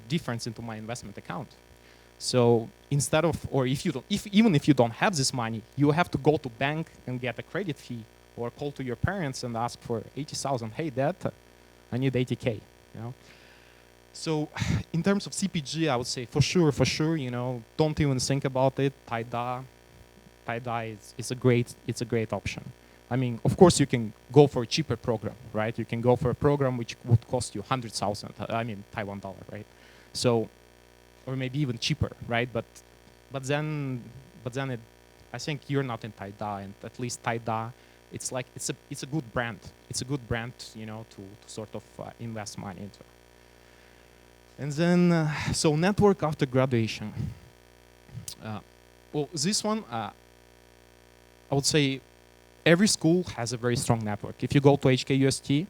difference into my investment account. So instead of, or even if you don't have this money, you have to go to bank and get a credit fee, or call to your parents and ask for 80,000. Hey, Dad, I need 80K. You know. So in terms of CPG, I would say for sure, you know, don't even think about it. Taida is a great option. I mean, of course, you can go for a cheaper program, right? You can go for a program which would cost you 100,000. I mean, Taiwan dollar, right? So, or maybe even cheaper, right? But then I think you're not in Taida, and at least Taida, it's like it's a good brand. It's a good brand, you know, to sort of invest money into. And then so network after graduation. Well, this one I would say every school has a very strong network. If you go to HKUST,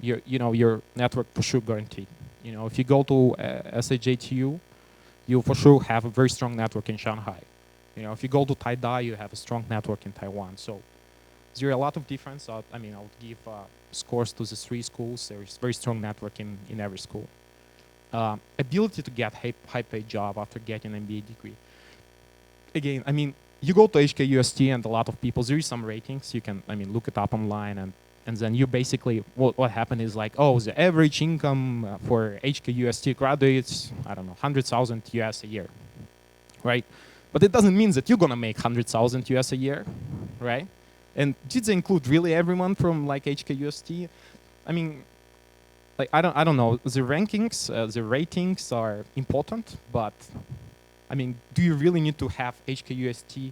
your network for sure guaranteed. You know, if you go to SHJTU, you for sure have a very strong network in Shanghai. You know, if you go to Taida, you have a strong network in Taiwan. So there are a lot of difference. I mean, I would give scores to the 3 schools. There is very strong network in every school. Ability to get high-paid job after getting an MBA degree. Again, I mean, you go to HKUST and a lot of people, there is some ratings. You can, I mean, look it up online, and then you basically, what happened is like, oh, the average income for HKUST graduates, I don't know, 100,000 US a year, right? But it doesn't mean that you're gonna make 100,000 US a year, right? And did they include really everyone from like HKUST? I mean, like I don't know. The rankings, the ratings are important, but I mean, do you really need to have HKUST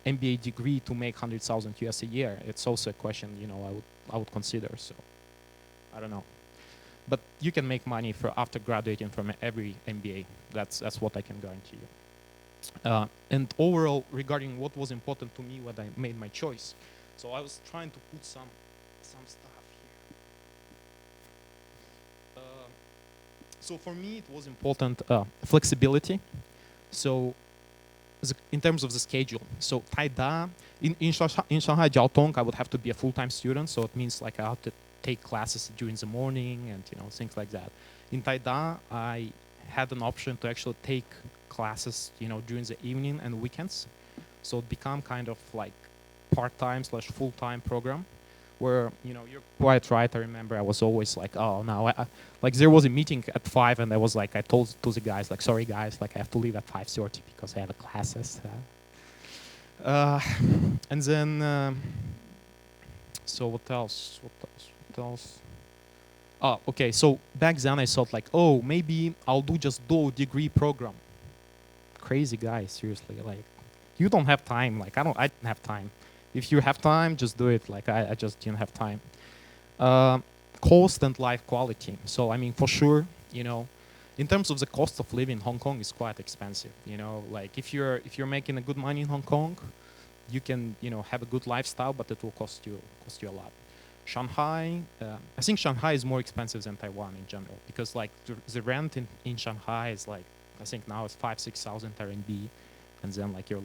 MBA degree to make 100,000 US a year? It's also a question, you know, I would consider. So I don't know, but you can make money after graduating from every MBA. That's what I can guarantee you. And overall, regarding what was important to me when I made my choice, so I was trying to put some stuff here. So for me, it was important flexibility. So in terms of the schedule, so Taida, in Shanghai Jiaotong, I would have to be a full-time student. So it means like I have to take classes during the morning and, you know, things like that. In Taida, I had an option to actually take classes, you know, during the evening and weekends. So it became kind of like part-time / full-time program, where, you know, you're quite right. I remember I was always like, oh no, like there was a meeting at 5, and I was like, I told to the guys like, sorry guys, like I have to leave at 5:30 because I have classes. And then, so what else? Oh, okay. So back then I thought like, oh, maybe I'll do just dual degree program. Crazy guy, seriously. Like, you don't have time. Like, I didn't have time. If you have time, just do it. Like, I just didn't have time. Cost and life quality. So I mean, for sure, you know, in terms of the cost of living, Hong Kong is quite expensive. You know, like if you're making a good money in Hong Kong, you can, you know, have a good lifestyle, but it will cost you a lot. Shanghai, I think Shanghai is more expensive than Taiwan in general, because like the rent in Shanghai is like, I think now it's 5,000-6,000 RMB, and then like your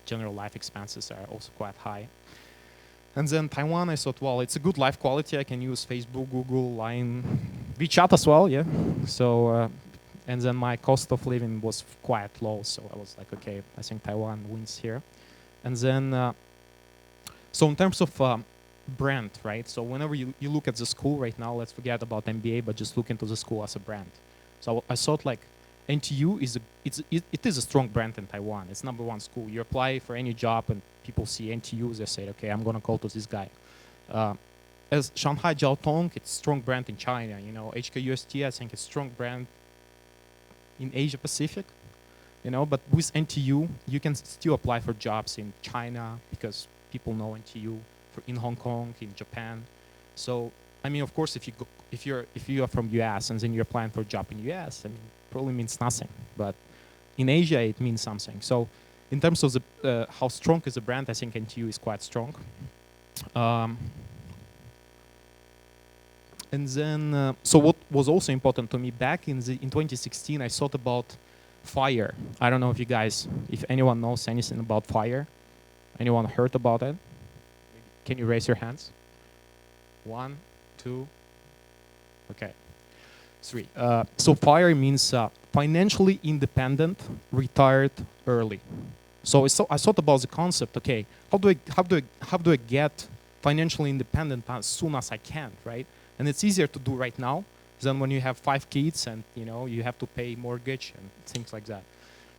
general life expenses are also quite high. And then Taiwan, I thought, well, it's a good life quality. I can use Facebook, Google, Line, WeChat as well, yeah. So, and then my cost of living was quite low, so I was like, okay, I think Taiwan wins here. And then, so in terms of brand, right? So whenever you look at the school right now, let's forget about MBA, but just look into the school as a brand. So I thought like NTU it is a strong brand in Taiwan. It's #1 school. You apply for any job and people see NTU, they say, okay, I'm gonna go to this guy. As Shanghai Jiaotong, it's a strong brand in China. You know, HKUST, I think it's a strong brand in Asia Pacific. You know, but with NTU, you can still apply for jobs in China because people know NTU, in Hong Kong, in Japan. So I mean, of course, if you are from US and then you're applying for a job in US, I mean, probably means nothing. But in Asia, it means something. So in terms of the how strong is the brand, I think NTU is quite strong. And then, so what was also important to me back in 2016, I thought about FIRE. I don't know if anyone knows anything about FIRE. Anyone heard about it? Can you raise your hands? 1, 2, okay, 3. So FIRE means financially independent, retired early. So I thought about the concept. Okay, how do I get financially independent as soon as I can, right? And it's easier to do right now than when you have 5 kids and you know you have to pay mortgage and things like that.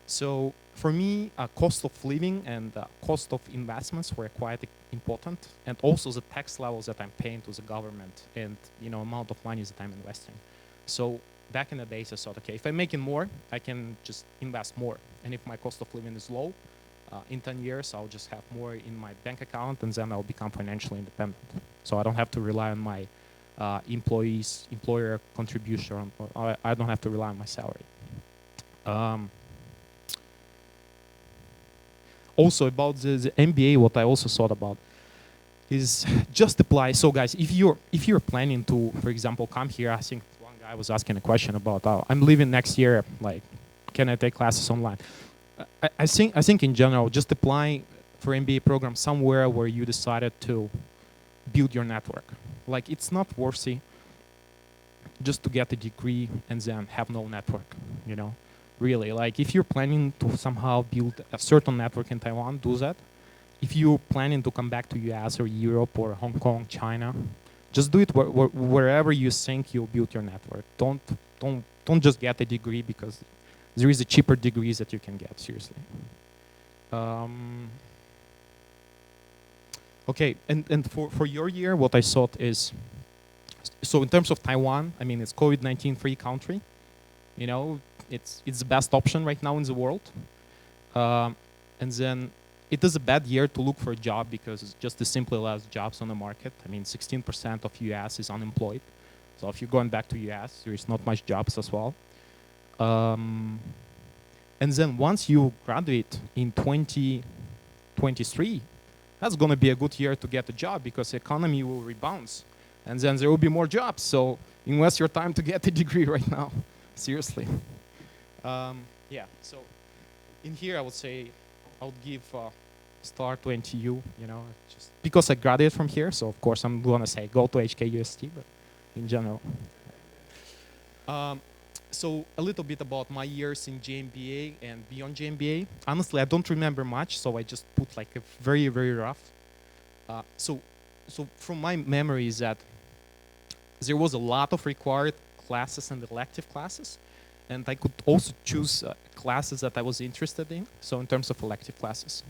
So for me, cost of living and cost of investments were quite important, and also the tax levels that I'm paying to the government and you know amount of money that I'm investing. So back in the days, I thought, okay, if I'm making more, I can just invest more, and if my cost of living is low, in 10 years I'll just have more in my bank account, and then I'll become financially independent. So I don't have to rely on my employer contribution. I don't have to rely on my salary. Also about the MBA, what I also thought about is just apply. So guys, if you're planning to, for example, come here, I think one guy was asking a question about, I'm leaving next year, like, can I take classes online? I think in general, just apply for MBA program somewhere where you decided to build your network. Like, it's not worthy just to get a degree and then have no network, you know? Really, like if you're planning to somehow build a certain network in Taiwan, do that. If you're planning to come back to US or Europe or Hong Kong, China, just do it wherever you think you'll build your network. Don't just get a degree because there is a cheaper degrees that you can get, seriously. Okay, and for your year, what I thought is, so in terms of Taiwan, I mean, it's COVID-19 free country, you know, it's the best option right now in the world. And then it is a bad year to look for a job because it's just as simply less jobs on the market. I mean, 16% of US is unemployed. So if you're going back to US, there is not much jobs as well. And then once you graduate in 2023, that's going to be a good year to get a job because the economy will rebound. And then there will be more jobs. So invest your time to get a degree right now. Seriously. Yeah, so in here I would say I would give star to NTU, you know, just because I graduated from here, so of course I'm gonna say go to HKUST, but in general. So a little bit about my years in GMBA and beyond GMBA. Honestly, I don't remember much, so I just put like a very, very rough. So from my memory is that there was a lot of required classes and elective classes, and I could also choose classes that I was interested in, so in terms of elective classes.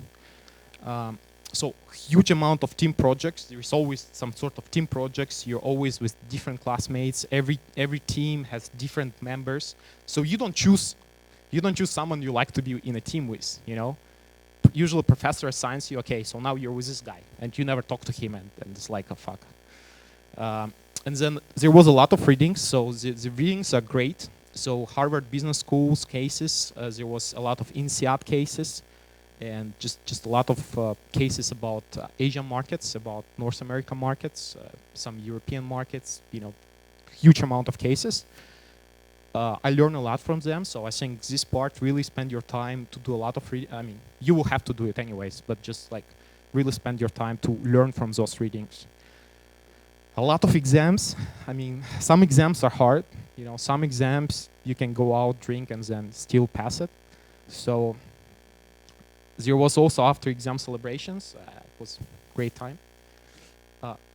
so huge amount of team projects. There is always some sort of team projects. You're always with different classmates. Every team has different members. So you don't choose someone you like to be in a team with, you know. Usually professor assigns you, okay, so now you're with this guy, and you never talk to him, and it's like a fuck. And then there was a lot of readings, so the readings are great. So Harvard Business School's cases, there was a lot of INSEAD cases, and just a lot of cases about Asian markets, about North American markets, some European markets, you know, huge amount of cases. I learned a lot from them, so I think this part really spend your time to do a lot of reading. I mean, you will have to do it anyways, but just like really spend your time to learn from those readings. A lot of exams. I mean, some exams are hard. You know, some exams you can go out, drink, and then still pass it. So there was also after exam celebrations. It was a great time.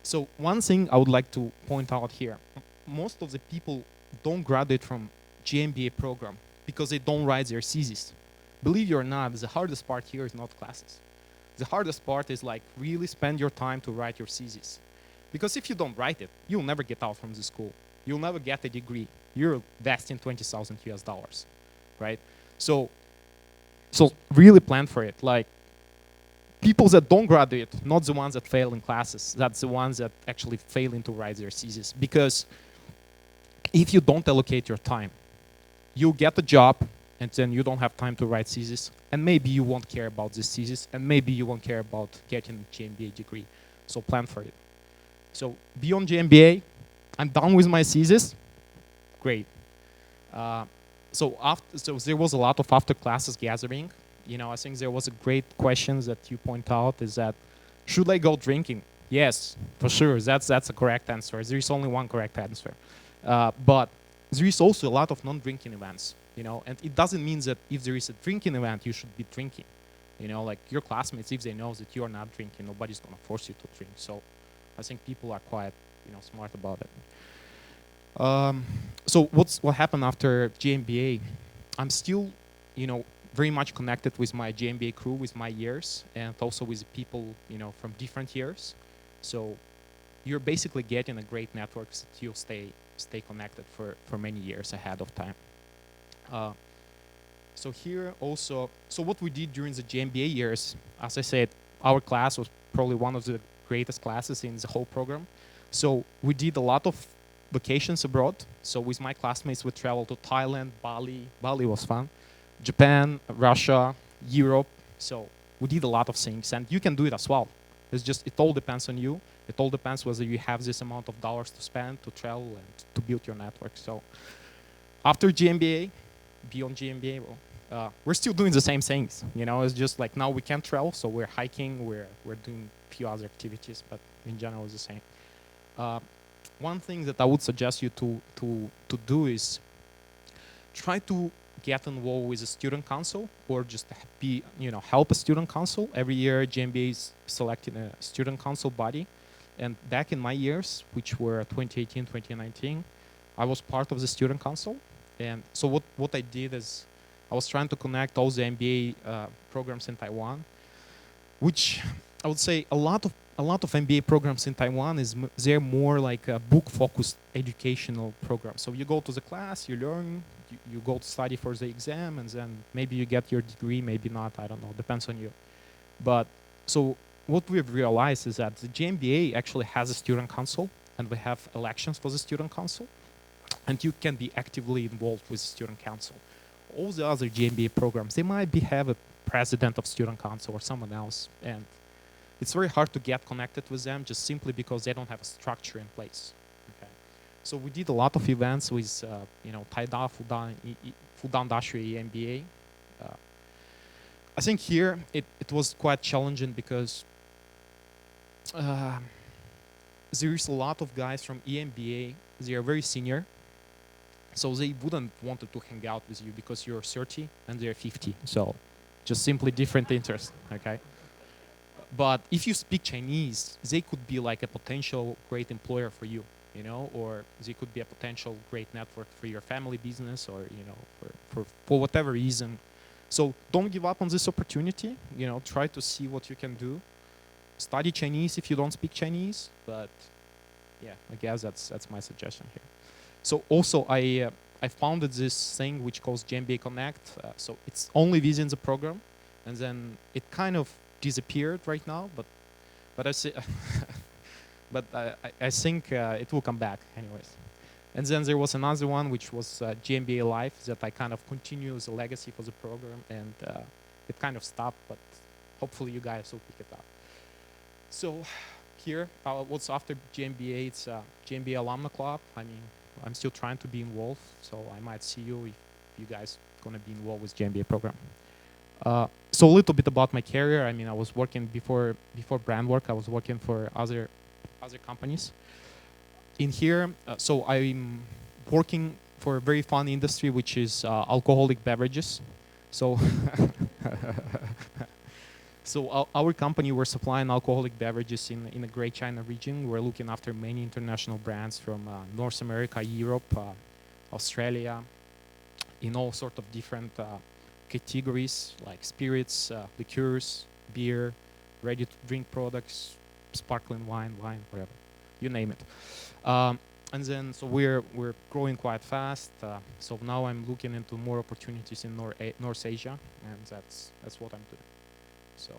So one thing I would like to point out here, most of the people don't graduate from GMBA program because they don't write their thesis. Believe it or not, the hardest part here is not classes. The hardest part is like really spend your time to write your thesis. Because if you don't write it, you'll never get out from the school. You'll never get a degree. You're investing 20,000 US dollars, right? So really plan for it. Like people that don't graduate, not the ones that fail in classes, that's the ones that actually failing to write their thesis. Because if you don't allocate your time, you'll get a job and then you don't have time to write thesis, and maybe you won't care about this thesis, and maybe you won't care about getting a GMBA degree. So plan for it. So beyond GMBA, I'm done with my thesis. Great. So there was a lot of after classes gathering. You know, I think there was a great question that you point out is that, should I go drinking? Yes, for sure. That's a correct answer. There is only one correct answer. But there is also a lot of non-drinking events, you know, and it doesn't mean that if there is a drinking event, you should be drinking. You know, like your classmates, if they know that you are not drinking, nobody's going to force you to drink. So I think people are quite, you know, smart about it. So what happened after GMBA? I'm still, you know, very much connected with my GMBA crew, with my years, and also with people, you know, from different years. So you're basically getting a great network that you'll stay connected for many years ahead of time. So here also, so what we did during the GMBA years, as I said, our class was probably one of the greatest classes in the whole program. So we did a lot of vacations abroad. So with my classmates, we traveled to Thailand, Bali. Bali was fun. Japan, Russia, Europe. So we did a lot of things, and you can do it as well. It's just, it all depends on you. It all depends whether you have this amount of dollars to spend, to travel, and to build your network. So after GMBA, beyond GMBA, well, we're still doing the same things. You know, it's just like now we can't travel, so we're hiking, we're doing a few other activities, but in general it's the same. One thing that I would suggest you to do is try to get involved with a student council, or just be, you know, help a student council. Every year GMBA is selecting a student council body. And back in my years, which were 2018, 2019, I was part of the student council. And so what I did is I was trying to connect all the MBA programs in Taiwan, which I would say a lot of MBA programs in Taiwan they're more like a book-focused educational program. So you go to the class, you learn, you go to study for the exam, and then maybe you get your degree, maybe not, I don't know, depends on you. But so what we've realized is that the GMBA actually has a student council, and we have elections for the student council, and you can be actively involved with the student council. All the other GMBA programs, they might have a president of student council or someone else, and it's very hard to get connected with them just simply because they don't have a structure in place. Okay. So we did a lot of events with, you know, Taida, Fudan Dashui MBA. I think here it was quite challenging because there is a lot of guys from EMBA. They are very senior, so they wouldn't want to hang out with you because you're 30 and they're 50. So just simply different interests. Okay. But if you speak Chinese, they could be like a potential great employer for you, you know, or they could be a potential great network for your family business, or, you know, for whatever reason. So don't give up on this opportunity, you know, try to see what you can do. study Chinese if you don't speak Chinese, but yeah, I guess that's my suggestion here. So also I founded this thing which calls GMBA Connect. So it's only within the program, and then it kind of disappeared right now. But I see, but I think it will come back anyways. And then there was another one which was GMBA Live that I kind of continue the legacy for the program, and it kind of stopped, but hopefully you guys will pick it up. So here, what's after GMBA? It's GMBA Alumni Club. I mean, I'm still trying to be involved, so I might see you if you guys gonna be involved with GMBA program. So a little bit about my career. I mean, I was working before brand work. I was working for other companies. In here, so I'm working for a very fun industry, which is alcoholic beverages. So, so our company, we're supplying alcoholic beverages in the Great China region. We're looking after many international brands from North America, Europe, Australia, in all sorts of different categories like spirits, liqueurs, beer, ready-to-drink products, sparkling wine, whatever, you name it. And then, so we're growing quite fast. So now I'm looking into more opportunities in North Asia, and that's what I'm doing. So,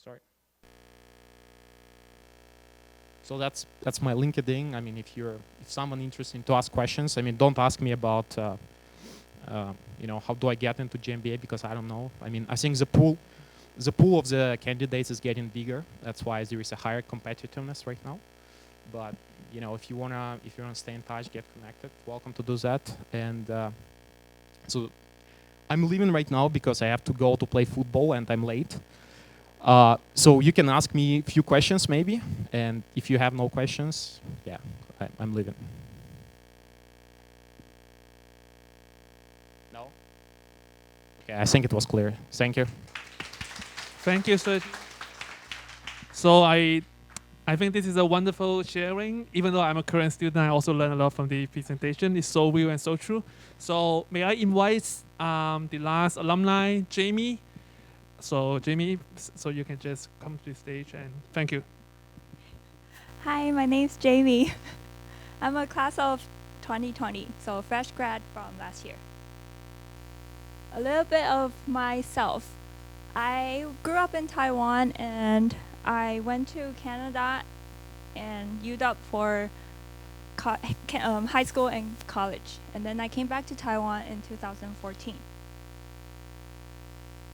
sorry. So that's my LinkedIn. I mean, if someone interested to ask questions, I mean, don't ask me about, you know, how do I get into GMBA, because I don't know. I mean, I think the pool of the candidates is getting bigger. That's why there is a higher competitiveness right now. But you know, if you wanna stay in touch, get connected, welcome to do that. And so I'm leaving right now because I have to go to play football and I'm late. So you can ask me a few questions maybe, and if you have no questions, yeah, I'm leaving. No? Okay, I think it was clear. Thank you. Thank you, sir. So I think this is a wonderful sharing. Even though I'm a current student, I also learned a lot from the presentation. It's so real and so true. So may I invite the last alumni, Jamie. So Jamie, so you can just come to the stage, and thank you. Hi, my name's Jamie. I'm a class of 2020, so fresh grad from last year. A little bit of myself. I grew up in Taiwan, and I went to Canada and UW for high school and college. And then I came back to Taiwan in 2014.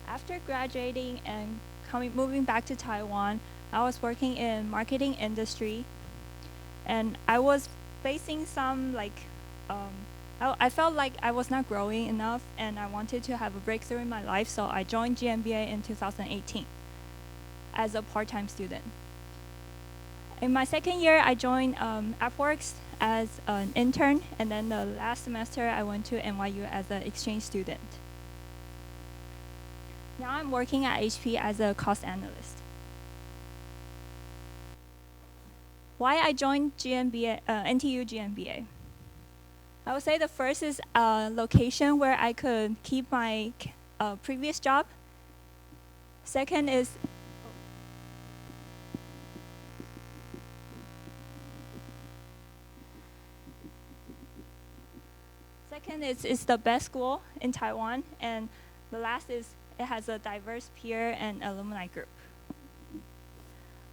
After graduating and moving back to Taiwan, I was working in marketing industry, and I was facing some I felt like I was not growing enough, and I wanted to have a breakthrough in my life, so I joined GMBA in 2018 as a part-time student. In my second year, I joined AppWorks as an intern, and then the last semester I went to NYU as an exchange student. Now I'm working at HP as a cost analyst. Why I joined GMBA, NTU GMBA? I would say the first is a location where I could keep my previous job. Second is it's the best school in Taiwan, and the last is it has a diverse peer and alumni group.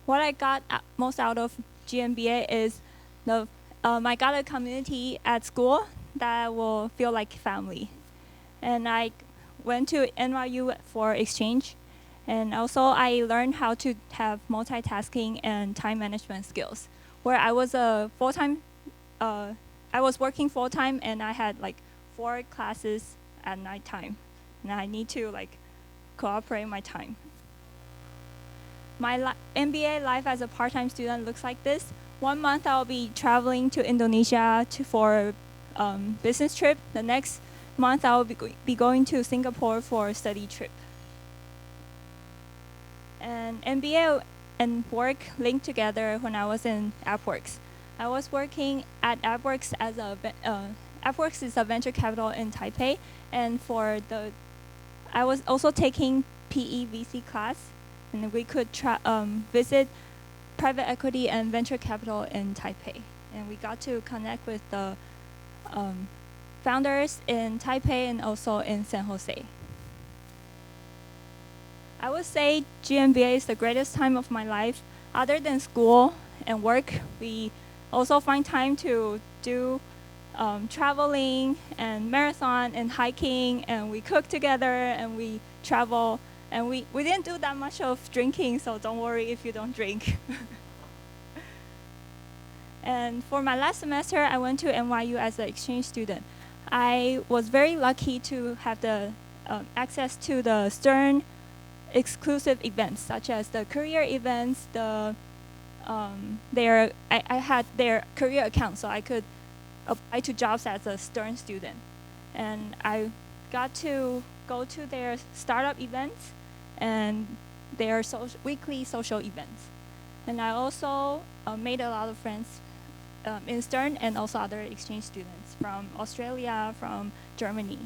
What I got most out of GMBA is I got a community at school that will feel like family. And I went to NYU for exchange, and also I learned how to have multitasking and time management skills. Where I was I was working full-time, and I had 4 classes at nighttime, and I need to cooperate my time. My MBA life as a part-time student looks like this. 1 month I'll be traveling to Indonesia for business trip. The next month I'll be going to Singapore for a study trip. And MBA and work linked together when I was in AppWorks. I was working at AppWorks as AppWorks is a venture capital in Taipei, and I was also taking PE VC class, and we could visit private equity and venture capital in Taipei. And we got to connect with the founders in Taipei and also in San Jose. I would say GMBA is the greatest time of my life. Other than school and work, we also find time to do traveling and marathon and hiking, and we cook together and we travel. And we didn't do that much of drinking, so don't worry if you don't drink. And for my last semester, I went to NYU as an exchange student. I was very lucky to have the access to the Stern exclusive events, such as the career events. I had their career account, so I could apply to jobs as a Stern student. And I got to go to their startup events and their weekly social events. And I also made a lot of friends in Stern and also other exchange students from Australia, from Germany.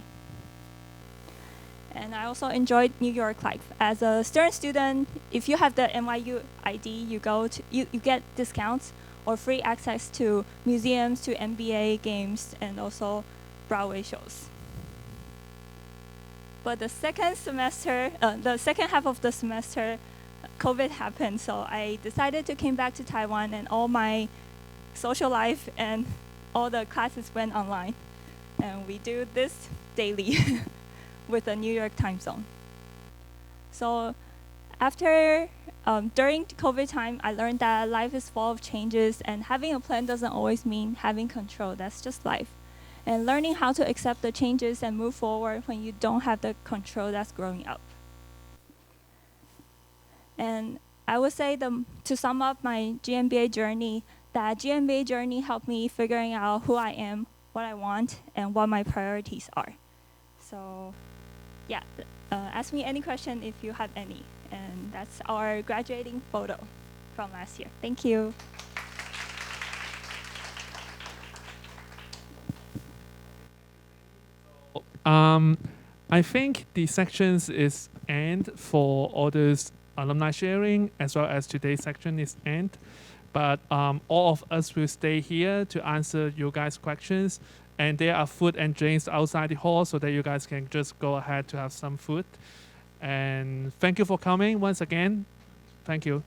And I also enjoyed New York life. As a Stern student, if you have the NYU ID, you get discounts or free access to museums, to NBA games, and also Broadway shows. But the second half of the semester, COVID happened, so I decided to come back to Taiwan, and all my social life and all the classes went online. And we do this daily with the New York time zone. So during COVID time, I learned that life is full of changes, and having a plan doesn't always mean having control. That's just life. And learning how to accept the changes and move forward when you don't have the control, that's growing up. And I would say to sum up my GMBA journey, that GMBA journey helped me figuring out who I am, what I want, and what my priorities are. So yeah, ask me any question if you have any. And that's our graduating photo from last year. Thank you. I think the sections is end for all this alumni sharing, as well as today's section is end. But all of us will stay here to answer you guys' questions. And there are food and drinks outside the hall so that you guys can just go ahead to have some food. And thank you for coming once again. Thank you.